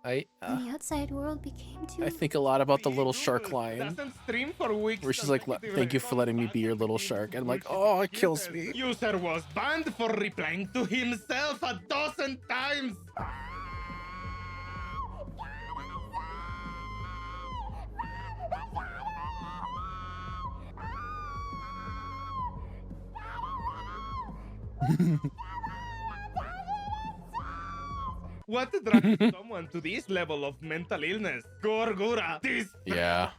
I When the outside world became too... I think a lot about the little shark line. Doesn't stream for weeks. Where she's like, thank you for letting me be your little shark. And I'm like, oh, it kills me. User was banned for replying to himself 12 times. What drives someone to this level of mental illness? Gorgura, this. Yeah.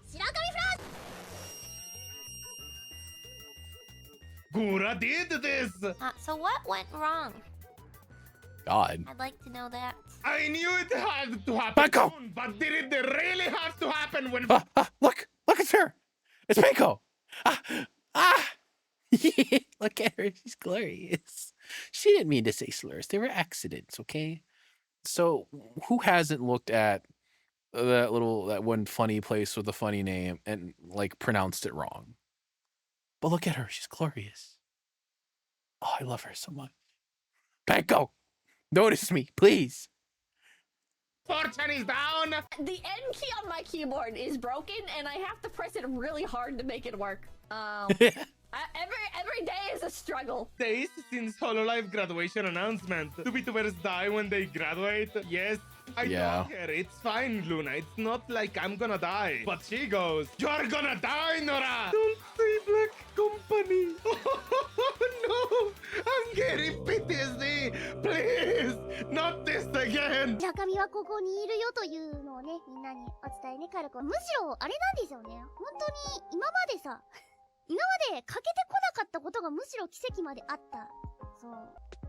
Gura did this. So what went wrong? God. I'd like to know that. I knew it had to happen Banko! soon, but did it really have to happen when... Look, it's her. It's Banko. Look at her. She's glorious. She didn't mean to say slurs. They were accidents, okay? So who hasn't looked at that one funny place with a funny name and like pronounced it wrong? But look at her. She's glorious. Oh, I love her so much. Banko, notice me, please. 4chan is down. The N key on my keyboard is broken, and I have to press it really hard to make it work. Every day is a struggle. Days since Hololive graduation announcement. Do VTubers die when they graduate? Yes. I Yeah. told her, it's fine, Luna. It's not like I'm gonna die. But she goes, you're gonna die, Nora! Don't say Black Company. Oh, no! I'm getting PTSD! Please! Not this again! 村上はここにいるよというのをね、みんなにお伝えね、カルコ。むしろ、あれなんですよね。本当に、今までさ、今まで欠けてこなかったことがむしろ奇跡まであった。そう。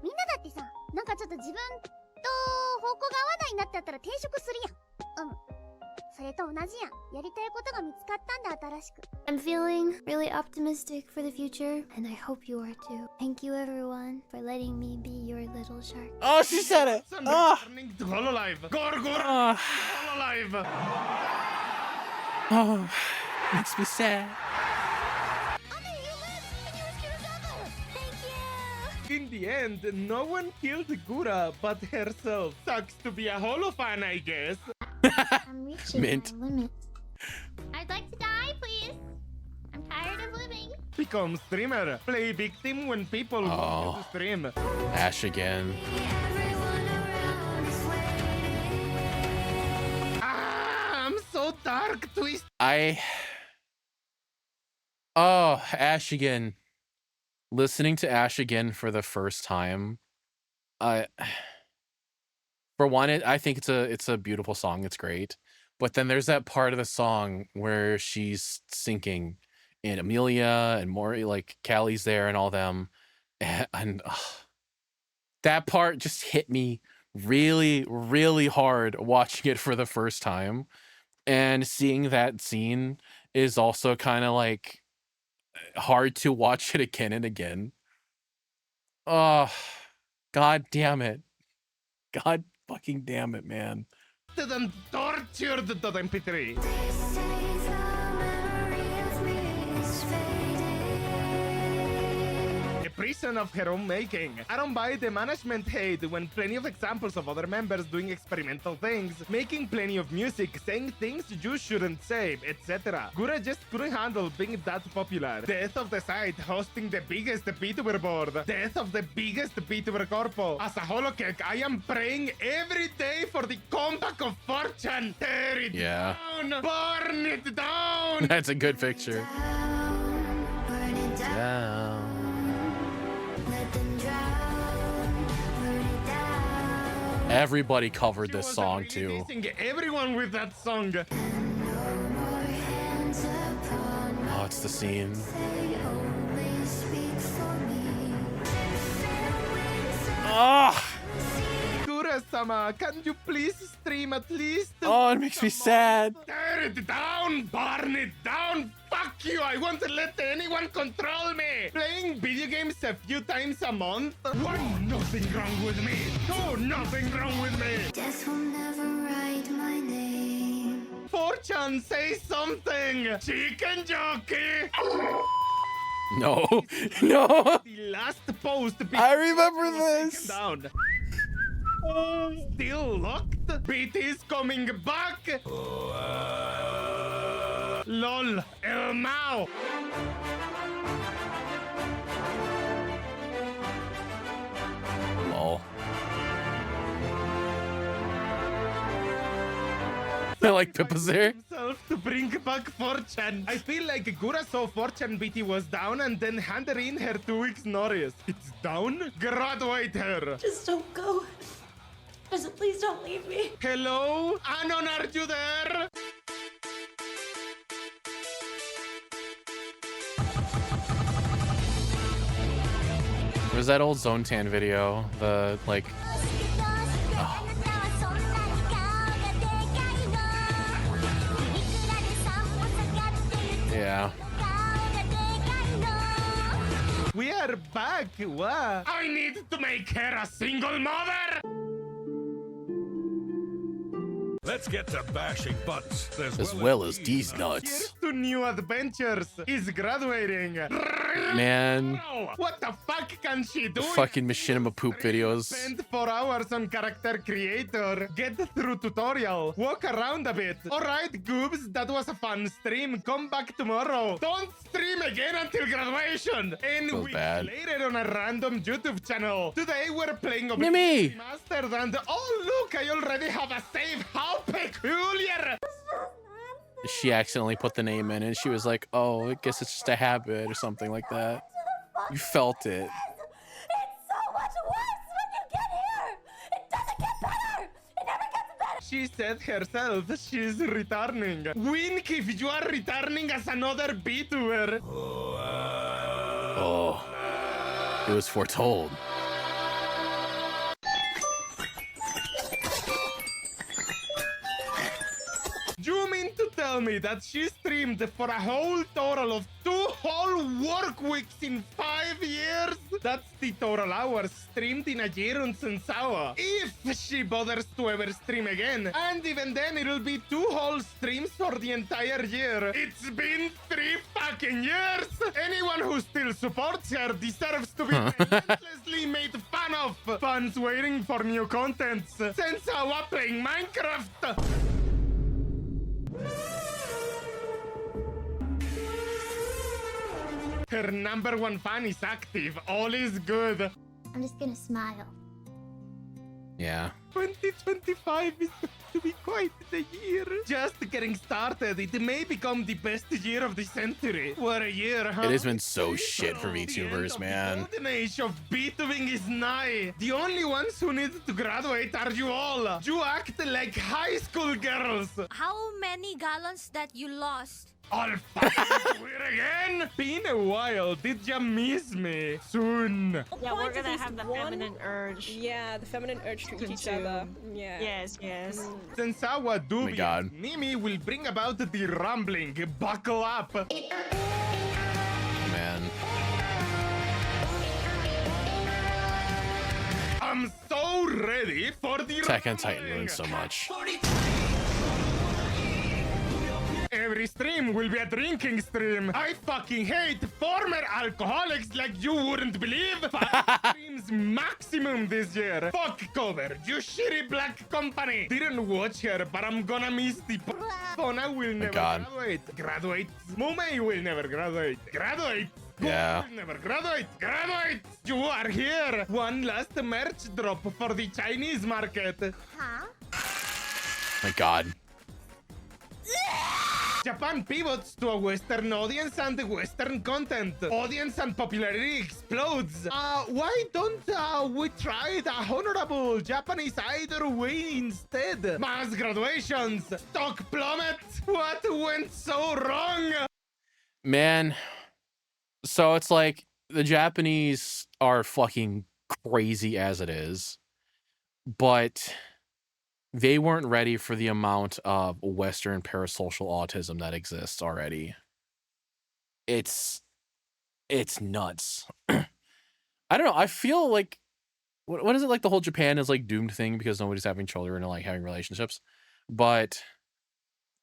みんなだってさ、なんかちょっと自分と方向が合わないなってなったら転職するやん。それと同じやん。やりたいことが見つかったんだ、新しく。I'm feeling really optimistic for the future, and I hope you are too. Thank you everyone for letting me be your little shark. Oh, she said it! Returning to Hololive. Gorgor! Hololive! Oh, makes me sad. In the end, no one killed Gura but herself. Sucks to be a holo fan, I guess. I'm reaching Mint. my limit. I'd like to die, please. I'm tired of living. Become streamer. Play victim when people want you to stream. Ash again. I'm so dark, twist. Oh, Ash again. Listening to Ash again for the first time, for one, I think it's a beautiful song. It's great, but then there's that part of the song where she's sinking, and Amelia and Maury, like Callie's there, and all them, and that part just hit me really, really hard watching it for the first time, and seeing that scene is also kind of like hard to watch it again and again. Oh, god damn it. God fucking damn it, man. Them tortured the MP3. A prison of her own making. I don't buy the management hate when plenty of examples of other members doing experimental things, making plenty of music, saying things you shouldn't say, etc. Gura just couldn't handle being that popular. Death of the site, hosting the biggest VTuber board. Death of the biggest VTuber corpo. As a holocake, I am praying every day for the comeback of fortune. Tear it down, burn it down. That's a good picture. Down. Everybody covered this song too. Everyone with that song. Oh, it's the scene. Oh! Gura-sama, can you please stream at least? Oh, it makes me sad. Tear it down, burn it down. Fuck you, I won't let anyone control me. Playing video games a few times a month? One, nothing wrong with me. Two, nothing wrong with me. Death will never write my name. Fortune, say something. Chicken jockey. No. No. The last post. I remember this. Down. Still locked? BT's coming back. LOL. El Mao. Lol. I like Pippa's there. Himself to bring back Fortune. I feel like Gura saw Fortune BT was down and then handed in her 2 weeks notice. It's down? Graduate her. Just don't go. Just please don't leave me. Hello? Anon, are you there? There's that old Zone Tan video, the like. Oh. Yeah. We are back. What? I need to make her a single mother. Let's get to bashing butts as well as these nuts. Here's to new adventures. He's graduating. Man. What the fuck can she do? Fucking machinima poop videos. Spend 4 hours on character creator. Get through tutorial. Walk around a bit. Alright, goobs, that was a fun stream. Come back tomorrow. Don't stream again until graduation. And we later on a random YouTube channel. Today we're playing Mimi Mastered and oh look, I already have a save. How peculiar! She accidentally put the name in and she was like, oh, I guess it's just a habit or something like that. You felt it. It's so much worse when you get here. It doesn't get better. It never gets better. She said herself she's returning. Wink if you are returning as another VTuber. Oh, it was foretold. You mean to tell me that she streamed for a whole total of 2 whole work weeks in 5 years? That's the total hours streamed in a year on Sensawa. If she bothers to ever stream again. And even then, it'll be 2 whole streams for the entire year. It's been 3 fucking years! Anyone who still supports her deserves to be relentlessly made fun of. Fans waiting for new contents. Sensawa playing Minecraft! Her #1 fan is active. All is good. I'm just gonna smile. Yeah. 2025 is to be quite the year. Just getting started. It may become the best year of the century. What a year, huh? It has been so shit for VTubers, man. The age of VTubing is nigh. The only ones who need to graduate are you all. You act like high school girls. How many gallons that you lost? I'll fucking weird again. Been a while. Did you miss me? Soon. Yeah, we're gonna have the feminine urge. Yeah, the feminine urge to eat each other. Yeah. Yes, yes. Sensawa Oh my God. Mimi will bring about the rumbling. Buckle up. Man. I'm so ready for the Attack on Titan ruined so much. Every stream will be a drinking stream. I fucking hate former alcoholics like you wouldn't believe. 5 streams maximum this year. Fuck cover, you shitty black company. Didn't watch her, but I'm gonna miss the Fona will never graduate. Graduate. Mumei will never graduate. Graduate. Yeah. Never graduate. Graduate. You are here. One last merch drop for the Chinese market. Huh? My God. Japan pivots to a Western audience and Western content. Audience and popularity explodes. Why don't we try the honorable Japanese either way instead? Mass graduations, stock plummets. What went so wrong? Man. So it's like the Japanese are fucking crazy as it is, but they weren't ready for the amount of Western parasocial autism that exists already. It's nuts. I don't know. I feel like what is it like the whole Japan is like doomed thing because nobody's having children and like having relationships, but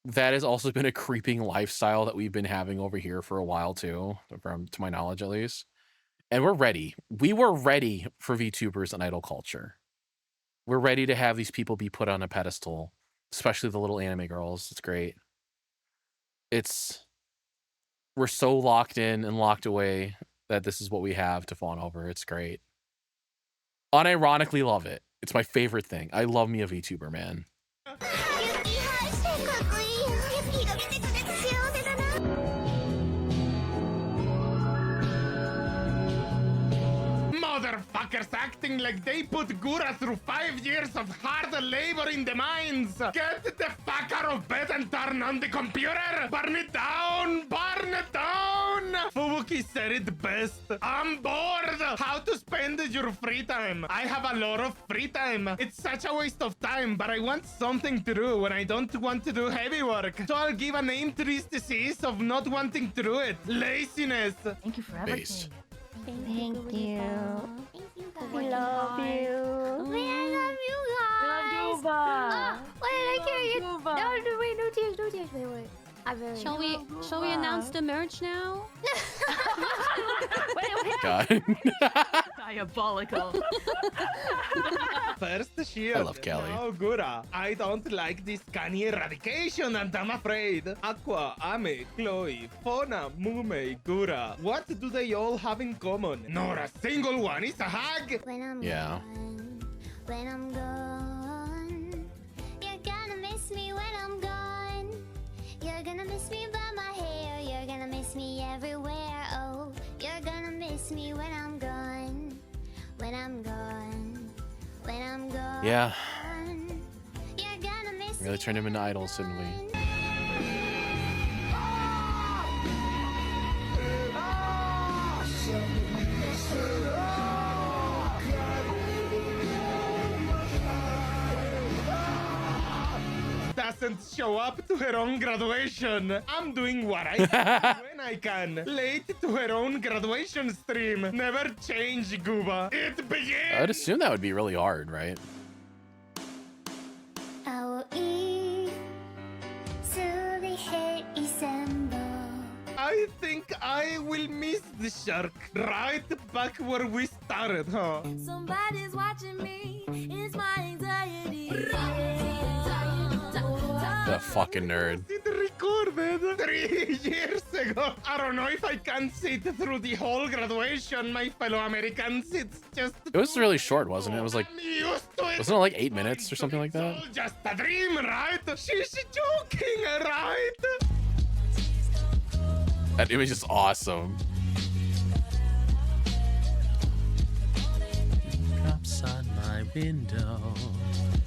that has also been a creeping lifestyle that we've been having over here for a while too, to my knowledge at least. And we're ready. We were ready for VTubers and idol culture. We're ready to have these people be put on a pedestal, especially the little anime girls. It's great. We're so locked in and locked away that this is what we have to fawn over. It's great. Unironically love it. It's my favorite thing. I love me a VTuber, man. Motherfuckers acting like they put Gura through 5 years of hard labor in the mines. Get the fuck out of bed and turn on the computer. Burn it down. Burn it down. Fubuki said it best. I'm bored. How to spend your free time? I have a lot of free time. It's such a waste of time, but I want something to do when I don't want to do heavy work. So I'll give a name to this disease of not wanting to do it. Laziness. Thank you for everything. Thank you. We love you. Man, I love you guys. Love you, Ba. Wait, I can't get. No, wait, no tears, no tears. Wait. Shall we announce the merge now? God. Diabolical. First shield. I love Callie. Now Gura. I don't like this Kanye eradication and I'm afraid. Aqua, Ame, Chloe, Fauna, Mume, Gura. What do they all have in common? Not a single one is a hag. Yeah. When I'm gone, you're gonna miss me when I'm gone. You're gonna miss me by my hair. You're gonna miss me everywhere. Oh, you're gonna miss me when I'm gone. When I'm gone. When I'm gone. Yeah. You're gonna miss Really turned him into idols, didn't we? Doesn't show up to her own graduation. I'm doing what I can when I can. Late to her own graduation stream. Never change, Gooba. It begins. I would assume that would be really hard, right? I think I will miss the shark right back where we started, huh? Somebody's watching me. It's my anxiety. The fucking nerd. It recorded 3 years ago. I don't know if I can sit through the whole graduation, my fellow Americans. It's just. It was really short, wasn't it? It was like, used to it. wasn't it like 8 minutes or something like that? Just a dream, right? She's joking, right? That image is awesome. Cups on my window.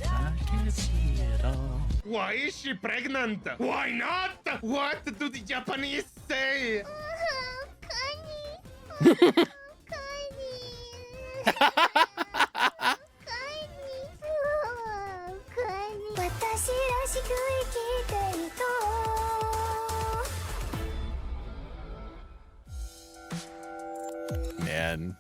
I can see it all. Why is she pregnant? Why not? What do the Japanese say? Man.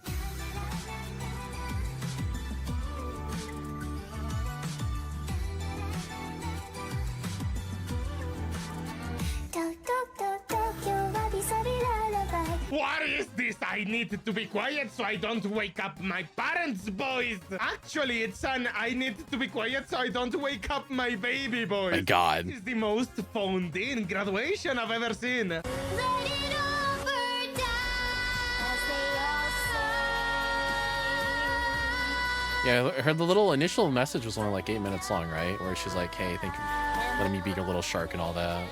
What is this? I need to be quiet so I don't wake up my parents, boys. Actually, it's an I need to be quiet so I don't wake up my baby, boys. My God. This is the most phoned in graduation I've ever seen. Yeah, her the little initial message was only like 8 minutes long, right? Where she's like, hey, thank you for letting me be your little shark and all that.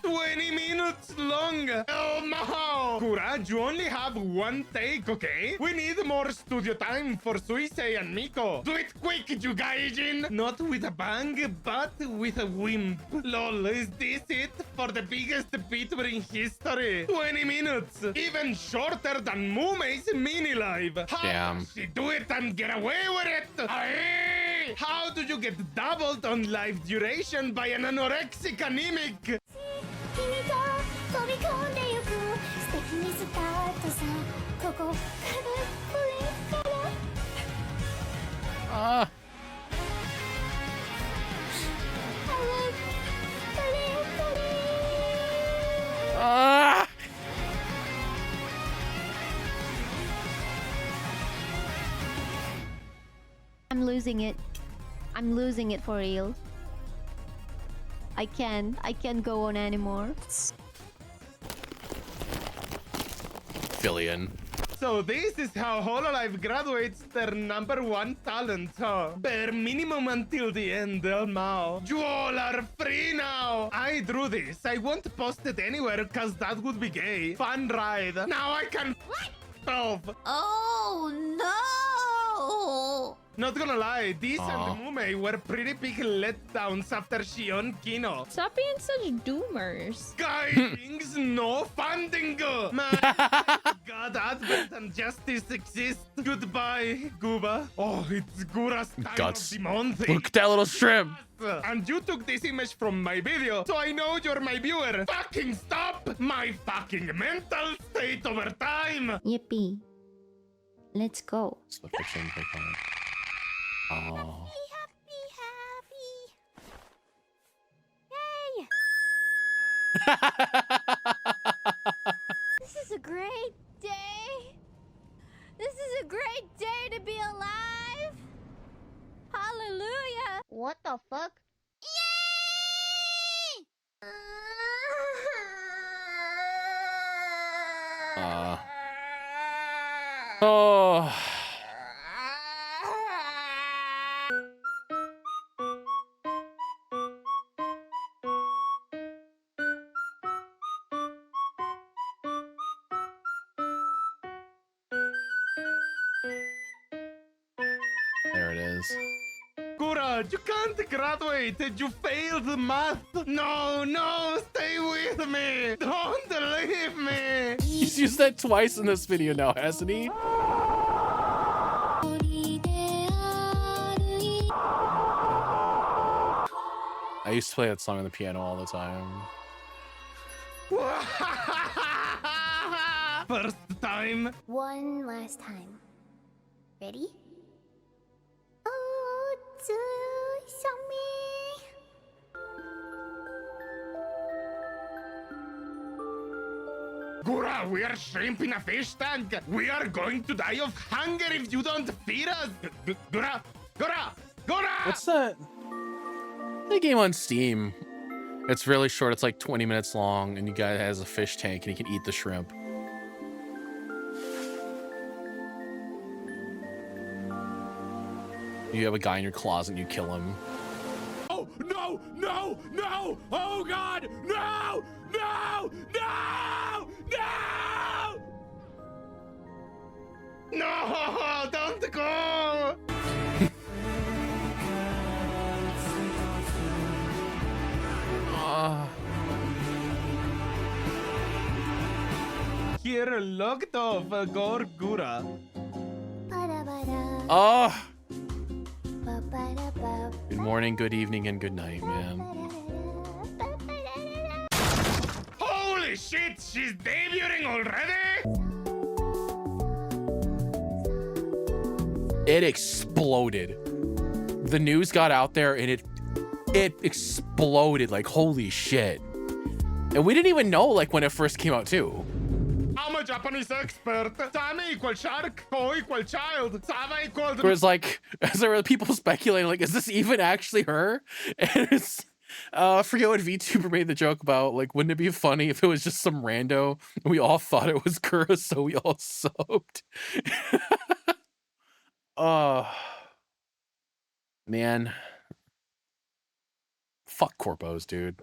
20 minutes long. Oh, Maho. Courage, you only have one take, okay? We need more studio time for Suisei and Miko. Do it quick, you gaijin. Not with a bang, but with a wimp. Lol, is this it for the biggest beatber in history? 20 minutes. Even shorter than Mumei's mini live. How Damn. does she do it and get away with it? Aye. How do you get doubled on live duration by an anorexic anemic? I'm losing it. I'm losing it for real. I can't go on anymore. Fillion. So this is how Hololive graduates their #1 talent, huh? Bare minimum until the end, Mao. You all are free now! I drew this. I won't post it anywhere cause that would be gay. Fun ride. Now I can off. Oh no! Not gonna lie, these and Mume were pretty big letdowns after Shion Kino. Stop being such doomers. Guys, things no funding. Man, God, Advent and Justice exist. Goodbye, Gooba. Oh, it's Gura's time Guts. of the month. Look at that little shrimp. And you took this image from my video, so I know you're my viewer. Fucking stop my fucking mental state over time. Yippee. Let's go. It's the fiction they call it. Oh. This is a great day. This is a great day to be alive. Hallelujah. What the fuck? Oh. There it is. Gura, you can't graduate. You failed math. No, no, stay with me. Don't leave me. He's used that twice in this video now, hasn't he? I used to play that song on the piano all the time. First time. One last time. Ready? Gura, we are shrimp in a fish tank. We are going to die of hunger if you don't feed us. Gura, Gura, Gura! What's that? The game on Steam. It's really short. It's like 20 minutes long, and you guy has a fish tank, and he can eat the shrimp. You have a guy in your closet, and you kill him. Oh, no, no, no! Oh, God! No! No! No! No! No, don't go! Here looked off Gorgura. Oh! Good morning, good evening, and good night, man. Holy shit, she's debuting already? It exploded. The news got out there, and it exploded like holy shit. And we didn't even know like when it first came out too. I'm a Japanese expert. Same equal shark, Ko equal child, Sava equal... There was like, as there were people speculating, like, is this even actually her? And it's, I forget what VTuber made the joke about, like, wouldn't it be funny if it was just some rando and we all thought it was Kura, so we all soaked. Oh, man. Fuck corpos, dude.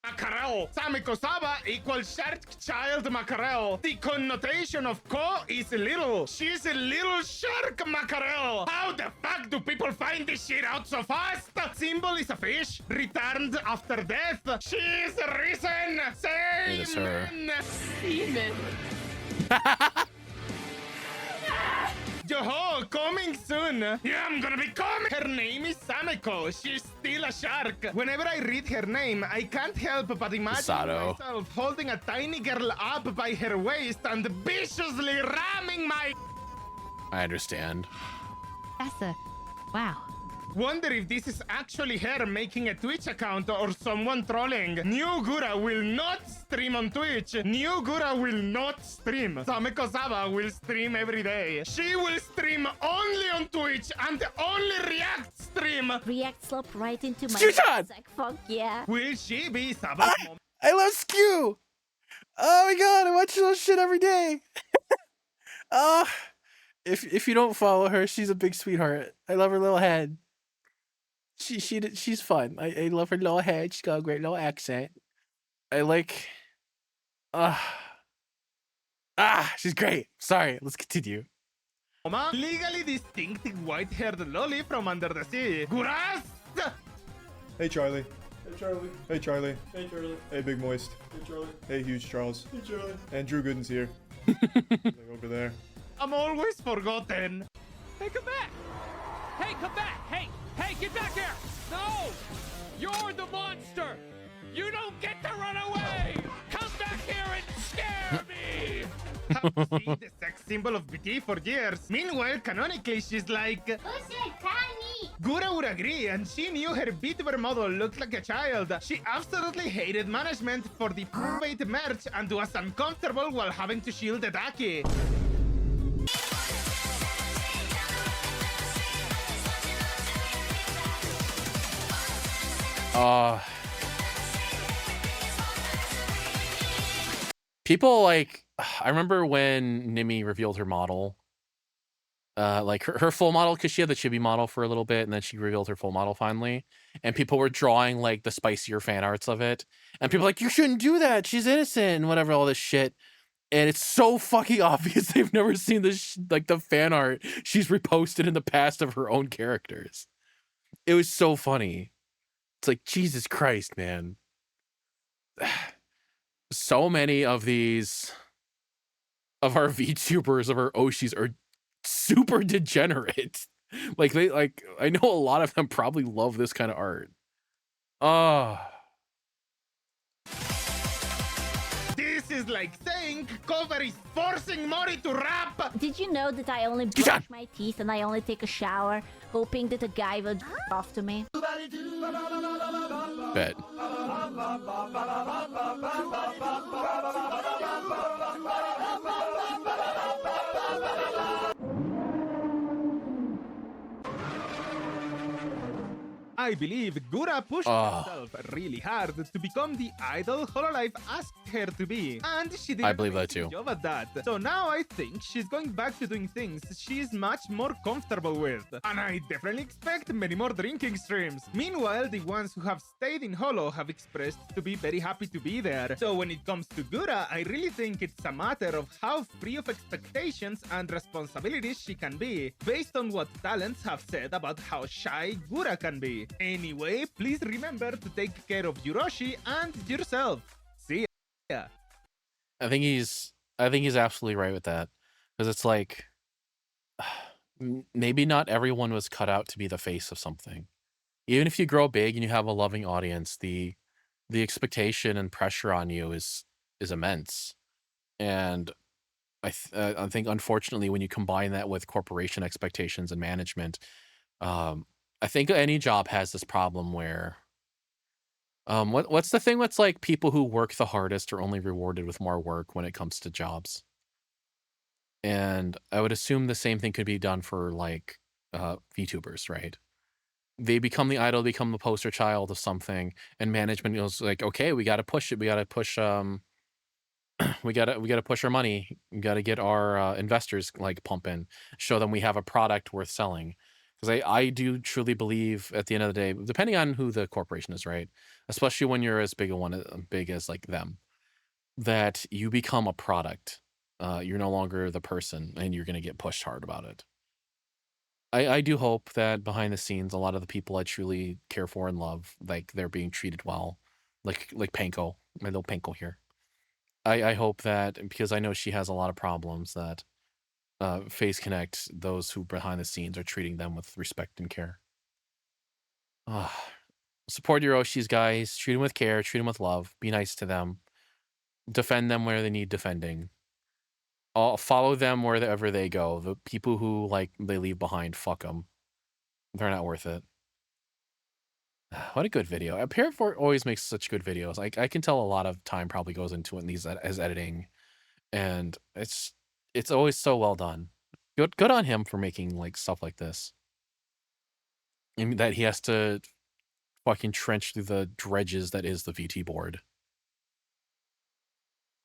Mackerel. Samiko Saba equals shark child mackerel. The connotation of Ko is little. She's a little shark mackerel. How the fuck do people find this shit out so fast? Symbol is a fish, returned after death. She's risen. It is her. Semen. Yo-ho, coming soon. Yeah, I'm gonna be coming. Her name is Sameko. She's still a shark. Whenever I read her name, I can't help but imagine Sato. myself holding a tiny girl up by her waist and viciously ramming my... I understand. That's a... Wow. Wonder if this is actually her making a Twitch account or someone trolling. New Gura will not stream on Twitch. New Gura will not stream. Sameko Saba will stream every day. She will stream only on Twitch and only React stream. React sloped right into my Skew-chan! fuck yeah. Will she be Saba's mom? I love Skew! Oh my god, I watch those shit every day. If you don't follow her, she's a big sweetheart. I love her little head. She's fun. I love her little head. She's got a great little accent. I like... she's great. Sorry, let's continue. Legally distinct white-haired lolly from under the sea. Guras! Hey, Charlie. Hey, Charlie. Hey, Charlie. Hey, Charlie. Hey, Big Moist. Hey, Charlie. Hey, Huge Charles. Hey, Charlie. And Drew Gooden's here. Like over there. I'm always forgotten. Hey, come back! Hey, come back! Hey, hey, get back here! No! You're the monster! You don't get to run away! Come back here and scare me! I've seen the sex symbol of BT for years. Meanwhile, canonically, she's like... Who said tiny? Gura would agree, and she knew her VTuber model looked like a child. She absolutely hated management for the weight merch and was uncomfortable while having to shield the Daki. People like, I remember when Nimi revealed her model, like her full model, because she had the chibi model for a little bit, and then she revealed her full model finally, and people were drawing like the spicier fan arts of it, and people were like, you shouldn't do that, she's innocent, and whatever, all this shit. And it's so fucking obvious they've never seen this, like the fan art she's reposted in the past of her own characters. It was so funny. It's like, Jesus Christ, man. So many of these, of our VTubers, of our Oshis are super degenerate. Like I know a lot of them probably love this kind of art. This is like saying Cover is forcing Mori to rap. Did you know that I only brush my teeth and I only take a shower, hoping that a guy will off to me? Bet. I believe Gura pushed herself really hard to become the idol Hololive asked her to be, and she did I believe that too. a job at that. So now I think she's going back to doing things she's much more comfortable with, and I definitely expect many more drinking streams. Meanwhile, the ones who have stayed in Holo have expressed to be very happy to be there. So when it comes to Gura, I really think it's a matter of how free of expectations and responsibilities she can be, based on what talents have said about how shy Gura can be. Anyway, please remember to take care of Yuroshi and yourself. See ya. I think he's absolutely right with that, because it's like, maybe not everyone was cut out to be the face of something. Even if you grow big and you have a loving audience, the expectation and pressure on you is immense. And I think unfortunately when you combine that with corporation expectations and management, I think any job has this problem where, what's the thing that's like, people who work the hardest are only rewarded with more work when it comes to jobs. And I would assume the same thing could be done for like VTubers, right? They become the idol, become the poster child of something, and management goes like, okay, we got to push it. We got to push we got to push our money. We got to get our investors like pumping, show them we have a product worth selling. Because I do truly believe at the end of the day, depending on who the corporation is, right? Especially when you're as big as like them, that you become a product. You're no longer the person, and you're going to get pushed hard about it. I do hope that behind the scenes, a lot of the people I truly care for and love, like they're being treated well, like Panko, my little Panko here. I hope that, because I know she has a lot of problems, that Phase Connect, those who behind the scenes are treating them with respect and care. Support your Oshis, guys. Treat them with care. Treat them with love. Be nice to them. Defend them where they need defending. Follow them wherever they go. The people who like they leave behind, fuck them. They're not worth it. What a good video. Parrot always makes such good videos. I can tell a lot of time probably goes into it in these as editing, and it's always so well done. Good on him for making like stuff like this. And that he has to fucking trench through the dredges that is the VT board.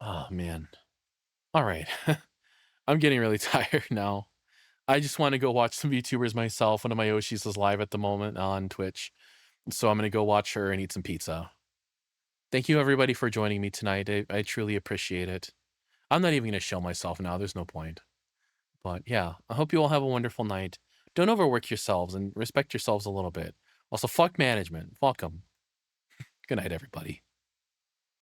Oh man. All right. I'm getting really tired now. I just want to go watch some VTubers myself. One of my Yoshis is live at the moment on Twitch. So I'm going to go watch her and eat some pizza. Thank you everybody for joining me tonight. I truly appreciate it. I'm not even going to show myself now. There's no point. But yeah, I hope you all have a wonderful night. Don't overwork yourselves and respect yourselves a little bit. Also, fuck management. Fuck them. Good night, everybody.